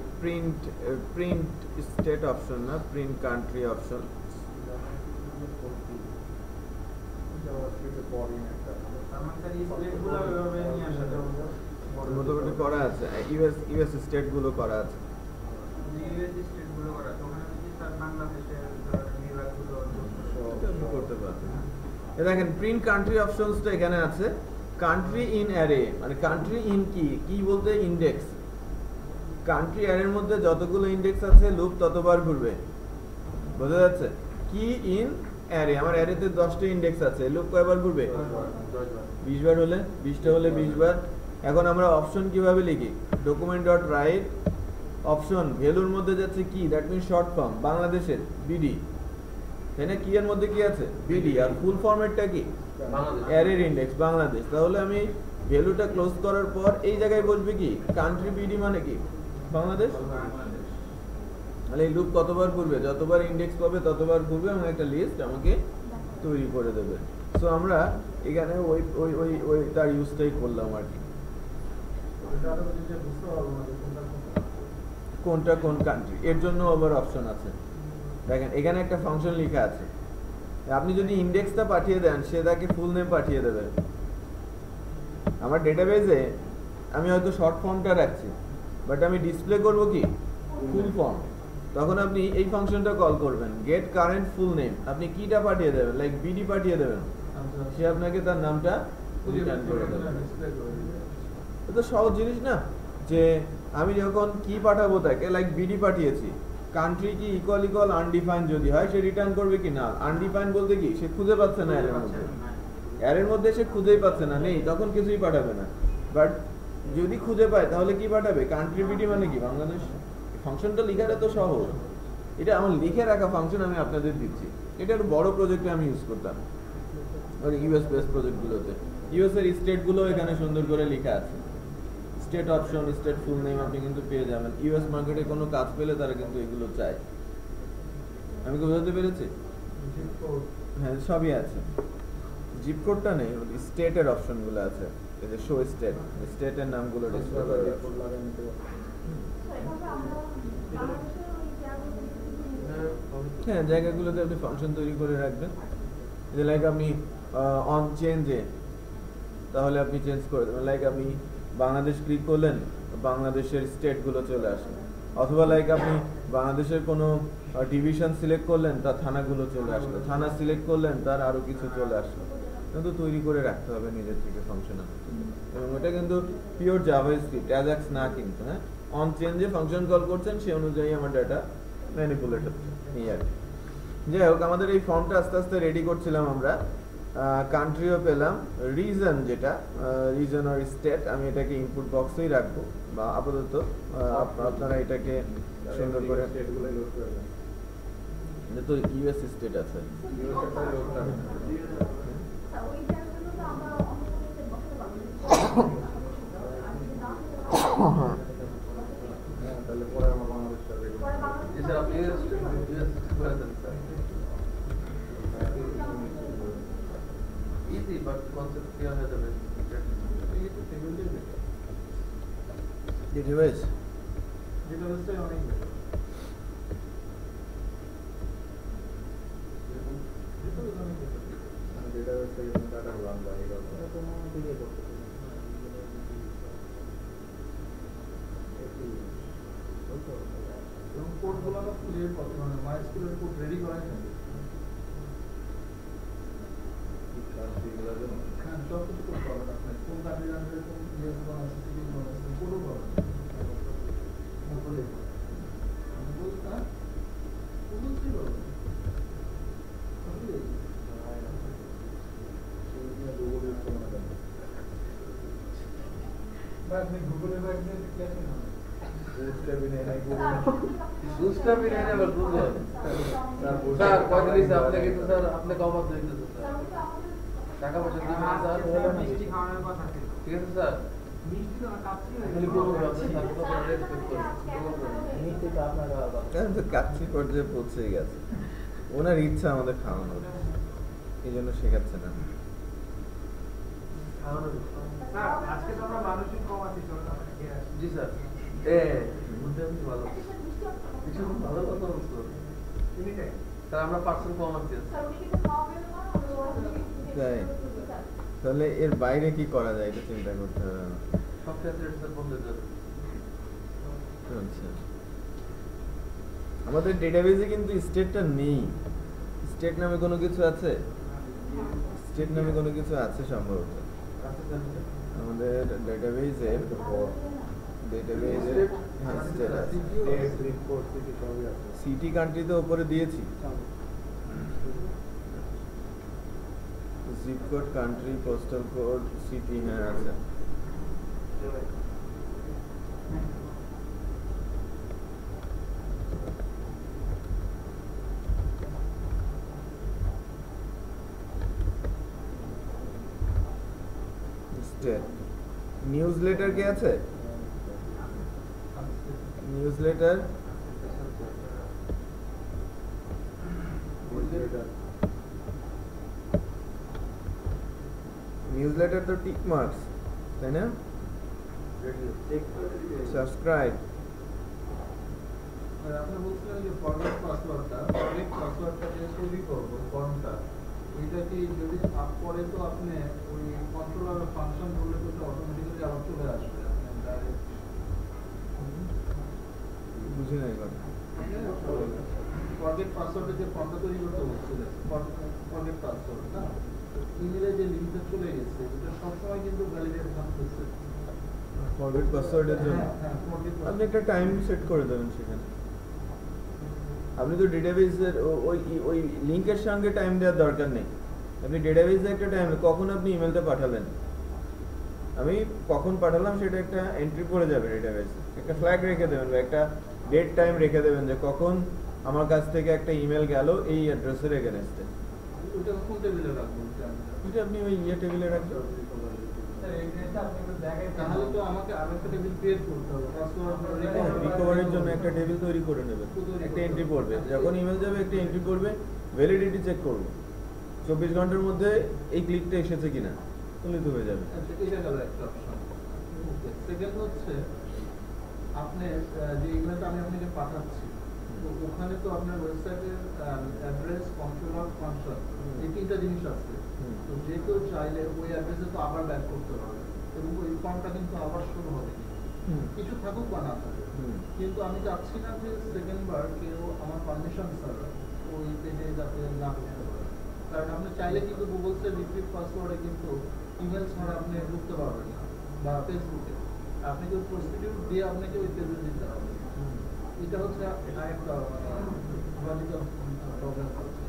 প্রিন্ট স্টেট অপশন না, প্রিন্ট কান্ট্রি অপশন মোটামুটি করা আছে। ইউএস স্টেট গুলো করা আছে। করতে পারবেন। দেখেন প্রিন্ট কান্ট্রি অপশনসটা এখানে আছে। কান্ট্রি ইন অ্যারে মানে কান্ট্রি ইন কি বলতে ইন্ডেক্স। কান্ট্রি অ্যারের মধ্যে যতগুলো ইন্ডেক্স আছে লুপ ততবার ঘুরবে, বোঝা যাচ্ছে? কি ইন অ্যারে, আমার অ্যারেতে 10টা ইন্ডেক্স আছে, লুপ কয়বার ঘুরবে? 20 বার হলে 20টা হলে 20 বার। এখন আমরা অপশন কিভাবে লিখি? ডকুমেন্ট ডট রাইট অপশন, ভ্যালুর মধ্যে যাচ্ছে কি, দ্যাট মিন্স শর্ট ফর্ম বাংলাদেশের বিডি, তাই না? কি এর মধ্যে কি আছে? বিডি। আর ফুল ফরম্যাটটা কি? অ্যারের ইন্ডেক্স বাংলাদেশ। তাহলে আমি ভ্যালুটা ক্লোজ করার পর এই জায়গায় বসবে কি, কান্ট্রি বিডি মানে কি, বাংলাদেশ। তাহলে এই লুপ কতবার ঘুরবে? যতবার ইন্ডেক্স পাবে ততবার ঘুরবে এবং একটা লিস্ট আমাকে তৈরি করে দেবে। সো আমরা এখানে ওই তার ইউজটাই করলাম আর কি। কোনটা কোন কান্ট্রি, এর জন্য আবার অপশন আছে। দেখেন এখানে একটা ফাংশন লেখা আছে, আপনি যদি ইন্ডেক্সটা পাঠিয়ে দেন সে তাকে ফুল নেম পাঠিয়ে দেবে। আমার ডেটাবেজে আমি হয়তো শর্ট ফর্মটা রাখছি, বাট আমি ডিসপ্লে করব কি, ফুল ফর্ম। তখন আপনি এই ফাংশনটা কল করবেন, গেট কারেন্ট ফুল নেম। আপনি কিটা পাঠিয়ে দেবেন, লাইক বিডি পাঠিয়ে দেবেন, সে আপনাকে তার নামটা রিটার্ন করে দেবে। এটা সহজ জিনিস না? যে আমি যখন কি পাঠাবো তাকে, লাইক বিডি পাঠিয়েছি, কান্ট্রি কি ইকুয়াল আনডিফাইন যদি হয় সে রিটার্ন করবে কি না। আনডিফাইন বলতে কি সে খুঁজে পাচ্ছে না এর মধ্যে, এর মধ্যে সে খুঁজেই পাচ্ছে না, নেই, তখন কিছুই পাঠাবে না। বাট যদি খুঁজে পায় তাহলে কি পাঠাবে, কান্ট্রি বিডি মানে কি বাংলাদেশ। ফাংশনটা লেখাটা তো সহজ, এটা আমার লিখে রাখা ফাংশন আমি আপনাদের দিচ্ছি। এটা একটা বড় প্রজেক্টে আমি ইউজ করতাম, ইউএস বেস প্রজেক্টগুলোতে। ইউএস এর স্টেটগুলো এখানে সুন্দর করে লেখা আছে, state option, state full name আপনি কিন্তু পেয়ে যাবেন। ইউএস মার্কেটে কোনো কাজ পেলে তারা কিন্তু এগুলো চায়। আমি কি বোঝাতে পেরেছি? হ্যাঁ, সবই আছে। জিপ কোডটা নেই, স্টেটের অপশনগুলো আছে, এই যে শো স্টেট, স্টেটের নামগুলো ডিসপ্লে করা আছে। হ্যাঁ, জায়গাগুলোতে আপনি ফাংশন তৈরি করে রাখবেন। যে লাইক আপনি অন চেঞ্জে, তাহলে আপনি চেঞ্জ করে দেবেন। লাইক আপনি বাংলাদেশ ক্লিক করলেন, বাংলাদেশের স্টেটগুলো চলে আসলো। অথবা লাইক আপনি বাংলাদেশের কোনো ডিভিশন সিলেক্ট করলেন, তার থানাগুলো চলে আসলো। থানা সিলেক্ট করলেন, তার আরও কিছু চলে আসলো। কিন্তু তৈরি করে রাখতে হবে নিজের থেকে ফাংশন। এবং এটা কিন্তু পিওর জাভাস্ক্রিপ্ট, অ্যাজাক্স না কিন্তু। হ্যাঁ, অন চেঞ্জে ফাংশন কল করছেন, সেই অনুযায়ী আমার ডাটা ম্যানিপুলেট হচ্ছে, এই আর কি। যাই হোক, আমাদের এই ফর্মটা আস্তে আস্তে রেডি করছিলাম আমরা। কান্ট্রিও পেলাম, রিজন যেটা রিজন আর স্টেট, আমি এটাকে ইনপুট বক্সেই রাখবো, বা আপাতত আপনারা এটাকে সুন্দর করে, তো ইউএস স্টেট আছে, তাহলে পরে আমার বাংলাদেশটা দেখবো। স্যার আপনি ইউএস করে দেন sir, easy but concept clear হয়ে যাবে। ডিভাইস ডেটাবেসটাই অনেক বেটার। ডেটাবেস অনেক বেটার। ডেটাবেস থেকে ডাটা রান যায় এই কথা। এটা কোনো দিকে করতে পারে এবং কোডগুলো আমরা ক্লিয়ার করতে মানে মাইস্কুলের কোড রেডি করাই থাকে। হ্যাঁ, সব কিছু করতে হবে আপনার, কোন কান্ট্রি জানবে, কোন ইয়েস কোন আছে, সিটি কোন আছে, কোডও করবে। বুঝতা বুঝতে পারবে বা আপনি গুগলের ব্যাগ দিয়ে ক্লাসে না दूसरा भी नहीं है बस गूगल सर कौन सी आपने की तो सर आपने कम मत देते तो सर টাকা পয়সা দিবেন স্যার মিষ্টি খাওয়ানোর কথা ছিল। ঠিক আছে স্যার মিষ্টি তো কাচ্চি খালি গূগল আপনি স্যার তো রেসপেক্ট করেন নিতে তো আপনারা তো কাচ্চি পর্যায়ে পৌঁছে গেছে। ওনার ইচ্ছা আমাদের খাওয়ানোর, এই জন্য শেখাচ্ছে না। স্যার আজকে তো আমরা মানসিক কম আছি, চলুন আমরা খেয়ে আসি। জি স্যার এ বুঝতে ভালো কিছু ভালো কথা বলছো মিনিটে স্যার আমরা পার্সেল কম আছে তাই তাহলে এর বাইরে কি করা যায় এটা চিন্তা করতে হবে। সব ফ্যাসিলিটি স্যার বন্ধ করে আচ্ছা, আমাদের ডেটাবেজে কিন্তু স্টেটটা নেই। স্টেট নামে কোনো কিছু আছে? স্টেট নামে কোনো কিছু আছে সম্ভবত আমাদের ডেটাবেজে। হ্যাঁ, স্টেট আছে। সিটি কান্ট্রি তো উপরে দিয়েছি, zip code, country, postal code, city, হ্যাঁ আছে। নিউজলেটার কি আছে? নিউজলেটার নিউজলেটার তো টিক মার্কস, তাই না? সাবস্ক্রাইব। আপনি বলছিলেন যে ফরম্যাট পাসওয়ার্ডটা, ফরম্যাট পাসওয়ার্ডটা যে তৈরি করবো ফর্মটা, এটা কি যদি আপ করে তো আপনি ওই কন্ট্রোলার ফাংশন বললে তো অটোমেটিক্যালি আবার চলে আসবে আপনি ডাইরেক্ট। বুঝি নাই কথা। ফরম্যাট পাসওয়ার্ডে যে ফর্মটা তৈরি করতে বলছিলেন, ফরম্যাট পাসওয়ার্ড না, ইমেলে যে লিঙ্কটা চলে গেছে এটা সবসময় কিন্তু ভ্যালিডেট থাকতেছে। ফরগেট পাসওয়ার্ডের জন্য আপনি একটা টাইম সেট করে দেবেন সেখানে। আপনি তো ডেটাবেসের ওই লিংকের সঙ্গে টাইম দেওয়ার দরকার নেই। আপনি ডেটাবেসে একটা টাইম, কখন আপনি ইমেলটা পাঠালেন, আমি কখন পাঠালাম সেটা একটা এন্ট্রি করে যাবে ডেটাবেসে। একটা ফ্ল্যাগ রেখে দেবেন বা একটা ডেট টাইম রেখে দেবেন যে কখন আমার কাছ থেকে একটা ইমেল গেল এই অ্যাড্রেসের এগেনস্টে। ওটা কোন টেবিলে রাখবো? এটা আপনি ওই টেবিলে রাখবেন। তাহলে তো আমাকে আরেকটা টেবিল ক্রিয়েট করতে হবে, পাসওয়ার্ড রিকভারির জন্য একটা টেবিল তৈরি করে নেবেন, একটা এন্ট্রি পড়বে, যখন ইমেল যাবে একটা এন্ট্রি পড়বে, ভ্যালিডিটি চেক করবে 24 ঘন্টার মধ্যে এই ক্লিকটা এসেছে কিনা, তাহলে তো হয়ে যাবে। আচ্ছা, এটা গেল একটা অপশন। সেকেন্ড হচ্ছে আপনি যে ইমেলটা আমি আপনাকে পাঠাচ্ছি, তো ওখানে তো আপনার ওয়েবসাইটের অ্যাড্রেস, কন্ট্রোলার, ফাংশন এই তিনটা জিনিস আছে। তো যে কেউ চাইলে ওই অ্যাড্রেসে তো আবার ব্যাক করতে পারবে এবং ওই ফর্মটা কিন্তু আবার শুরু হবে, কিছু থাকুক বা না থাকুক। কিন্তু আমি চাচ্ছি না যে সেকেন্ড বার কেউ আমার পারমিশন ছাড়া ওই পেজে যাতে না ঢুকতে পারে। কারণ আপনি চাইলে কিন্তু গুগলসের রিপিট পাসওয়ার্ডে কিন্তু ইমেল ছাড়া আপনি ঢুকতে পারবেন না, বা ফেসবুকে আপনি কেউ প্রসিডিউর দিয়ে আপনাকে ওই পেজে দিতে হবে। এটা হচ্ছে আরেকটা লজিক্যাল প্রবলেম হচ্ছে।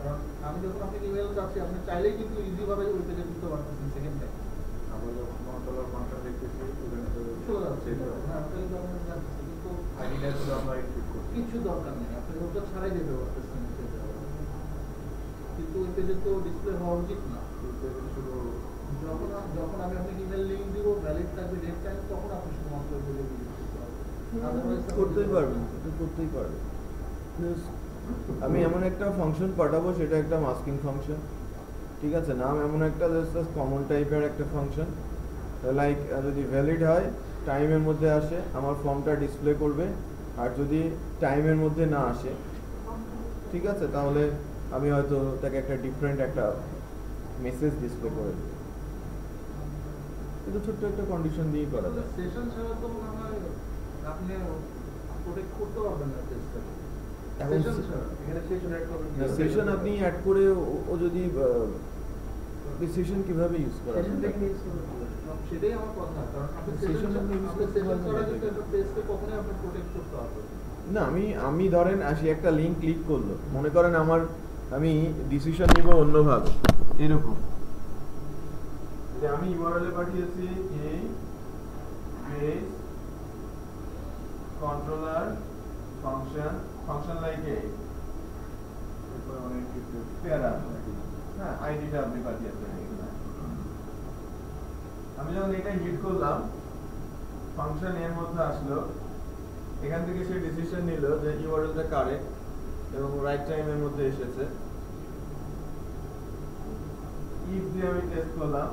কারণ আমি যখন আপনাকে ইমেল চাচ্ছি, আপনি চাইলেই কিন্তু ইজি ভাবে ওই পেজে ঢুকতে পারতেছেন সেকেন্ড টাইম। আমরা যখন কন্ট্রোলার ফাংশন দেখতেছি ওখানে তো চলে যাচ্ছে। হ্যাঁ, তাহলে তো আপনি জানতেছেন, কিন্তু আইডিটা শুধু আমরা এক্সিট করছি। কিছু দরকার নেই, আপনি ওটা ছাড়াই যেতে পারতেছেন এই পেজে। কিন্তু ওই পেজে তো ডিসপ্লে হওয়া উচিত না। শুধু যখন আমি আপনাকে ইমেল লিংক দিব, ভ্যালিড থাকবে ডেট টাইম, তখন আপনি শুধুমাত্র ওই পেজে ভিজিট করতে পারবেন। আদারওয়াইজ করতেই পারবেন, এটা করতেই পারবেন। Plus, আমি এমন একটা ফাংশন পাঠাবো, সেটা একটা মাস্কিং ফাংশন, ঠিক আছে, নাম এমন একটা জাস্ট কমন টাইপের একটা ফাংশন, লাইক যদি ভ্যালিড হয় টাইমের মধ্যে আসে আমার ফর্মটা ডিসপ্লে করবে, আর যদি টাইমের মধ্যে না আসে, ঠিক আছে, তাহলে আমি হয়তো তাকে একটা ডিফারেন্ট একটা মেসেজ ডিসপ্লে করে দেবো। কিন্তু ছোট্ট একটা কন্ডিশন দিয়েই করা যায়। সেশন ছাড়া তো মনে হয় আপনি প্রোটেক্ট করতে পারবেন না পেজটাকে। এখন সেশন ছাড়া এখানে সেশন অ্যাড করবেন। সেশন আপনি অ্যাড করে ও যদি সেশন কিভাবে ইউজ করা সেশন থেকে ইউজ করবেন। সেটাই আমার কথা। কারণ আপনি Session আপনি use করতে সেশন পারবেন ছাড়া না। কিন্তু একটা পেজকে কখনোই আপনি প্রোটেক্ট করতে পারবেন না। না, আমি ধরেন আসি একটা লিংক ক্লিক করলো, মনে করেন আমি ডিসিশন নিব অন্যভাবে, এরকম যে আমি ইউআরএল এ পাঠিয়েছি এই পেজ কন্ট্রোলার ফাংশন লাইক এই এরপরে অনেক কিছু প্যারা, হ্যাঁ, আইডিটা আপনি পাঠিয়েছেন এখানে। আমি যখন এটা হিট করলাম, ফাংশন এর মধ্যে আসলো, এখান থেকে সে ডিসিশন নিল যে ইউআরএলটা কারেক্ট এবং রাইট টাইমের মধ্যে এসেছে। ইফ দিয়ে আমি টেস্ট করলাম,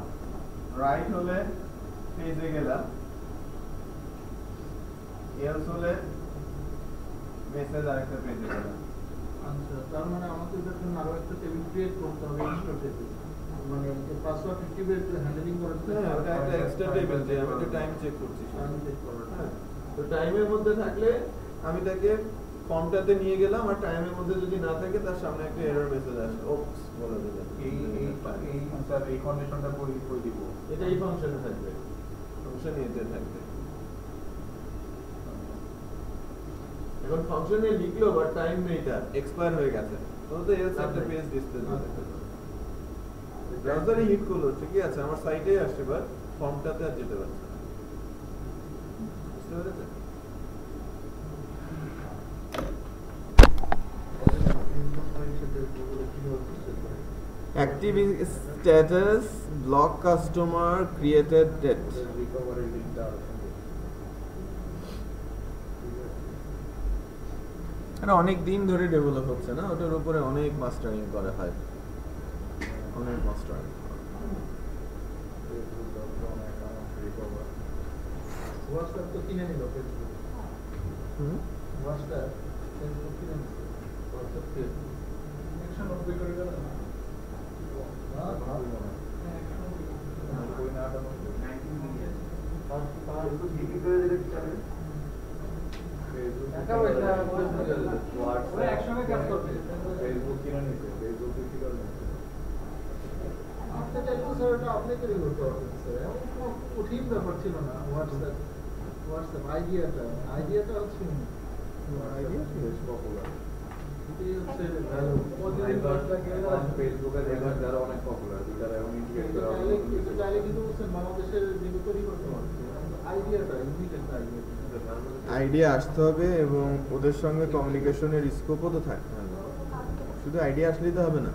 রাইট হলে পেজে গেলাম, এলস হলে মেসেজ আরেকটা পেজে গেলাম। আচ্ছা, তার মানে আমাকে এটার জন্য আরো একটা টেবিল ক্রিয়েট করতে হবে, এক্সট্রা টেবিল, মানে পাসওয়ার্ড টেবিল হ্যান্ডলিং করার জন্য। হ্যাঁ, ওটা একটা এক্সট্রা টেবিল যে আমি তো টাইম চেক করছি। টাইম চেক করার। হ্যাঁ, তো টাইমের মধ্যে থাকলে আমি তাকে ফর্মটাতে নিয়ে গেলাম, আর টাইমের মধ্যে যদি না থাকে তার সামনে একটা এরর মেসেজ আসে, ওপস বলে দেবে। স্যার এই কন্ডিশনটা করে দিব। এটা এই ফাংশনে থাকবে, ফাংশন এতে থাকবে। এখন ফাংশনে লিখলো বাট টাইম এইটা এক্সপায়ার হয়ে গেছে, তো এলস একটা পেজ ডিসপ্লে দিতে হবে। ব্রাউজারে হিট করলো, ঠিকই আছে, আমার সাইটে আসছে, বাট ফর্মটাতে আর যেতে পারছে না। বুঝতে পেরেছেন? Active status block customer created debt. Recovery লিংকটা এটা অনেক দিন ধরে ডেভেলপ হচ্ছে না, ওটার উপরে অনেক মাস্টারিং করা হয়, অনেক মাস্টারিং। হোয়াটসঅ্যাপ তো কিনে নিল ফেসবুক। হোয়াটসঅ্যাপ ফেসবুক কিনে নিচ্ছে। হোয়াটসঅ্যাপ ফেসবুক কানেকশন অফ করে গেল না। হ্যাঁ, ভালো মনে হয়। কই না আটা ফেসবুক ডিলিট করে দিলে কি চলে? টাকা পয়সা ওরা একসঙ্গে কাজ করবে। ফেসবুক কিনে নিছে, ফেসবুক কি করে নিছে? আপনি চাইলে স্যার এটা আপনাদেরই করতে হবে স্যার, এমন কোনো কঠিন ব্যাপার ছিল না। হোয়াটসঅ্যাপ আইডিয়াটা হচ্ছে আইডিয়া বেশ পপুলার। এটাই হচ্ছে ভ্যালু। ফেসবুকে দেখলাম যারা অনেক পপুলার, যারা এখন ইন্ডিকেট করা হবে কিন্তু চাইলে কিন্তু স্যার বাংলাদেশের যেগুলো তৈরি করতে পারছে, আইডিয়াটা ইউনিক একটা আইডিয়া। আইডিয়া আসতে হবে এবং ওদের সঙ্গে কমিউনিকেশনের স্কোপও তো থাকতে হবে। শুধু আইডিয়া আসলেই তো হবে না।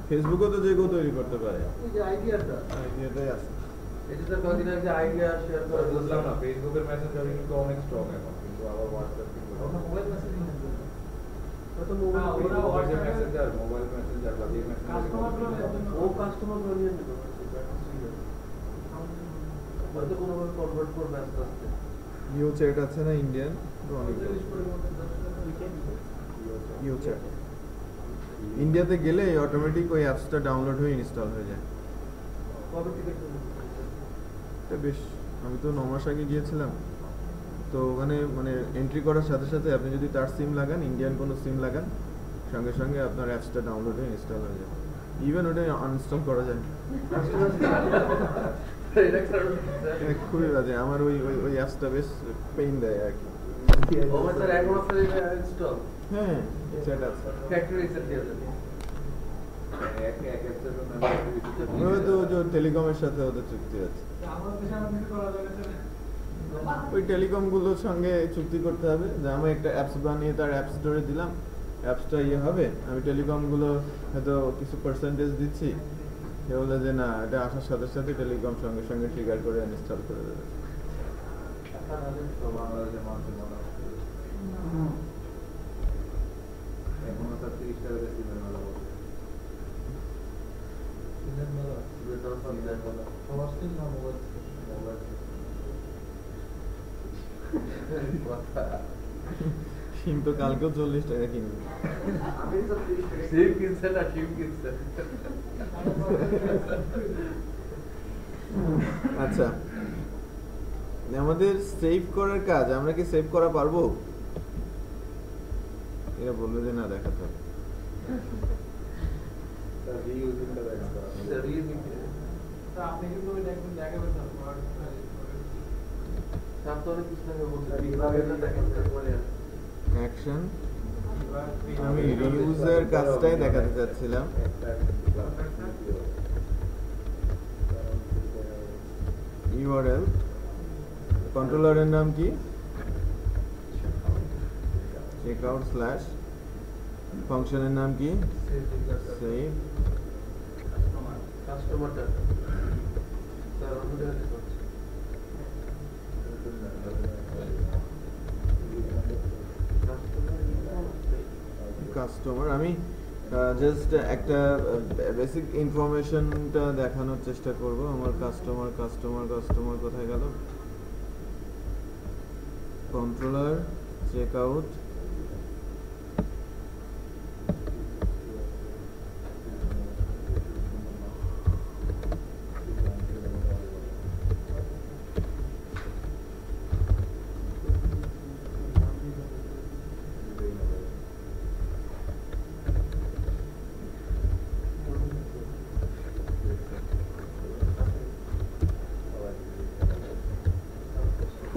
ফেসবুকও তো যে কেউ তৈরি করতে পারে, ওই যে আইডিয়াটা আইডিয়াটাই আছে। এটা স্যার কয়েকদিন আগে আইডিয়া শেয়ার করে বুঝলাম না, ফেসবুকের মেসেঞ্জার কিন্তু অনেক স্ট্রং এখন, কিন্তু আবার হোয়াটসঅ্যাপ কিন্তু ওটা মোবাইল মেসেজিং এর জন্য। হয়তো মোবাইল মোবাইল মেসেঞ্জার বা যে মেসেঞ্জার ও কাস্টমার ওরিয়েন্টেড হয়তো কোনোভাবে কনভার্ট করবে আস্তে আস্তে। ইউ চ্যাট আছে না ইন্ডিয়ান, অনেক ইউ চ্যাট ইন্ডিয়াতে গেলে অটোমেটিক ওই অ্যাপসটা ডাউনলোড হয়ে ইনস্টল হয়ে যায়। কবে থেকে এটা বেশ, আমি তো 9 মাস আগে গিয়েছিলাম, তো ওখানে মানে এন্ট্রি করার সাথে সাথে আপনি যদি তার সিম লাগান, ইন্ডিয়ান কোনো সিম লাগান, সঙ্গে সঙ্গে আপনার অ্যাপসটা ডাউনলোড হয়ে ইনস্টল হয়ে যায়। ইভেন ওটা আনইনস্টল করা যায়। এটা খুবই বাজে, আমার ওই ওই ওই অ্যাপসটা বেশ পেইন দেয় আর কি। ও স্যার এখন আপনার ইনস্টল হ্যাঁ চ্যাট আছে, ফ্যাক্টরি রিসেট দিয়ে দেবে। এক অ্যাপসের জন্য ওই তো যে টেলিকমের সাথে ওদের চুক্তি আছে, ওই টেলিকম গুলোর সঙ্গে চুক্তি করতে হবে যে আমি একটা অ্যাপস বানিয়ে তার অ্যাপ স্টোরে দিলাম, অ্যাপসটা ইয়ে হবে, আমি টেলিকম গুলো হয়তো কিছু পার্সেন্টেজ দিচ্ছি, সে বলে যে না এটা আসার সাথে সাথে টেলিকম সঙ্গে সঙ্গে ট্রিগার করে ইনস্টল করে দেবে। বাংলাদেশের মানুষের মনে হয় এখনো তার 30 টাকা দিয়ে সিমের মেলা বলছে। সবার সিম না মোবাইল সিম তো কালকেও 40 টাকা কিনবে। আমি তো 30 টাকা সিম কিনছে না সিম কিনছে। আচ্ছা, আমাদের সেভ করার কাজ আমরা কি সেভ করা পারবো? এরা বললো যে না দেখাতে হবে। তার রিইউজিংটা দেখা করা স্যার রিইউজিং আপনি কিন্তু ওই দেখবেন দেখাবেন না স্যার তো অনেক কিছু লাগে বলছে কিভাবে এটা দেখেন মানে অ্যাকশন, আমি রিউজার কাজটাই দেখাতে চাচ্ছিলাম। ইউআরএল, কন্ট্রোলারের নাম কি? চেকআউট স্ল্যাশ, ফাংশনের নাম কি? সেভ কাস্টমার ডাটা স্যার আমি দেখাতে পারছি। কাস্টমার, আমি জাস্ট একটা বেসিক ইনফরমেশনটা দেখানোর চেষ্টা করব। আমার কাস্টমার কোথায় গেল? কন্ট্রোলার, চেকআউট,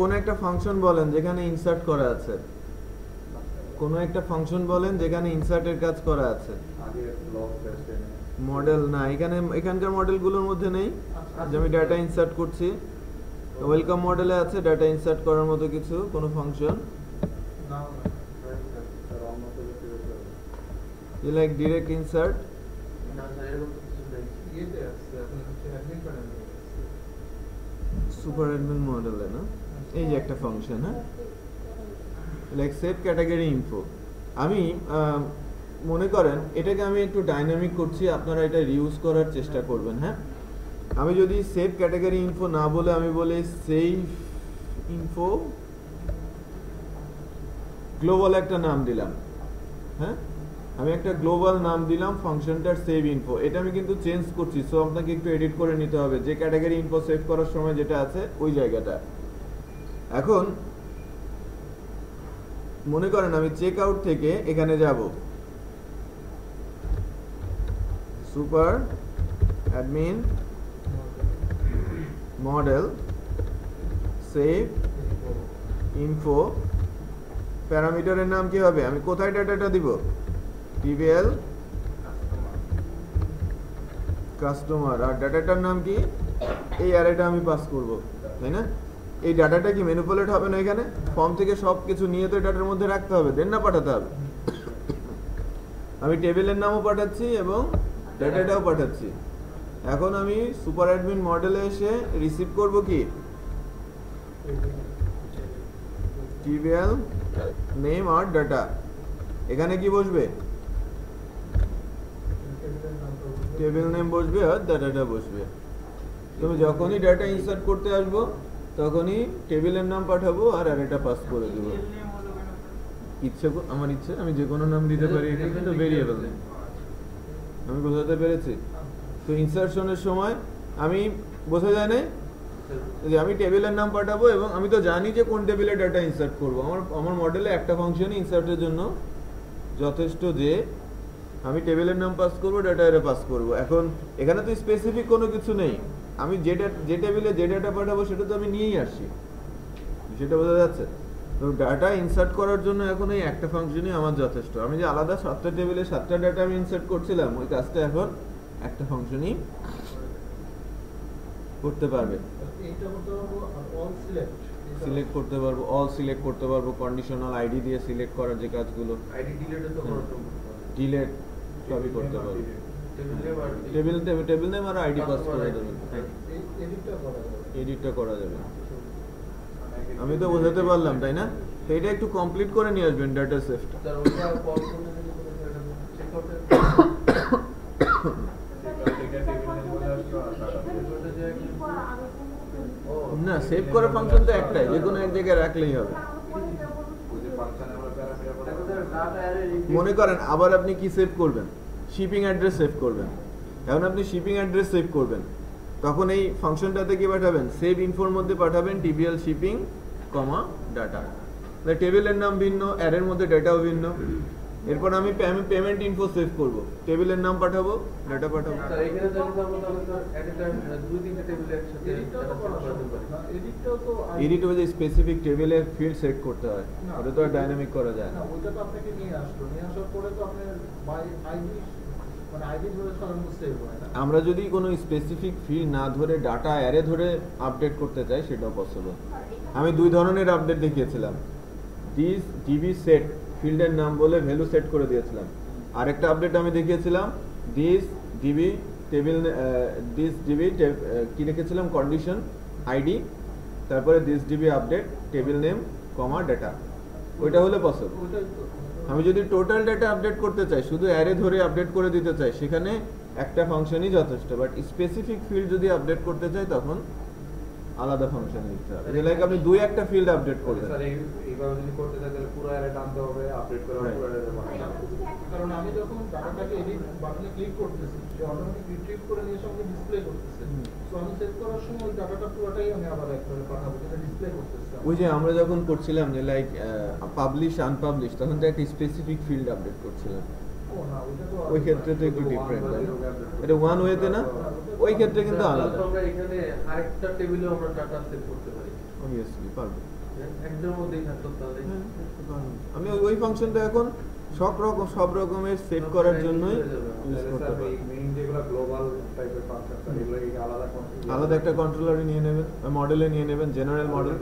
কোন একটা ফাংশন বলেন যেখানে ইনসার্ট করা আছে, কোন একটা ফাংশন বলেন যেখানে ইনসার্টের কাজ করা আছে। আগে ব্লক টেস্টে মডেল না, এখানকার মডেলগুলোর মধ্যে নেই যে আমি ডাটা ইনসার্ট করছি। ওয়েলকাম মডেলে আছে ডাটা ইনসার্ট করার মতো কিছু কোনো ফাংশন, তার অন্য প্রযুক্তি দেখতে হবে। লাইক ডিরেক্ট ইনসার্ট, না স্যার এরকম তো কিছু নেই। ইয়েতে আছে আপনি হচ্ছে অ্যাডমিন প্যানেল সুপার অ্যাডমিন মডেলে না, এই যে একটা ফাংশন, হ্যাঁ, লাইক সেভ ক্যাটাগরি ইনফো। আমি মনে করেন এটাকে আমি একটু ডাইনামিক করছি, আপনারা এটা রিউজ করার চেষ্টা করবেন। হ্যাঁ, আমি যদি সেভ ক্যাটাগরি ইনফো না বলে আমি বলি সেভ ইনফো, গ্লোবাল একটা নাম দিলাম। হ্যাঁ, আমি একটা গ্লোবাল নাম দিলাম ফাংশনটার সেভ ইনফো, এটা আমি কিন্তু চেঞ্জ করছি, সো আপনাকে একটু এডিট করে নিতে হবে যে ক্যাটাগরি ইনফো সেভ করার সময় যেটা আছে ওই জায়গাটা। এখন মনে করেন আমি চেক আউট থেকে এখানে যাব, super admin model save info প্যারামিটারের নাম কি হবে, আমি কোথায় ডাটাটা দিব, টিবিএল কাস্টমার, আর ডাটাটার নাম কি, এই অ্যারেটা আমি পাস করব, তাই না? এই ডাটাটা কি ম্যানিপুলেট হবে না, এখানে ফর্ম থেকে সব কিছু নিয়ে তো ডাটার মধ্যে রাখতে হবে, দেন না পাঠাতে হবে। আমি টেবিলের নামও পাঠাচ্ছি এবং ডাটাটাও পাঠাচ্ছি। এখন আমি সুপার অ্যাডমিন মডেলে এসে রিসিভ করব কি, টিবিএল নেম আর ডাটা, এখানে কি বসবে, টেবিল নেম বসবে আর ডাটাটা বসবে। তুমি যখনই ডাটা ইনসার্ট করতে আসবো তখনই টেবিলের নাম পাঠাবো আর অ্যারেটা পাস করে দেবো। আমার ইচ্ছে আমি যে কোনো নাম দিতে পারি, এখানে তো ভেরিয়েবল নেই। আমি বোঝাতে পেরেছি? তো ইনসার্শনের সময় আমি বোঝা যায় না যে আমি টেবিলের নাম পাঠাবো এবং আমি তো জানি যে কোন টেবিলে ডাটা ইনসার্ট করবো। আমার মডেলে একটা ফাংশনই ইনসার্টের জন্য যথেষ্ট যে আমি টেবিলের নাম পাস করবো, ডাটা এর পাস করবো। এখন এখানে তো স্পেসিফিক কোনো কিছু নেই, আমি যে টেবিলে যে ডাটা পাঠাবো সেটা তো আমি নিয়েই আসছি, সেটা বোঝা যাচ্ছে? তো ডাটা ইনসার্ট করার জন্য এখন এই একটা ফাংশনই আমার যথেষ্ট। আমি যে আলাদা 7টা টেবিলে 7টা ডাটা আমি ইনসার্ট করছিলাম, ওই কাজটা এখন একটা ফাংশনই করতে পারবে। সিলেক্ট করতে পারবো, অল সিলেক্ট করতে পারবো, কন্ডিশনাল আইডি দিয়ে সিলেক্ট করার যে কাজগুলো, আইডি ডিলিটও তো করতে ডিলেট সবই করতে পারবো। টেবিল নেম আর আইডি পাস করে দেবেন, এডিটটা করা যাবে। আমি তো বোঝাতে পারলাম, তাই না? তো এটা একটু কমপ্লিট করে নিয়ে আসবেন ডাটা সেফটা। স্যার ওটা কল করতে চেক করতে না, সেভ করার ফাংশন তো একটাই, যে কোনো এক জায়গায় রাখলেই হবে। মনে করেন আবার আপনি কি সেভ করবেন, শিপিং অ্যাড্রেস সেভ করবেন। এখন আপনি শিপিং অ্যাড্রেস সেভ করবেন, তখন এই ফাংশনটাতে কি পাঠাবেন, সেভ ইনফোর মধ্যে পাঠাবেন টিবিএল শিপিং কমা ডাটা। টেবিলের নাম ভিন্ন, অ্যারের মধ্যে ডাটাও ভিন্ন। এরপর আমি পেমেন্ট ইনফো সেভ করব, টেবিলের নাম পাঠাবো, ডাটা পাঠাবো। স্যার এখানে যদি আমরা তাহলে স্যার এট এ টাইম 2-3টা টেবিলে একসাথে এডিট হয়ে যে স্পেসিফিক টেবিলে ফিল্ড সেট করতে হয়, ওটা তো আর ডাইনামিক করা যায় না। ওইটা তো আপনাকে নিয়ে আসলো, নিয়ে আসার পরে তো আপনি বাই আইডি মানে আইডি ধরে সাধারণত সেভ হয় না। আমরা যদি কোনো স্পেসিফিক ফিল্ড না ধরে ডাটা অ্যারে ধরে আপডেট করতে চাই, সেটাও পসিবল। আমি 2 ধরনের আপডেট দেখিয়েছিলাম। দিস ডিবি সেট ফিল্ডের নাম বলে ভ্যালু সেট করে দিয়েছিলাম। আরেকটা আপডেট আমি দেখিয়েছিলাম, this DB table, this DB কি লিখেছিলাম, কন্ডিশন আইডি, তারপরে this DB update table name comma data, ওইটা হলে পসিবল। আমি যদি টোটাল ডাটা আপডেট করতে চাই, শুধু অ্যারে ধরে আপডেট করে দিতে চাই, সেখানে একটা ফাংশনই যথেষ্ট। বাট স্পেসিফিক ফিল্ড যদি আপডেট করতে চাই, তখন আলাদা ফাংশন লিখতে হবে। লাইক আপনি 2-1টা ফিল্ড আপডেট করবেন, স্যার এইভাবে যদি করতে চাই তাহলে পুরো অ্যারে টানতে হবে, আপডেট করে পুরো অ্যারে বানাতে হবে। কারণ আমি যখন ডাটাটাকে এডিট বাটনে ক্লিক করতেছি, সে অটোমেটিক রিট্রিভ করে নিয়ে সঙ্গে ডিসপ্লে করতেছে। সো আমি সেভ করার সময় ওই ডাটাটা পুরোটাই আমি আবার একবারে পাঠাবো, যেটা ডিসপ্লে করতেছে। ওই যে আমরা যখন করছিলাম যে লাইক পাবলিশ আনপাবলিশ, তখন তো একটা স্পেসিফিক ফিল্ড আপডেট করছিলাম। ও না, ওইটা তো ওই ক্ষেত্রে তো একটু ডিফারেন্ট, এটা ওয়ান ওয়েতে না, ওই ক্ষেত্রে কিন্তু আলাদা। আমরা এখানে আরেকটা টেবিলে আমরা ডাটা সেভ করতে পারি, অবভিয়াসলি পারবো। একদম মধ্যেই থাকতো তাহলে। আমি ওই ফাংশনটা এখন সব রকমের সেভ করার জন্যই ইউজ করতে পারি। মেইন যেগুলো গ্লোবাল টাইপের ফাংশন, স্যার এগুলো কি আলাদা আলাদা একটা কন্ট্রোলারে নিয়ে নেবেন, মডেলে নিয়ে নেবেন, জেনারেল মডেল,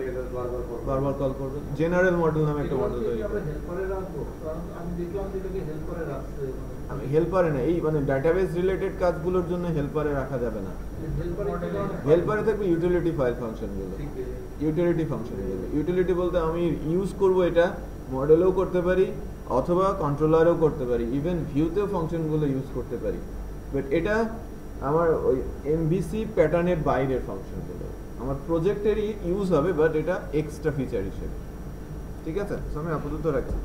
বারবার কল করবেন। জেনারেল মডেল নামে একটা মডেল তৈরি আমরা করবেন। হেল্প করে রাখবো, কারণ আমি দেখলাম যে এটাকে হেল্প করে রাখছে। আমি হেল্পারে না, এই মানে ডাটাবেস রিলেটেড কাজগুলোর জন্য হেল্পারে রাখা যাবে না। হেল্পারে থাকবে ইউটিলিটি ফাইল ফাংশনগুলো, ইউটিলিটি ফাংশনগুলো। ইউটিলিটি বলতে আমি ইউজ করব, এটা মডেলেও করতে পারি অথবা কন্ট্রোলারেও করতে পারি, ইভেন ভিউতেও ফাংশনগুলো ইউজ করতে পারি। বাট এটা আমার ওই এমভিসি প্যাটার্নের বাইরের ফাংশনগুলো আমার প্রজেক্টেরই ইউজ হবে, বাট এটা এক্সট্রা ফিচার হিসেবে। ঠিক আছে, আমি আপাতত রাখছি।